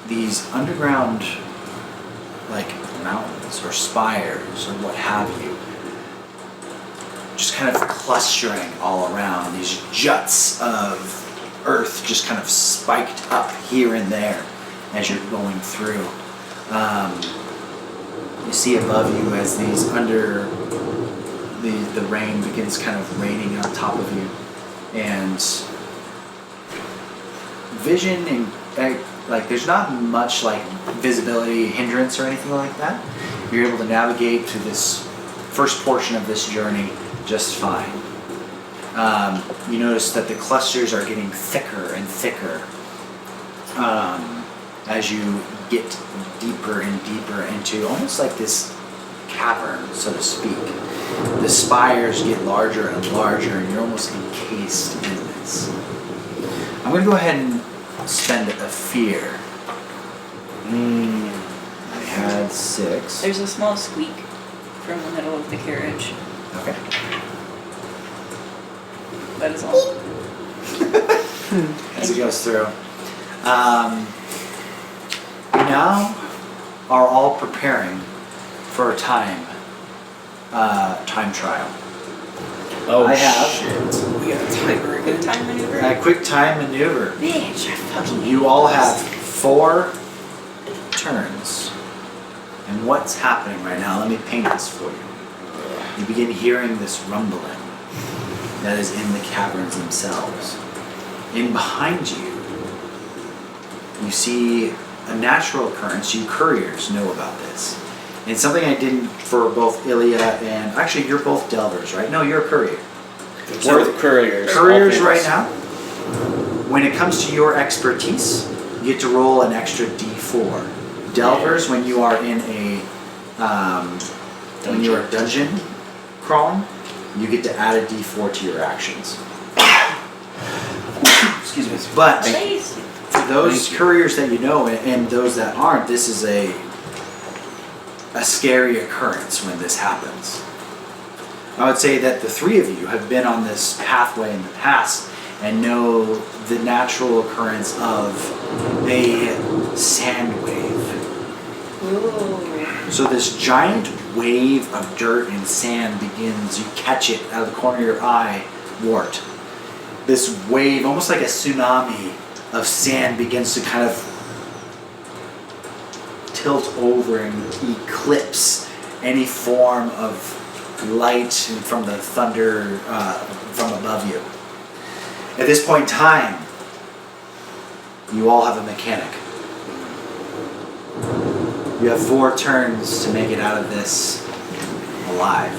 these underground like mountains or spires or what have you, just kind of clustering all around, these juts of earth just kind of spiked up here and there as you're going through. You see above you as these under the rain begins kind of raining on top of you, and vision and like there's not much like visibility hindrance or anything like that. You're able to navigate through this first portion of this journey just fine. You notice that the clusters are getting thicker and thicker as you get deeper and deeper into almost like this cavern, so to speak. The spires get larger and larger, and you're almost encased in this. I'm going to go ahead and spend a fear. I had 6. There's a small squeak from the middle of the carriage. Okay. That is all. As it goes through. You now are all preparing for a time trial. Oh, I have We got a timer Good again. time maneuver. a quick time maneuver. Bitch, I fucking You all have 4 turns. And what's happening right now, let me paint this for you. You begin hearing this rumbling that is in the caverns themselves. In behind you, you see a natural occurrence. You couriers know about this. And it's something I didn't for both Ilya and... Actually, you're both delvers, right? No, you're a courier. We're the couriers. Couriers all right famous. now, when it comes to your expertise, you get to roll an extra d4. Delvers, when you are in a when you are dungeon crawling, you get to add a d4 to your actions. Excuse me. But Please. for those couriers that you know and those that aren't, this is a scary occurrence when this happens. I would say that the 3 of you have been on this pathway in the past and know the natural occurrence of a sand wave. Ooh. So this giant wave of dirt and sand begins, you catch it out of the corner of your eye, Wart. This wave, almost like a tsunami of sand, begins to kind of tilt over and eclipse any form of light from the thunder from above you. At this point in time, you all have a mechanic. You have 4 turns to make it out of this alive.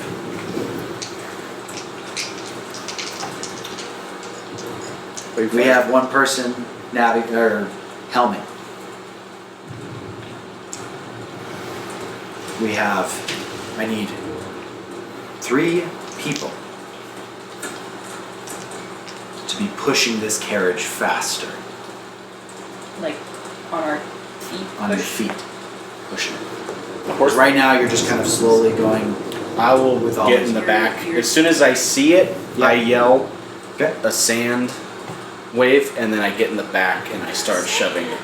We have 1 person helmet. We have, I need 3 people to be pushing this carriage faster Like on our feet. on your push. feet. Pushing it. Right now you're just kind of slowly going. I will With all get these- in the back. As soon as I see it, Yeah. I yell Okay. a sand wave, and then I get in the back and I start shoving it.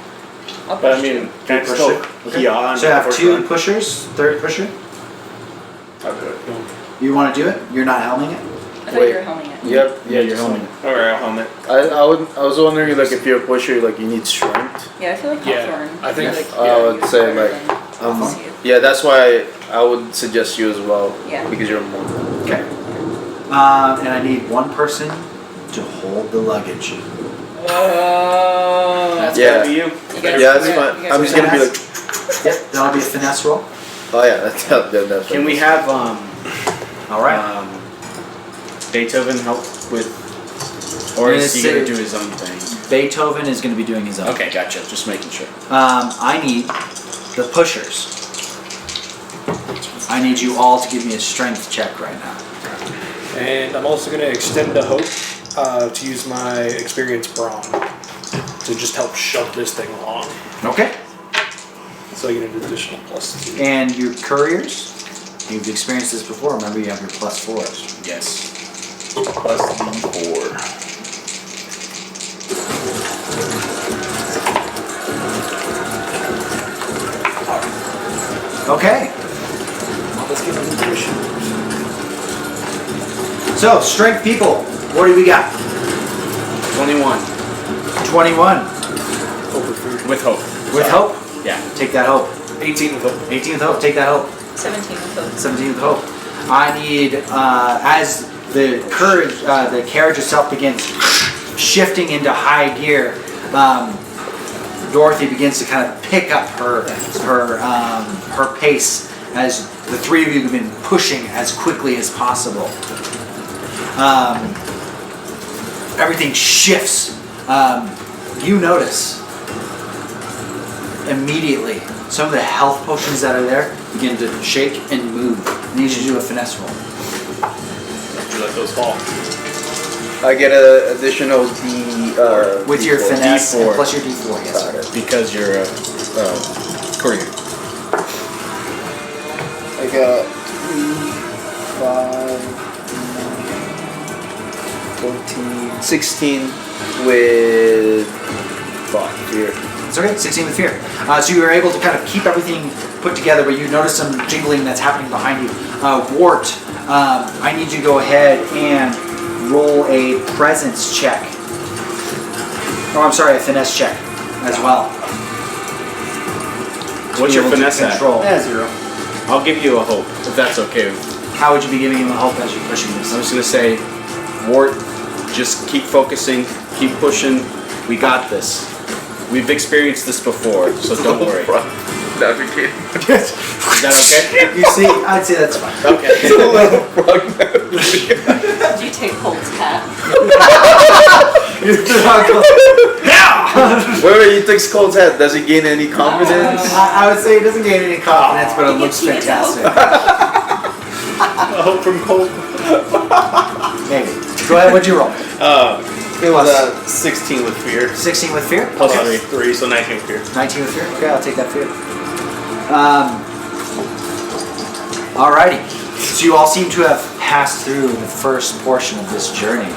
I'll But I push mean, you. can I Push still it. Okay. yawn? So I have before 2 going? pushers, 3rd pusher. I'll do it. You want to do it? You're not helming it? I thought you were helming it. Yep. Yeah, you're helming. Alright, I'll helmet. I was wondering like if you're a pusher, like you need strength. Yeah, I feel like Yeah, Hawthorne. I think- like, I would you're say, better like, than um, you. Yeah, that's why I would suggest you as well. Yeah. Because you're more. Okay. And I need one person to hold the luggage. That's Yeah. gotta be you. You guys- Yeah, that's you guys- fine. you guys I'm just are gonna be fast. like. Yep, that'll be a finesse roll. Oh yeah, that's. Can we have All right. Beethoven help with, or is he Yes, gonna it- do his own thing? Beethoven is going to be doing his own. Okay, gotcha. Just making sure. I need the pushers. I need you all to give me a strength check right now. And I'm also going to extend a hope to use my experience brawn to just help shove this thing along. Okay. So I get an additional +2. And your couriers, you've experienced this before. Remember, you have your +4s. Yes. Plus D4. Okay. Let's get an addition. So, strength people, what do we got? 21 21. Over 3. with hope. With hope? Yeah. Take that hope. 18 with hope. 18 with hope. Take that hope. 17 with hope. 17 with hope. I need, as the carriage itself begins shifting into high gear, Dorothy begins to kind of pick up her pace as the three of you have been pushing as quickly as possible. Everything shifts. You notice immediately some of the health potions that are there begin to shake and move. I need you to do a finesse roll. Don't you let those fall. I get an additional D. With your D4. finesse and D4. plus your D4, yes. Got it. Because you're a courier. I got 3, 5, 9, 14, 16 with fear. It's okay, 16 with fear. So you were able to kind of keep everything put together, but you notice some jingling that's happening behind you. Wart, I need you to go ahead and roll a presence check. Oh, I'm sorry, a finesse check as well. What's Be your able to finesse at? control. 0. I'll give you a hope, if that's okay. How would you be giving him a hope as you're pushing this? I was gonna say, Wart, just keep focusing, keep pushing. We got this. We've experienced this before, so don't worry. Navigate. Is that okay? You see, I'd say that's fine. Okay. Did you take Colt's hat? Where you took Cold's head, does he gain any confidence? I would say it doesn't gain any confidence, but it He looks gets fantastic. A hope from Colt. Maybe. Go ahead, what'd you roll? It was 16 with fear. 16 with fear? Plus Okay. 3, so 19 with fear. 19 with fear? Okay, I'll take that fear. Alrighty. So you all seem to have passed through the first portion of this journey.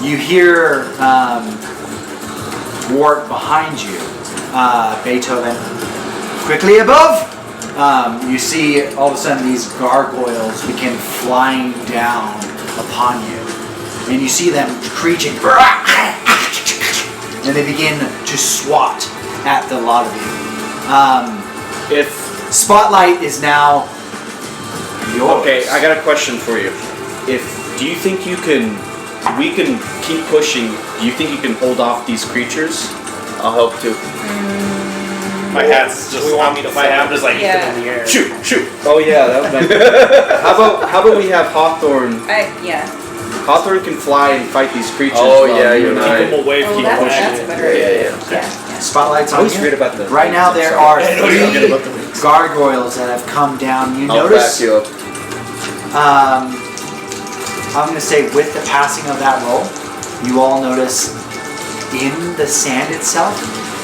You hear Wart behind you. Beethoven. Quickly above! You see all of a sudden these gargoyles begin flying down upon you. And you see them screeching. And they begin to swat at the lot of you. If Spotlight is now yours. okay, I got a question for you. Do you think we can keep pushing? Do you think you can hold off these creatures? I'll help too. My hat's just. We want me to my hat just like Yeah. in the air. shoot. Oh yeah, that would be. How about we have Hawthorne? Yeah. Hawthorne can fly and fight these creatures. Oh, while yeah, you you're and right. I- Keep them away. Oh, Keep that's pushing. a better Yeah, idea. yeah. Yeah. Spotlight's I on always you. read about the. Right now there Sorry. are I know you're three about the wings. gargoyles that have come down. You I'll notice, back you up. I'm going to say with the passing of that roll, you all notice in the sand itself,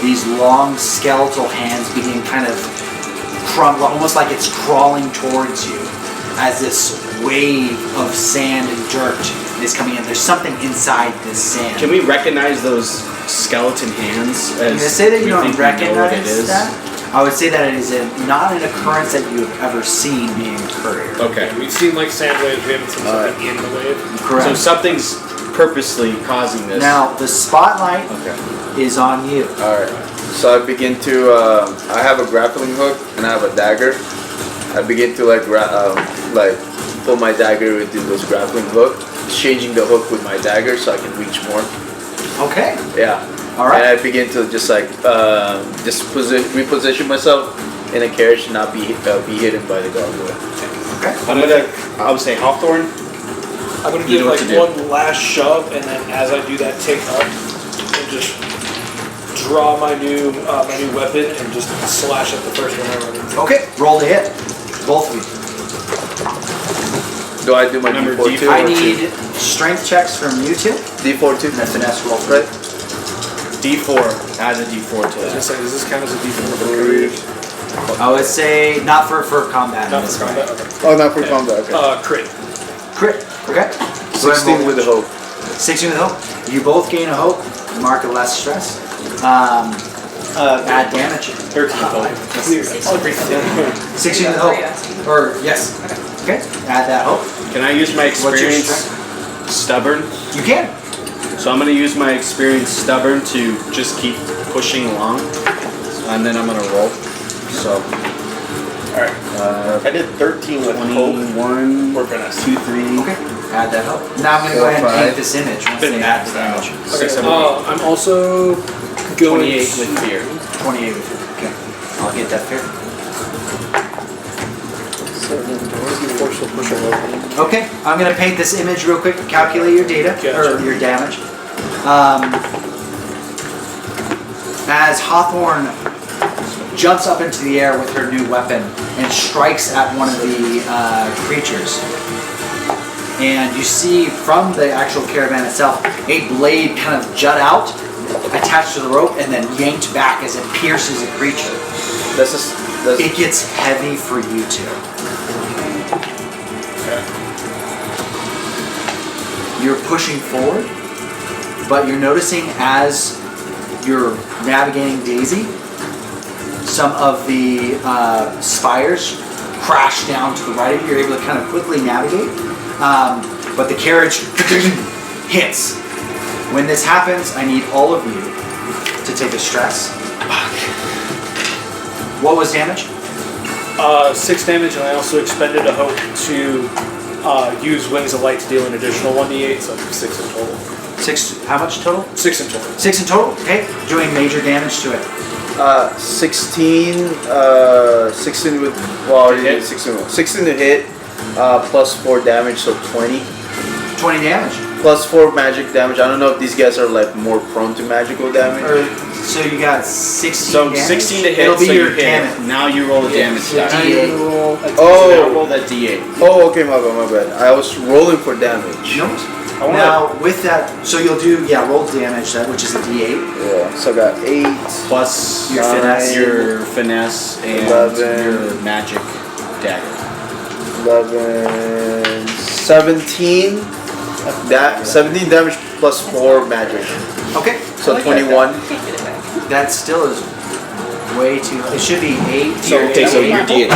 these long skeletal hands begin kind of crumble, almost like it's crawling towards you as this wave of sand and dirt is coming in. There's something inside this sand. Can we recognize those skeleton hands? I'm going to say that you we don't think we know what it recognize is? that. I would say that it is not an occurrence that you have ever seen being a courier. Okay. We've seen like sand waves, we haven't seen something in the wave. Correct. So something's purposely causing this. Now, the spotlight Okay. is on you. Alright. So I begin to, I have a grappling hook and I have a dagger. I begin to like pull my dagger into this grappling hook, changing the hook with my dagger so I can reach more. Okay. Yeah. All right. And I begin to just like reposition myself in a carriage and not be hidden by the gargoyle. Okay. I would say Hawthorne. I'm gonna You do know like what to do. one last shove, and then as I do that, take up and just draw my new weapon and just slash at the first one I run into. Okay. Roll to hit. Both of you. Do I do my Remember, D4 too? I or need strength checks from you two. D4 too? And a finesse roll. Right. D4. Add a D4 to I was gonna that. say, does this count as a D4 for couriers? I would say not for combat. in Not this for way. combat. Okay. Oh, not for combat. Okay. Crit. Crit. Okay. 16 with the hope. 16 with hope. You both gain a hope. Mark a less stress. Add damage. 13 total. 16 with hope. Or yes. Okay. Add that hope. Can I use my What's your experience stubborn? You can. So I'm going to use my experience stubborn to just keep pushing along. And then I'm going to roll. So Alright. I did 13 with hope 21, or finesse. 2, 3. Okay. Add that hope. Now I'm going to go ahead and paint this image once they add the damage. Okay. 6, 7, 8. I'm also going 28 with fear. 28 with fear. Okay. I'll get that fear. Okay, I'm gonna paint this image real quick. Calculate your data or your damage. As Hawthorne jumps up into the air with her new weapon and strikes at one of the creatures, and you see from the actual caravan itself a blade kind of jut out, attached to the rope, and then yanked back as it pierces a creature. It gets heavy for you two. You're pushing forward, but you're noticing as you're navigating Daisy, some of the spires crash down to the right of you. You're able to kind of quickly navigate, but the carriage hits. When this happens, I need all of you to take a stress. What was damage? 6 damage, and I also expended a hope to use Wings of Light to deal an additional 1d8, so 6 in total. 6, how much total? 6 in total. 6 in total, okay. Doing major damage to it. 16 with, well, already hit 16 to hit, plus 4 damage, so 20. 20 damage. Plus 4 magic damage. I don't know if these guys are like more prone to magical damage. So you got 16 So damage? 16 to hit, It'll be so your you hit. damage. Now you roll a damage die. D8. So now roll that D8. Oh, okay, my bad. I was rolling for damage. No. Now with that, so you'll do roll damage, which is a D8. Yeah, so I got 8 Plus Your finesse. your finesse and 11. your magic dagger. 11, 17. That 17 damage plus 4 magic. Okay. So 21. That still is way too. It should be 8. So okay, so your D8.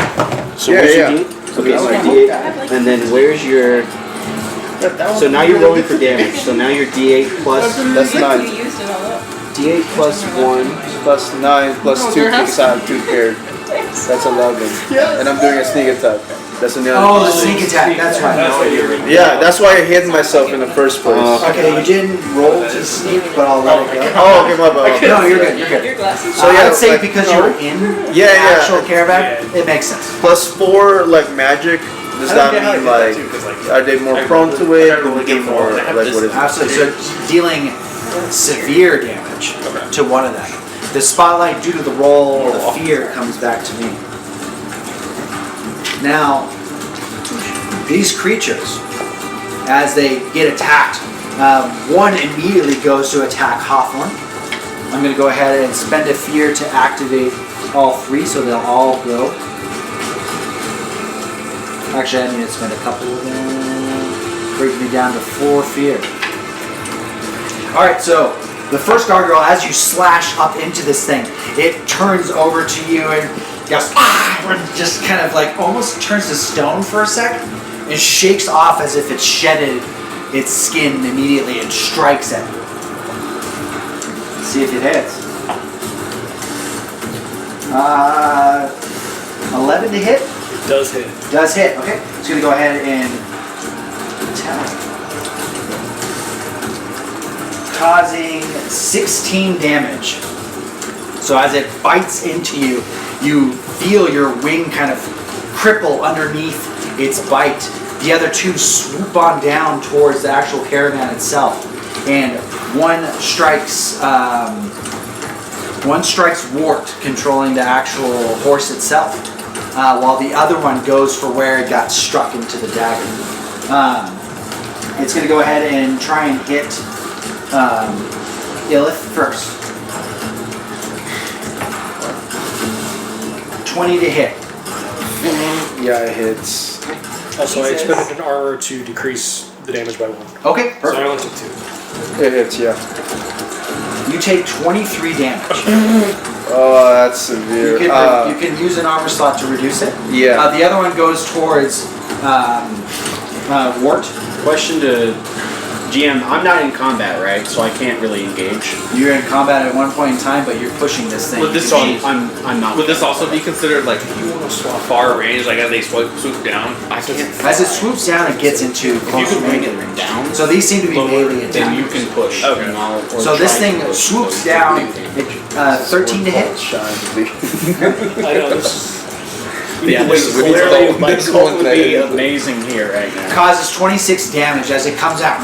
So Yeah, where's yeah. your D8? Okay, so your D8, and then where's your? So now you're rolling for damage. So now your D8 plus That's 9. You used it all up. D8 plus 1. Plus 9 plus 2 because I have 2 paired. That's 11. And I'm doing a sneak attack. That's another. Oh, the sneak attack. That's right. Yeah, that's why I hid myself in the first place. Okay, you didn't roll to sneak, but I'll let it go. Oh, okay, my bad. No, you're good. You're good. Your glasses. So yeah, I'd say like, because you're in the Yeah. actual caravan, it makes sense. Plus 4 like magic. Does that mean like are they more prone to it? Or we get more like what is it? Absolutely. So dealing severe damage to one of them. The spotlight, due to the roll, the fear comes back to me. Now, these creatures, as they get attacked, one immediately goes to attack Hawthorne. I'm going to go ahead and spend a fear to activate all 3, so they'll all go. Actually, I need to spend a couple of them. Brings me down to 4 fear. Alright, so The first gargoyle, as you slash up into this thing, it turns over to you and goes, and just kind of like almost turns to stone for a sec and shakes off as if it shedded its skin immediately and strikes at you. Let's see if it hits. 11 to hit? It does hit. Does hit. Okay. It's going to go ahead and attack. Causing 16 damage. So as it bites into you, you feel your wing kind of cripple underneath its bite. The other two swoop on down towards the actual caravan itself, and one strikes Wart, controlling the actual horse itself, while the other one goes for where it got struck into the dagger. It's going to go ahead and try and hit Illith first. 20 to hit. Yeah, it hits. Also, I Jesus. expended an armor to decrease the damage by 1. Okay, So I perfect. only took 2. It hits, yeah. You take 23 damage. Oh, that's severe. You can use an armor slot to reduce it. Yeah. The other one goes towards Wart. Question to GM, I'm not in combat, right? So I can't really engage. You're in combat at one point in time, but you're pushing this thing. Would this You be- can- I'm not. Would this also be considered like far range, like as they swoop down? I can't. As it swoops down, it gets into If you close can bring melee it range. down, So these seem to be melee then you attacks. can push. Okay. and I'll- or So this try to thing push swoops those down. two. 13 to hit. I know this. Yeah, this We need to clearly go- my this Colt one would be there. amazing here right now. Causes 26 damage as it comes out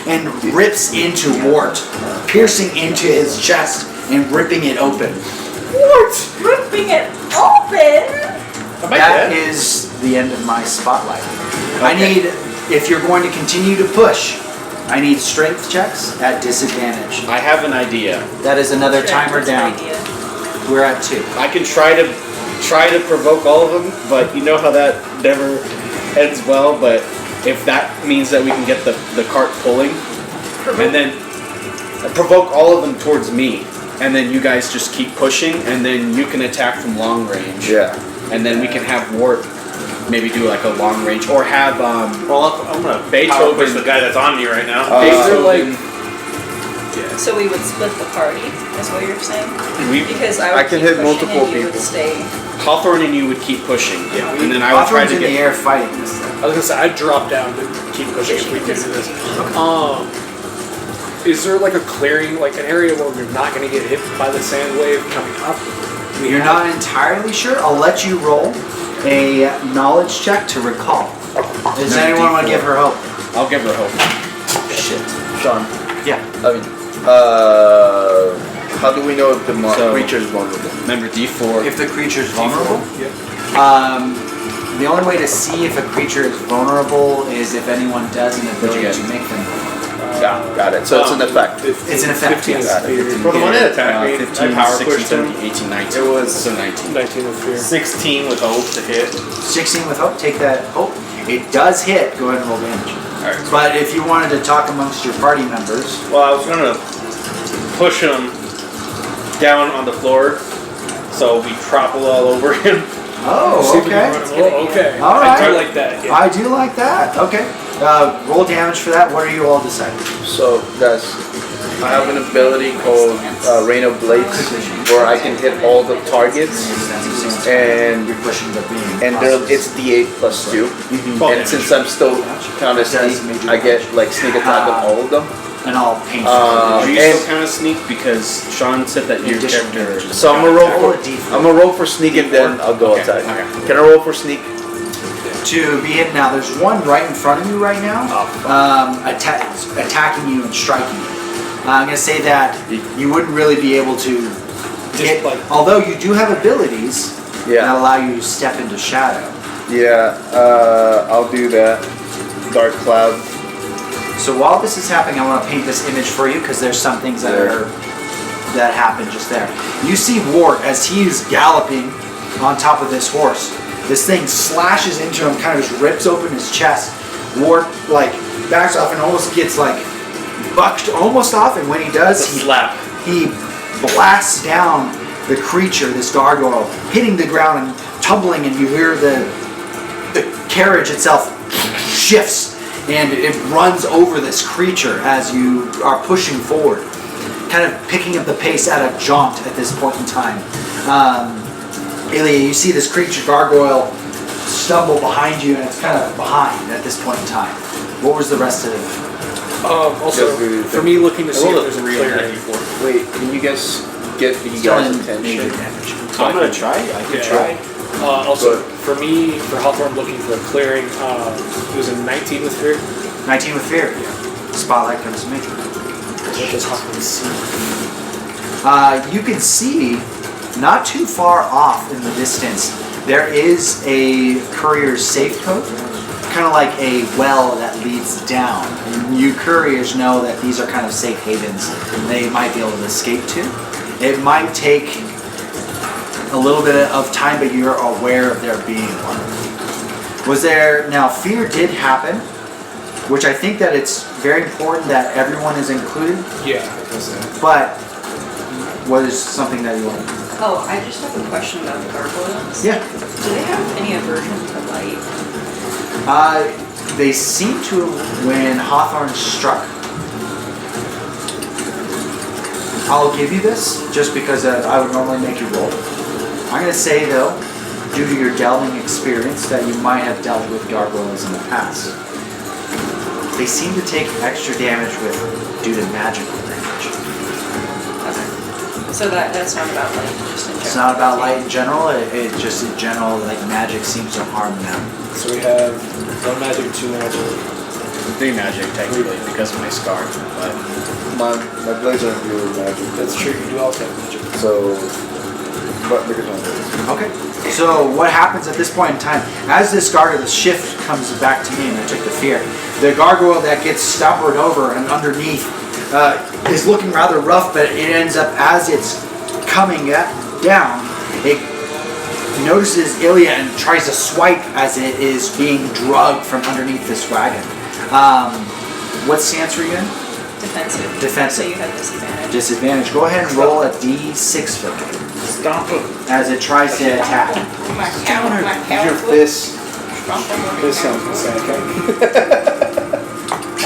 and rips into Wart, piercing into his chest and ripping it open. Ripping it open! Am I That dead? is the end of my spotlight. I need, if you're going to continue to push, I need strength checks at disadvantage. I have an idea. That is another Sure, timer that's an down. idea. We're at 2. I can try to provoke all of them, but you know how that never ends well. But if that means that we can get the cart pulling, and then provoke all of them towards me, and then you guys just keep pushing, and then you can attack from long range. Yeah. And then we can have Wart maybe do like a long range, or have Well, I'm gonna Beethoven- power push the guy that's on me right now. Beethoven. So we would split the party, is what you're saying? Because I would I can keep hit pushing multiple and you would people. stay. Hawthorne and you would keep pushing, and then I would try Hawthorne's to in the get. air fighting this thing. I was gonna say I'd drop down to keep pushing if we do this. Is there like a clearing, like an area where we're not gonna get hit by the sand wave coming up? You're not entirely sure. I'll let you roll a knowledge check to recall. Does No, anyone want to D4. give her hope? I'll give her hope. Shit. Sean, Yeah. I mean, how do we know if the So- creature is vulnerable? Remember D4. If the creature's vulnerable? Yeah. The only way to see if a creature is vulnerable is if anyone does an ability get? to make them vulnerable. Got it. So it's an effect. It's an effect, 15 yes. is fear. For the one that attacked me, 15, I power 16, pushed him. 17, 18, 19. It was so 19. 19 with fear. 16 with hope to hit. 16 with hope. Take that hope. It does hit. Go ahead and roll damage. Alright. But if you wanted to talk amongst your party members, Well, I was gonna push him down on the floor, so we topple all over him. oh, okay. Oh, okay. All I do right. like that. Yeah. I do like that. Okay. Roll damage for that. What are you all deciding? So, guys, I have an ability called Rain of Blades, where I can hit all the targets, and You're pushing the beam. and there, it's D8 plus 2. And since I'm still kind of sneak, I get like sneak attack on all of them. And I'll paint Are you And- still kind of sneak because Sean said that your Additional character. damage. So I'm gonna roll Roll a for D4. I'm gonna roll for sneak and then I'll go Okay, attack. okay. Can I roll for sneak? to be hit now. There's one right in front of you right now, attacking you and striking you. I'm gonna say that you wouldn't really be able to hit, although you do have abilities that Yeah. allow you to step into shadow. Yeah. I'll do that. Dark cloud. So while this is happening, I want to paint this image for you because there's some things that happen just there. You see Wart as he's galloping on top of this horse. This thing slashes into him, kind of just rips open his chest. Wart like backs off and almost gets like bucked almost off, and when he does, Slap. he blasts down the creature, this gargoyle, hitting the ground and tumbling, and you hear the carriage itself shifts, and it runs over this creature as you are pushing forward, kind of picking up the pace at a jaunt at this point in time. Ilya, you see this creature gargoyle stumble behind you, and it's kind of behind at this point in time. What was the rest of it? Also, for me, looking to see if there's a clearing. Wait, can you guys get the Still guys' in attention? major damage. I'm gonna try. I could try. Also, for me, for Hawthorne looking for a clearing, it was a 19 with fear. 19 with fear. Spotlight comes to me. What does Hawthorne see? You can see, not too far off in the distance, there is a courier's safe code, kind of like a well that leads down. And you couriers know that these are kind of safe havens they might be able to escape to. It might take a little bit of time, but you're aware of there being one. Now fear did happen, which I think that it's very important that everyone is included, Yeah. but what is something that you want? Oh, I just have a question about the gargoyles. Yeah. Do they have any aversion to light? They seem to when Hawthorne struck. I'll give you this just because I would normally make you roll. I'm going to say though, due to your delving experience, that you might have dealt with gargoyles in the past. They seem to take extra damage due to magical damage. Okay. So that's not about light, just in general. It's not about light in general. It just in general, like magic seems to harm them. So we have 1 magic, 2 magic. 3 magic technically because of my scar, but My blades aren't really magic. That's true, you do also have magic. So, but because my blades. Okay. So what happens at this point in time, as this gargoyle shift comes back to me and I took the fear, the gargoyle that gets stumbled over and underneath is looking rather rough, but it ends up, as it's coming down, it notices Ilya and tries to swipe as it is being drugged from underneath this wagon. What stance were you in? Defensive. Defensive. So you have disadvantage. Disadvantage. Go ahead and roll a d6 for me Stomp him. as it tries to attack. Use your fist. This sounds insane, okay?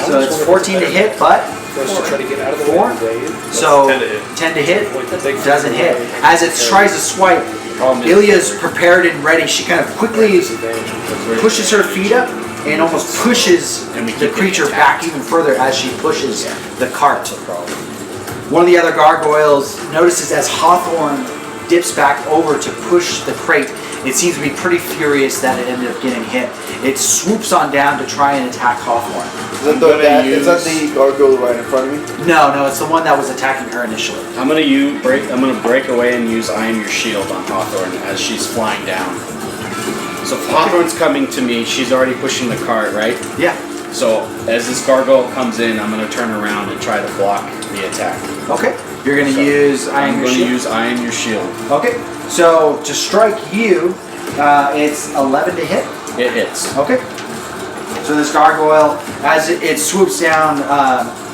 So it's 14 to hit, but First to try to get out of the 4. way. So 10 to hit. 10 to hit Avoid the big doesn't hit. As it tries to swipe, problem is Ilya's prepared and ready. She kind of quickly disadvantage because pushes her feet up and almost pushes And we keep the getting creature attacked. back even further as she pushes the cart. problem. One of the other gargoyles notices as Hawthorne dips back over to push the crate. It seems to be pretty furious that it ended up getting hit. It swoops on down to try and attack Hawthorne. Is that the gargoyle right in front of me? No, it's the one that was attacking her initially. I'm gonna break away and use I am your shield on Hawthorne as she's flying down. So if Hawthorne's coming to me, she's already pushing the cart, right? Yeah. So as this gargoyle comes in, I'm gonna turn around and try to block the attack. Okay. You're going to use I'm Iron gonna Shield? use I am your shield. Okay. So to strike you, it's 11 to hit. It hits. Okay. So this gargoyle, as it swoops down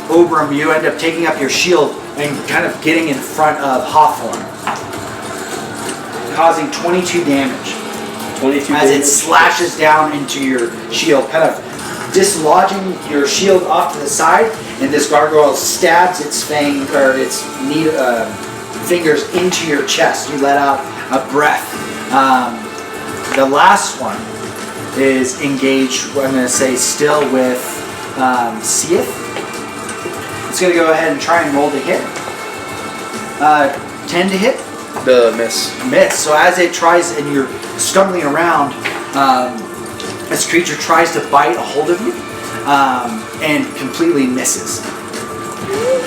Umbra, you end up taking up your shield and kind of getting in front of Hawthorne, causing 22 damage. 22 As it damage. slashes down into your shield, kind of dislodging your shield off to the side, and this gargoyle stabs its fingers into your chest. You let out a breath. The last one is engaged, I'm going to say still with Seath. It's going to go ahead and try and roll to hit. 10 to hit. The miss. Miss. So as it tries and you're stumbling around, this creature tries to bite a hold of you and completely misses.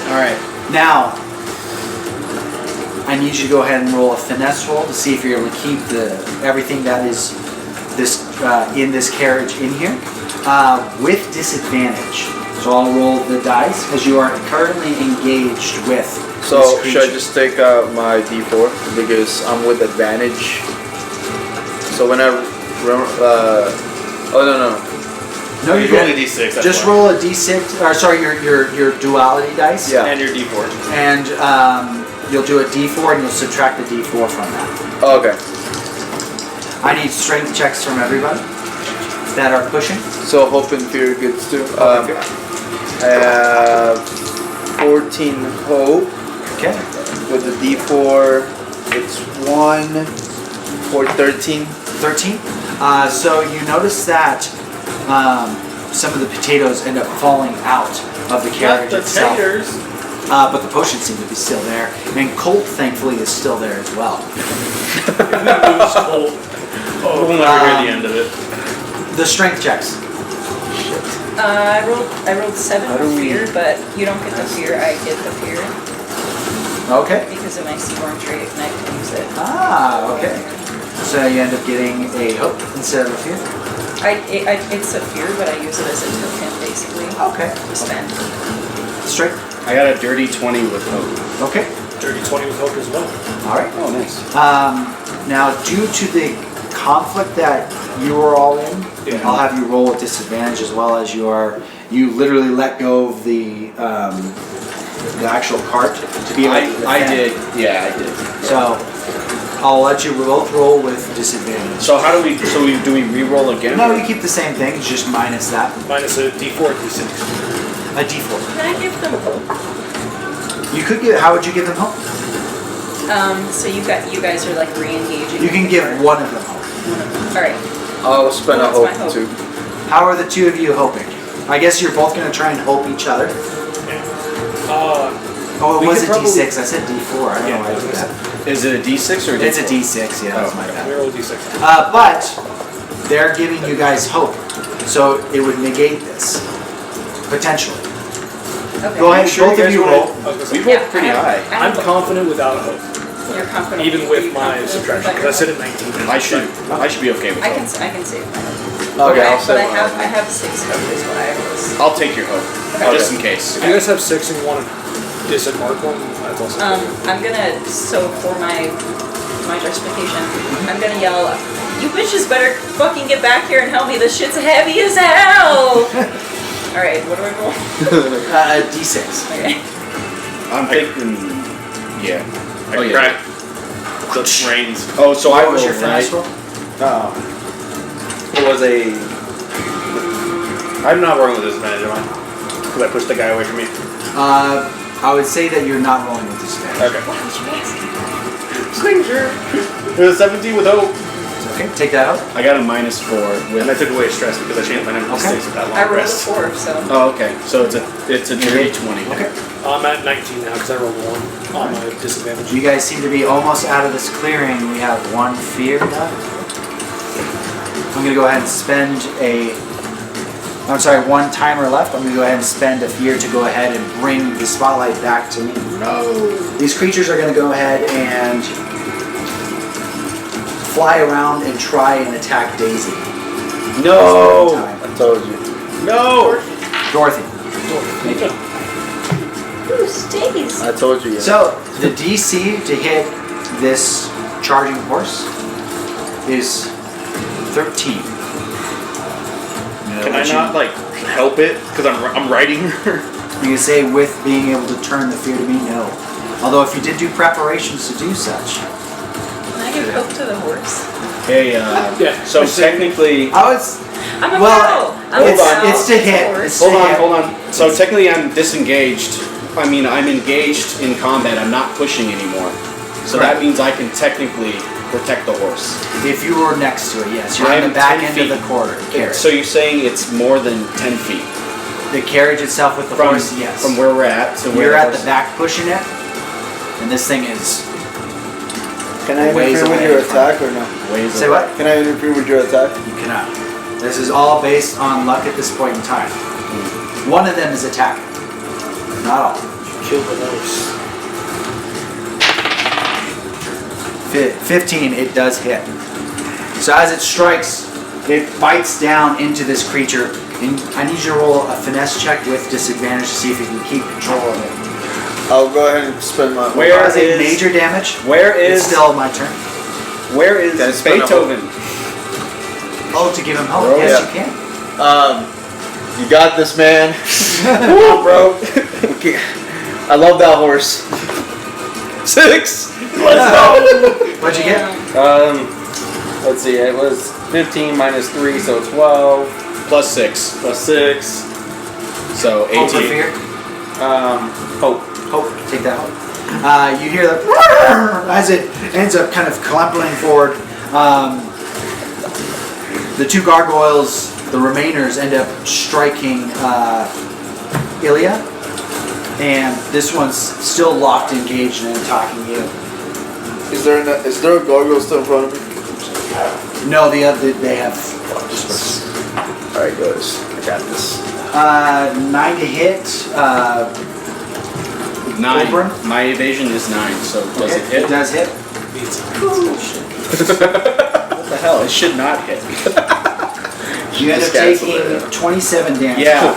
Alright, now I need you to go ahead and roll a finesse roll to see if you're able to keep everything that is in this carriage in here with disadvantage. So I'll roll the dice because you are currently engaged with So this creature. should I just take out my D4 because I'm with advantage? So when I oh no. No, you're You're only good. D6. That's Just why. roll a d6, or sorry, your duality dice. Yeah. And your D4. And you'll do a d4 and you'll subtract the d4 from that. Oh, okay. I need strength checks from everybody that are pushing. So hope and fear gets to. Okay. I have 14 hope Okay. with the D4. It's 1 for 13. 13. So you notice that some of the potatoes end up falling out of the carriage itself. But the potions seem to be still there. And Colt, thankfully, is still there as well. We'll never hear the end of it. The strength checks. I rolled 7 How for do we- fear, but you don't get the fear. I get the fear Okay. because of my Seaborn trait, and I can use it. Okay. So you end up getting a hope instead of a fear. It's a fear, but I use it as a token, basically. Okay. To spend. Straight. I got a dirty 20 with hope. Okay. Dirty 20 with hope as well. All right. Oh, nice. Now, due to the conflict that you are all in, Yeah. I'll have you roll at disadvantage as well as you literally let go of the actual cart to be able to I defend. did. Yeah, I did. So I'll let you both roll with disadvantage. So how do we? Do we re-roll again? No, you keep the same thing. It's just minus that. Minus a D4, D6. A d4. Can I give them hope? You could give. How would you give them hope? So you guys are like re-engaging. You can give one of them hope. All right. I'll spend a What's my hope hope? too. How are the two of you hoping? I guess you're both going to try and hope each other. Oh, it We was a could probably- d6. I said d4. I don't know why I did that. Is it a D6 or a D4? It's a d6. Yeah, that's my We bad. roll D6. But they're giving you guys hope, so it would negate this potentially. Okay. Go ahead, sure both you of guys you wanna- roll. We Yeah, rolled pretty I have- high. I have I'm confident without a hope. You're confident. Even Are with you my confident subtraction. with Because I your said it 19. I should be okay with I hope. can save my hope. Okay, I'll But set I one. have 6 hope is what I was. I'll take your hope, just in case. If you guys have 6 and you want to disembark one, that's also I'm gonna for my justification, I'm gonna yell, "You bitches better fucking get back here and help me! This shit's heavy as hell!" All right, what do I roll? d6. Okay. I'm thinking. Yeah. I Oh, yeah. crack the brains. Oh, so I What was rolled, your finesse right? roll? It was a. I'm not rolling with disadvantage, am I? Because I pushed the guy away from me. I would say that you're not rolling with disadvantage. Okay. Why would you ask? It was 17 with hope. Okay, take that out. I got a -4 with. And I took away stress because I changed my number to Okay. 6 with that long I rolled a rest. 4, so. Oh, okay. So it's a dirty 20. Okay. I'm at 19 now because I rolled 1 on my disadvantage. You guys seem to be almost out of this clearing. We have one fear left. I'm gonna go ahead and spend one timer left. I'm gonna go ahead and spend a fear to go ahead and bring the spotlight back to me. No. These creatures are gonna go ahead and fly around and try and attack Daisy. No. I told you. No. Dorothy. Who's Daisy? I told you. Yeah. So the DC to hit this charging horse is 13. Can I not, like, help it? Because I'm riding her. You can say with being able to turn the fear to me, no. Although if you did do preparations to do such, Can I give hope to the horse? Hey, Yeah. so technically, I was. I'm a Well, cow. I'm it's- a cow. it's to hit. a horse. It's- hold on. So technically, I'm disengaged. I mean, I'm engaged in combat. I'm not pushing anymore. So Correct. that means I can technically protect the horse. If you were next to it, yes. You're I on the am back 10 end feet. of the carriage. So you're saying it's more than 10 feet The carriage itself with the from horse, yes. from where we're at to where You're at horse the back pushing it, and this thing is. Can I ways interfere with away your from- attack or no? Ways Say away. what? Can I interfere with your attack? You cannot. This is all based on luck at this point in time. One of them is attacking. Not all. Kill the horse. 15, it does hit. So as it strikes, it bites down into this creature. And I need you to roll a finesse check with disadvantage to see if you can keep control of it. I'll go ahead and spend my. Where As a is- major damage, Where it's is still my turn. where is Can I spend a Beethoven? Oh, to give him hope? Oh, Yes, yeah. you can. You got this, man. Bro. Okay. I love that horse. 6. Let's go. What'd you get? Let's see. It was 15 minus 3, so 12 Plus 6. plus 6. So Hope or 18. fear? Hope. Hope. Take that hope. You hear the as it ends up kind of clambering forward. The two gargoyles, the remainers, end up striking Ilya, and this one's still locked, engaged, and attacking you. Is there a gargoyle still in front of me? No, the other they have. Alright, guys. I got this. 9 to hit. 9. Ombra? My evasion is 9, so does it It hit? does hit. What the hell? It should not hit. You end up Just cancel taking it. 27 damage. Yeah,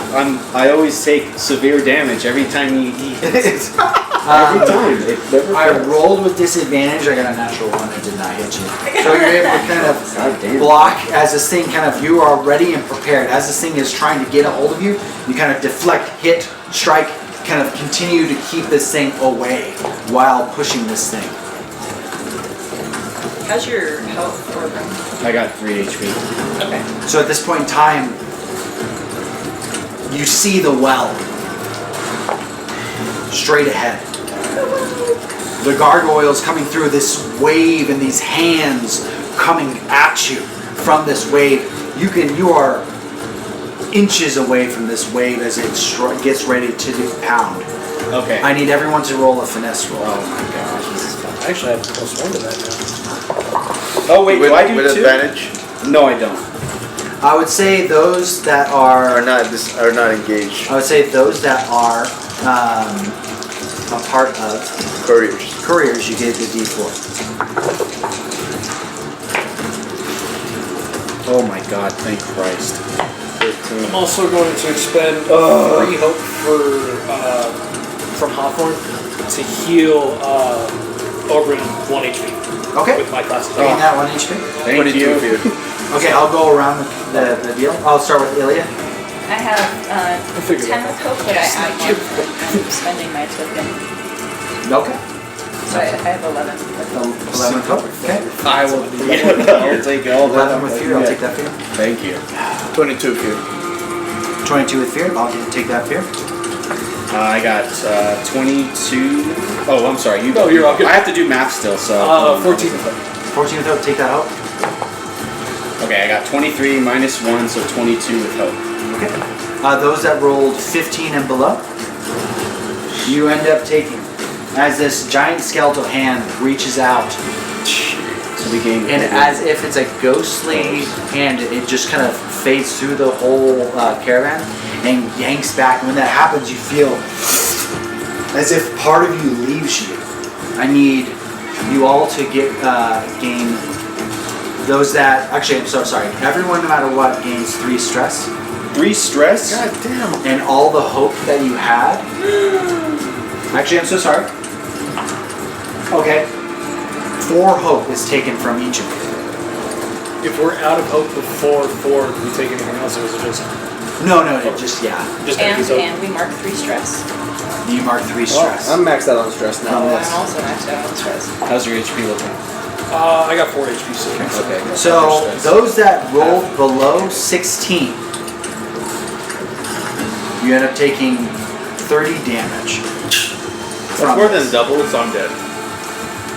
I always take severe damage every time he hits. Every time. It never I fails. rolled with disadvantage. I got a natural one that did not hit you. So you're able to kind of God damn. block as this thing kind of, you are ready and prepared. As this thing is trying to get a hold of you, you kind of deflect, hit, strike, kind of continue to keep this thing away while pushing this thing. How's your health, Orbin? I got 3 HP. Okay. So at this point in time, you see the well straight ahead. The gargoyles coming through this wave and these hands coming at you from this wave. You are inches away from this wave as it gets ready to pound. Okay. I need everyone to roll a finesse roll. Oh my gosh, this is fun. I actually have +1 to that now. Oh wait, do I do with 2? advantage? No, I don't. I would say those that Are are. not engaged. I would say those that are a part of Couriers. couriers. You get the D4. Oh my god, thank Christ. 15. I'm also going to expend 3 hope from Hawthorne to heal Orbin 1 HP Okay. with my class. Taking that 1 HP. Thank 22 you. fear. Okay, I'll go around the deal. I'll start with Ilya. I have figured 10 that with hope, but I'm spending my token. Okay. So I have 11 with hope. 11 with hope. Okay. I will I'll take all that. 11 with fear. I'll take that fear. Thank you. 22 fear. 22 with fear. I'll take that fear. I got 22. Oh, I'm sorry. No, you're all good. I have to do math still, so. 14 with hope. 14 with hope. Take that hope. Okay, I got 23 minus 1, so 22 with hope. Okay. Those that rolled 15 and below, you end up taking as this giant skeletal hand reaches out, So we gain. and as if it's a ghostly hand, it just kind of fades through the whole caravan and yanks back. And when that happens, you feel as if part of you leaves you. I need you all to gain those that actually. I'm so sorry. Everyone, no matter what, gains 3 stress. 3 stress? God damn. And all the hope that you had. Actually, I'm so sorry. Okay. 4 hope is taken from each of you. If we're out of hope before 4, do we take anything else, or is it just No, it just just empty hope? And we mark 3 stress. you mark 3 stress. I'm maxed out on stress now. Oh, I'm yes. also maxed out on stress. How's your HP looking? I got 4 HP. So Okay. So those that rolled below 16, you end up taking 30 damage. It's more than double, so I'm dead.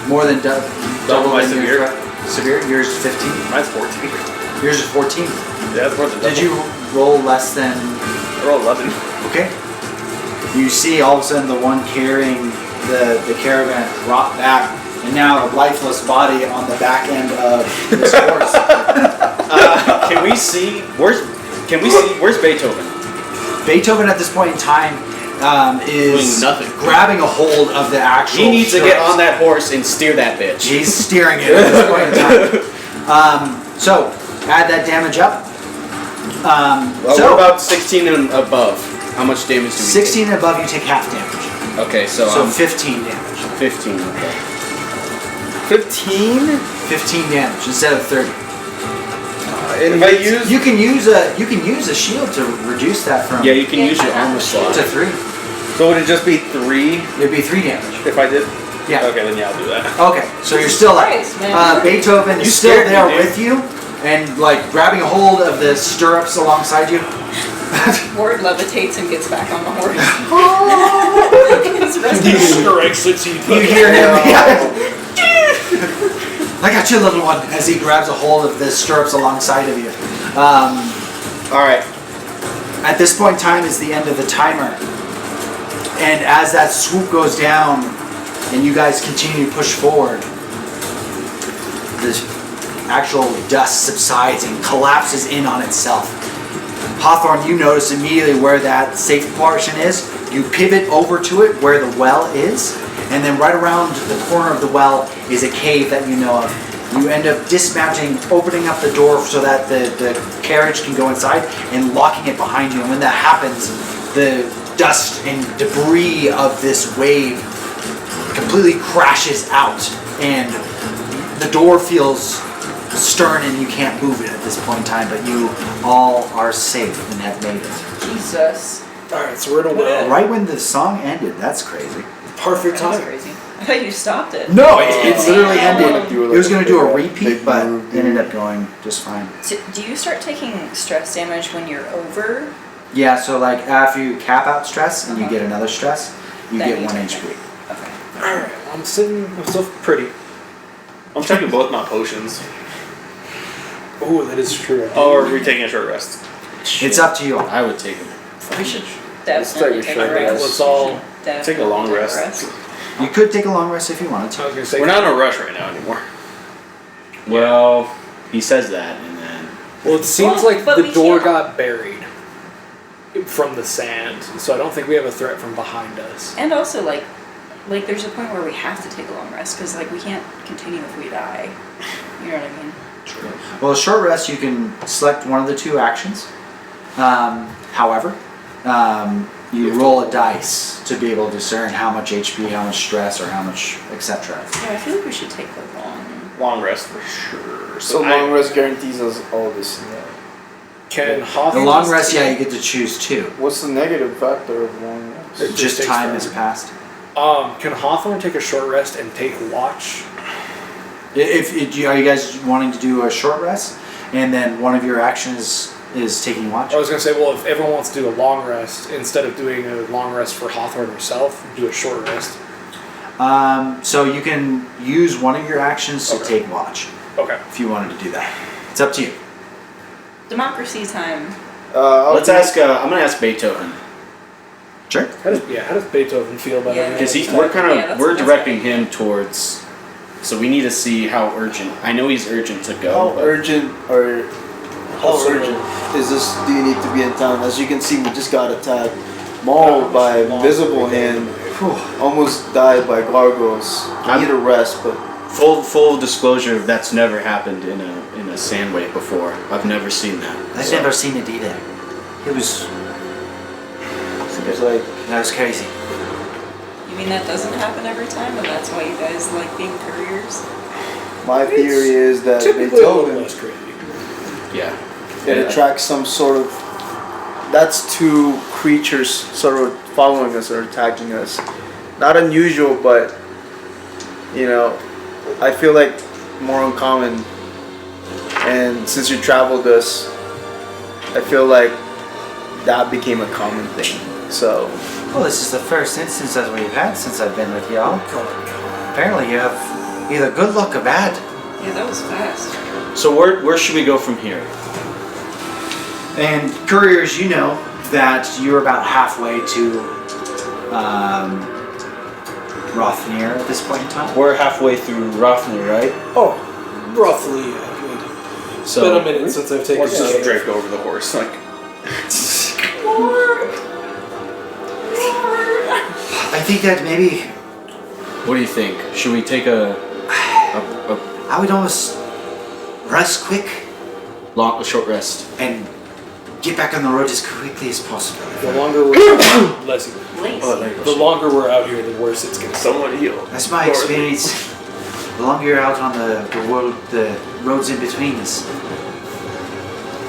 More than double my than your severe. threat. Severe. Yours is 15. Mine's 14. Yours is 14. Yeah, it's more than double. Did you roll less than? I rolled 11. Okay. You see all of a sudden the one carrying the caravan drop back, and now a lifeless body on the back end of this horse. Can we see? Where's Beethoven? Beethoven at this point in time is Doing nothing. grabbing a hold of the actual. He needs to get stirrups. on that horse and steer that bitch. He's steering it at this point in time. So add that damage up. Well, So what about 16 and above? How much damage do we 16 and above, you take half damage. take? Okay, so, So I'm 15 damage. 15. Okay. 15? 15 damage instead of 30. if I use You can use a shield to reduce that from Yeah, you can use your armor slot. to 3. so would it just be 3 It'd be 3 damage. if I did? Yeah. Okay, then yeah, I'll do that. Okay, so you're still up. Christ, man. Beethoven is You still scared me, there dude. with you, and like grabbing a hold of the stirrups alongside you. Ward levitates and gets back on the horse. His rest He of the- strikes its teeth. You hear him. I got you, little one, as he grabs a hold of the stirrups alongside of you. All right. At this point in time is the end of the timer, and as that swoop goes down, and you guys continue to push forward, the actual dust subsides and collapses in on itself. Hawthorne, you notice immediately where that safe portion is. You pivot over to it where the well is, and then right around the corner of the well is a cave that you know of. You end up dismounting, opening up the door so that the carriage can go inside, and locking it behind you. And when that happens, the dust and debris of this wave completely crashes out, and the door feels stern and you can't move it at this point in time, but you all are safe and have made it. Jesus. Alright, so we're in a well. Right when the song ended, that's crazy. Perfect That's time. crazy. I thought you stopped it. No, it literally ended. Do It was going to do a big repeat, but move, ended up going just fine. So, do you start taking stress damage when you're over? Yeah, so like after you cap out stress and you get another stress, you Then get you 1 take HP. Okay. Alright, I'm still pretty. I'm checking both my potions. Oh, that is true. Or are we taking a short rest? It's up to you. I would take him. We should Let's definitely take a take a short rest. rest. Let's all. Take a long rest. You could take a long rest if you wanted I to. was gonna say. We're not in a rush right now anymore. Well, he says that, and then Well, it seems Well, like but the we door can't- got buried from the sand, so I don't think we have a threat from behind us. And also, like there's a point where we have to take a long rest because, like, we can't continue if we die. You know what I mean? Well, a short rest, you can select one of the 2 actions. However, you roll a dice to be able to discern how much HP, how much stress, or how much, etc. Yeah, I feel like we should take the Long rest for sure. So long rest guarantees us all this. Can The Hawthorne long rest, yeah, you get to choose 2. What's the negative factor of long rest? It Just takes time forever. has passed. Can Hawthorne take a short rest and take watch? Are you guys wanting to do a short rest, and then one of your actions is taking watch? I was gonna say, well, if everyone wants to do a long rest, instead of doing a long rest for Hawthorne herself, do a short rest. So you can use one of your actions to Okay. take watch Okay. if you wanted to do that. It's up to you. democracy time. let's ask. I'm gonna ask Beethoven Sure. How does Beethoven feel about Yeah. everything? because we're kind of Yeah, that's- we're that's directing right. him towards. So we need to see how urgent. I know he's urgent to go. How but urgent or how urgent is this? Do you need to be in town? As you can see, we just got attacked, mauled by invisible hand, almost died by gargoyles. I need a rest, but Full disclosure, that's never happened in a sandway before. I've never seen that. I've So- never seen it either. It was it's like that was crazy. You mean that doesn't happen every time, and that's why you guys like being couriers? my theory is that Typically a little Beethoven less crazy. Yeah. it attracts some sort of. That's 2 creatures sort of following us or attacking us. Not unusual, but I feel like more uncommon. And since you traveled us, I feel like that became a common thing. So Well, this is the first instance that we've had since I've been with y'all. Apparently, you have either good luck or bad. Yeah, that was fast. So where should we go from here? And couriers, you know that you're about halfway to Rothnir at this point in time. We're halfway through Rothnir, right? Oh, roughly. Yeah. It's been a minute since I've taken. Or just drape over the horse, like. I think that maybe What do you think? Should we take a I would almost rest quick long, a short rest? and get back on the road as quickly as possible. The longer we're less, Lazy. the longer we're out here, the worse it's gonna. Someone heal. That's my experience. The longer you're out on the roads in between us,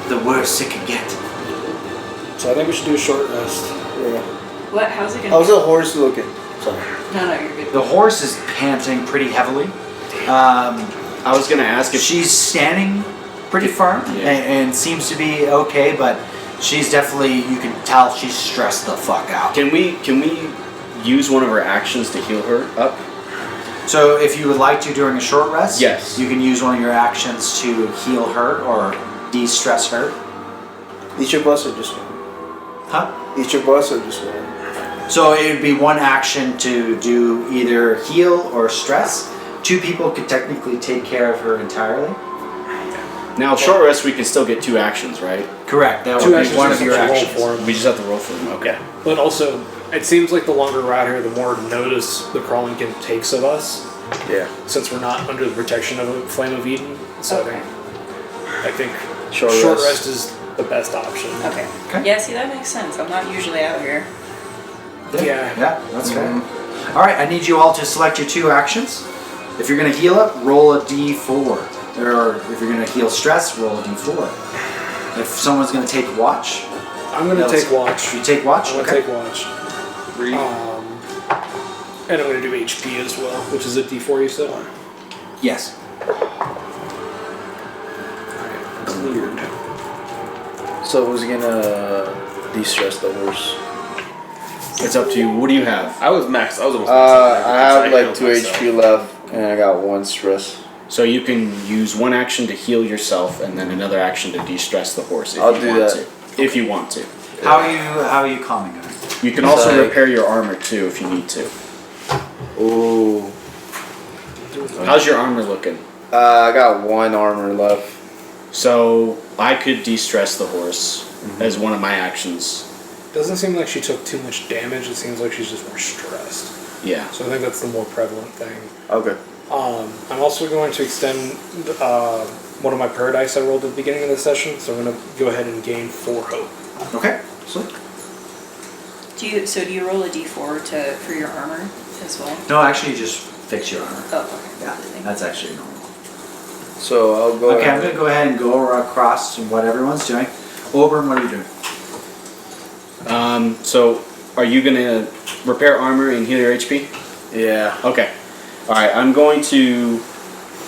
the worst it could get. So I think we should do a short rest. Yeah. What? How's it gonna How's the horse looking? Sorry. No, you're good. The horse is panting pretty heavily. I was gonna ask if She's standing pretty firm and seems to be okay, but she's definitely, you can tell she's stressed the fuck out. can we use one of our actions to heal her up? So if you would like to during a short rest, Yes. you can use one of your actions to heal her or de-stress her. Each of us or just one? Huh? Each of us or just one? So it would be one action to do either heal or stress. 2 people could technically take care of her entirely. Now, short rest, we can still get 2 actions, right? Correct. That 2 would be actions one just of your have to roll actions. for 'em. We just have to roll for them. Okay. But also, it seems like the longer we're out here, the more notice the crawling kin takes of us, Yeah. since we're not under the protection of a Flame of Eden. So Okay. I think Short short rest. rest is the best option. Okay. Okay. Yeah, see, that makes sense. I'm not usually out here. Yeah. Yeah, that's fair. All right, I need you all to select your 2 actions. If you're going to heal up, roll a d4. Or if you're going to heal stress, roll a d4. If someone's going to take watch, I'm going to take watch. you take watch? I'm going to take watch. 3. And I'm going to do HP as well, which is a D4 you said? Yes. Cleared. So who's gonna de-stress the horse? It's up to you. What do you have? I was maxed. I was almost. I have like 2 HP left, and I got 1 stress. So you can use one action to heal yourself, and then another action to de-stress the horse. If I'll you do want that. To. If you want to. How are you calming her? You can also Like- repair your armor too if you need to. Ooh. How's your armor looking? I got 1 armor left. So I could de-stress the horse as one of my actions. Doesn't seem like she took too much damage. It seems like she's just more stressed. Yeah. So I think that's the more prevalent thing. Okay. I'm also going to extend one of my paradise I rolled at the beginning of the session, so I'm going to go ahead and gain 4 hope. Okay. So, Do you roll a d4 for your armor as well? no, actually, you just fix your armor. Oh, okay. Yeah, that's actually normal. So I'll go Okay, I'm ahead. going to go ahead and go across to what everyone's doing. Oberon, what are you doing? So are you gonna repair armor and heal your HP? Yeah. Okay. Alright, I'm going to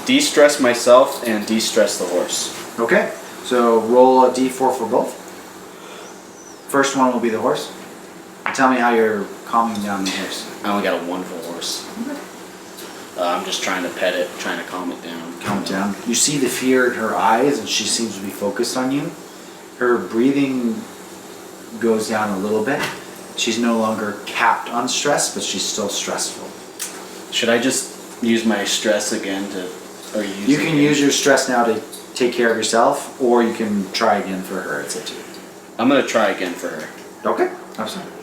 de-stress myself and de-stress the horse. Okay, so roll a d4 for both. First one will be the horse. Tell me how you're calming down the horse. I only got a 1 for horse. I'm just trying to pet it, trying to calm it down. Calm down. You see the fear in her eyes, and she seems to be focused on you. Her breathing goes down a little bit. She's no longer capped on stress, but she's still stressful. Should I just use my stress again to, or use You it can again? use your stress now to take care of yourself, or you can try again for her. It's up to you. I'm gonna try again for her. Okay, absolutely.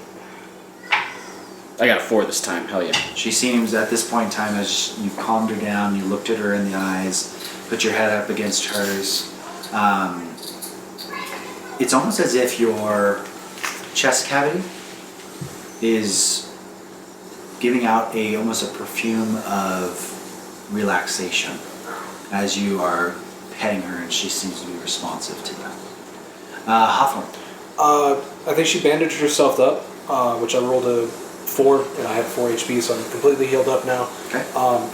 I got a 4 this time. Hell yeah. She seems at this point in time, as you calmed her down, you looked at her in the eyes, put your head up against hers. It's almost as if your chest cavity is giving out almost a perfume of relaxation as you are petting her, and she seems to be responsive to that. Hawthorne. I think she bandaged herself up, which I rolled a 4, and I have 4 HP, so I'm completely healed up now. Okay.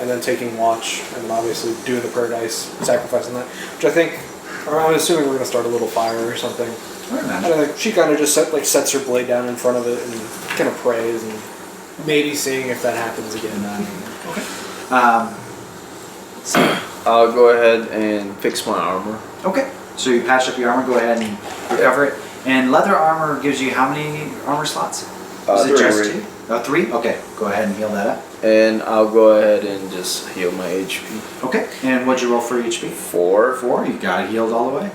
And then taking watch, and then obviously doing the paradise, sacrificing that, which I think, or I'm assuming we're going to start a little fire or something. I imagine. And I think she kind of just sets her blade down in front of it and kind of prays, and maybe seeing if that happens again. I'll go ahead and fix my armor. Okay. So you patch up your armor, go ahead and recover it. And leather armor gives you how many armor slots? Is it just 2? 3? Okay, go ahead and heal that up. And I'll go ahead and just heal my HP. Okay, and what'd you roll for HP? 4. 4, you got it healed all the way,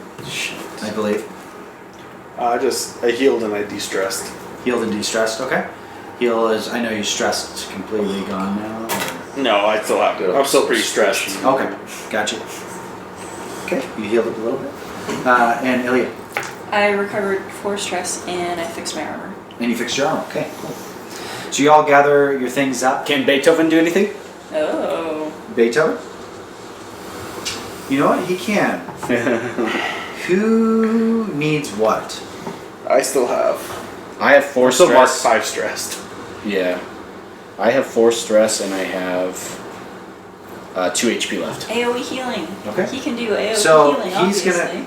I believe. I healed and I de-stressed. Healed and de-stressed, okay. Heal is, I know you stressed completely gone now. Or... No, I still have to. I'm still pretty stressed. Okay, gotcha. Okay, you healed it a little bit. And Ilya, I recovered 4 stress and I fixed my armor. and you fixed your armor, okay, cool. So you all gather your things up. Can Beethoven do anything? Oh. Beethoven? You know what, he can. Who needs what? I still have. I have 4 So Mark stress. 5 stressed. Yeah. I have 4 stress and I have 2 HP left. AoE healing. Okay. He can do AoE So healing, he's obviously.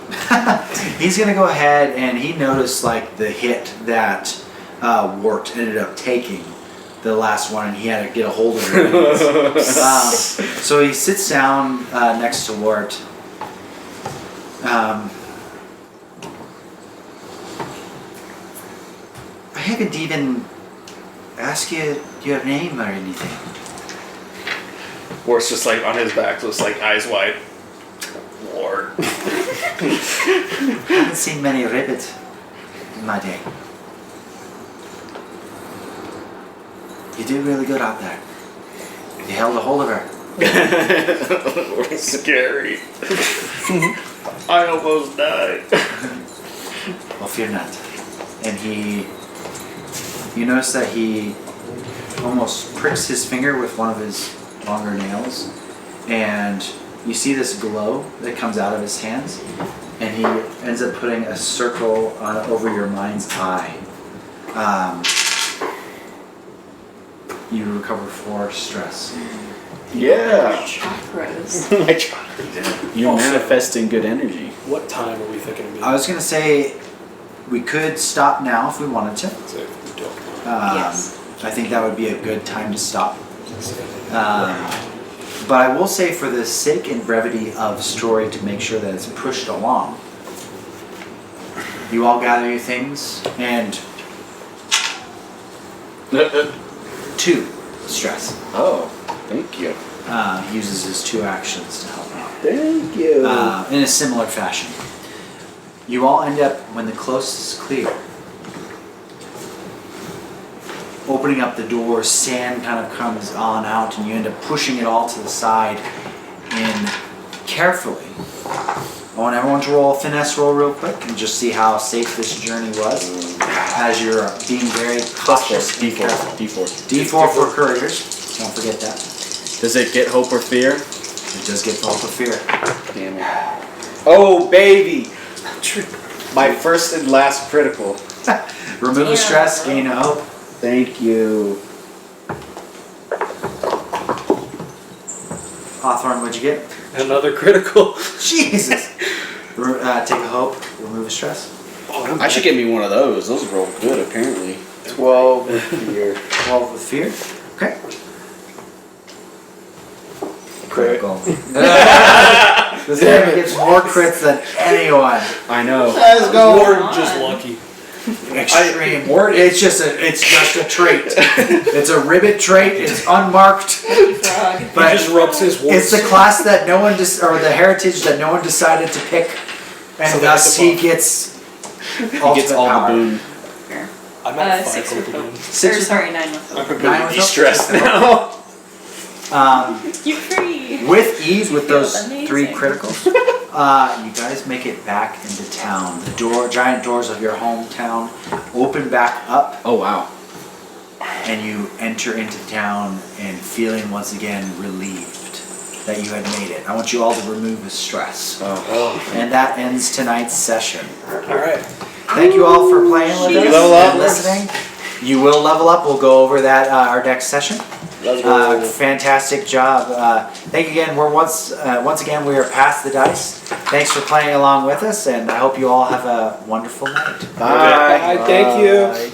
he's gonna go ahead and he noticed like the hit that Wart ended up taking, the last one, and he had to get a hold of it. So he sits down next to Wart. I haven't even asked you, do you have a name or anything? War's just like on his back, so it's like eyes wide. War. I haven't seen many ribbit in my day. You did really good out there. You held a hold of her. Scary. I almost died. Well, fear not. And you notice that he almost pricks his finger with one of his longer nails, and you see this glow that comes out of his hands, and he ends up putting a circle over your mind's eye. You recover 4 stress. Yeah. Chakras. My chakra. You're Also- manifesting good energy. What time are we thinking of meeting? I was gonna say we could stop now if we wanted to. So if we don't Yes. I think that would be a good time to stop. But I will say, for the sake and brevity of story, to make sure that it's pushed along, you all gather your things, and 2 stress. Oh, thank you. He uses his 2 actions to help out. Thank you. In a similar fashion. You all end up, when the coast is clear, opening up the door, sand kind of comes on out, and you end up pushing it all to the side. And carefully, I want everyone to roll a finesse roll real quick and just see how safe this journey was, as you're being very cautious and careful. D4. D4 for couriers, don't forget that. Does it get hope or fear? It does get hope of fear. Damn it. Oh, baby! My first and last critical. Remove the stress, gain a hope. Thank you. Hawthorne, what'd you get? Another critical. Jesus! Take a hope, remove a stress. I should get me one of those. Those roll good, apparently. 12 with fear. 12 with fear. Okay. Critical. This guy gets more crits than anyone. I know. Let's go. Or just lucky. Extreme. It's just a trait. It's a ribbit trait. It's unmarked. Frog. He But just rubs his warts. it's the class that no one or the heritage that no one decided to pick, and So thus that's he above. gets He gets all power. the boon. Fair. I'm at 5 6 with hope hope. again. 6 Or, with sorry, 9 with I'm hope. completely Nine with de-stressed hope. now. You're free. With ease, with those Feels 3 amazing. criticals, you guys make it back into town. The giant doors of your hometown open back up, Oh, wow. and you enter into town and feeling once again relieved that you had made it. I want you all to remove the stress. And that ends tonight's session. Alright. Thank you all for playing with us Level up. and listening. You will level up. We'll go over that our next session. Fantastic job. Thank you again. Once again, we are past the dice. Thanks for playing along with us, and I hope you all have a wonderful night. Bye. Bye. Thank you. Bye.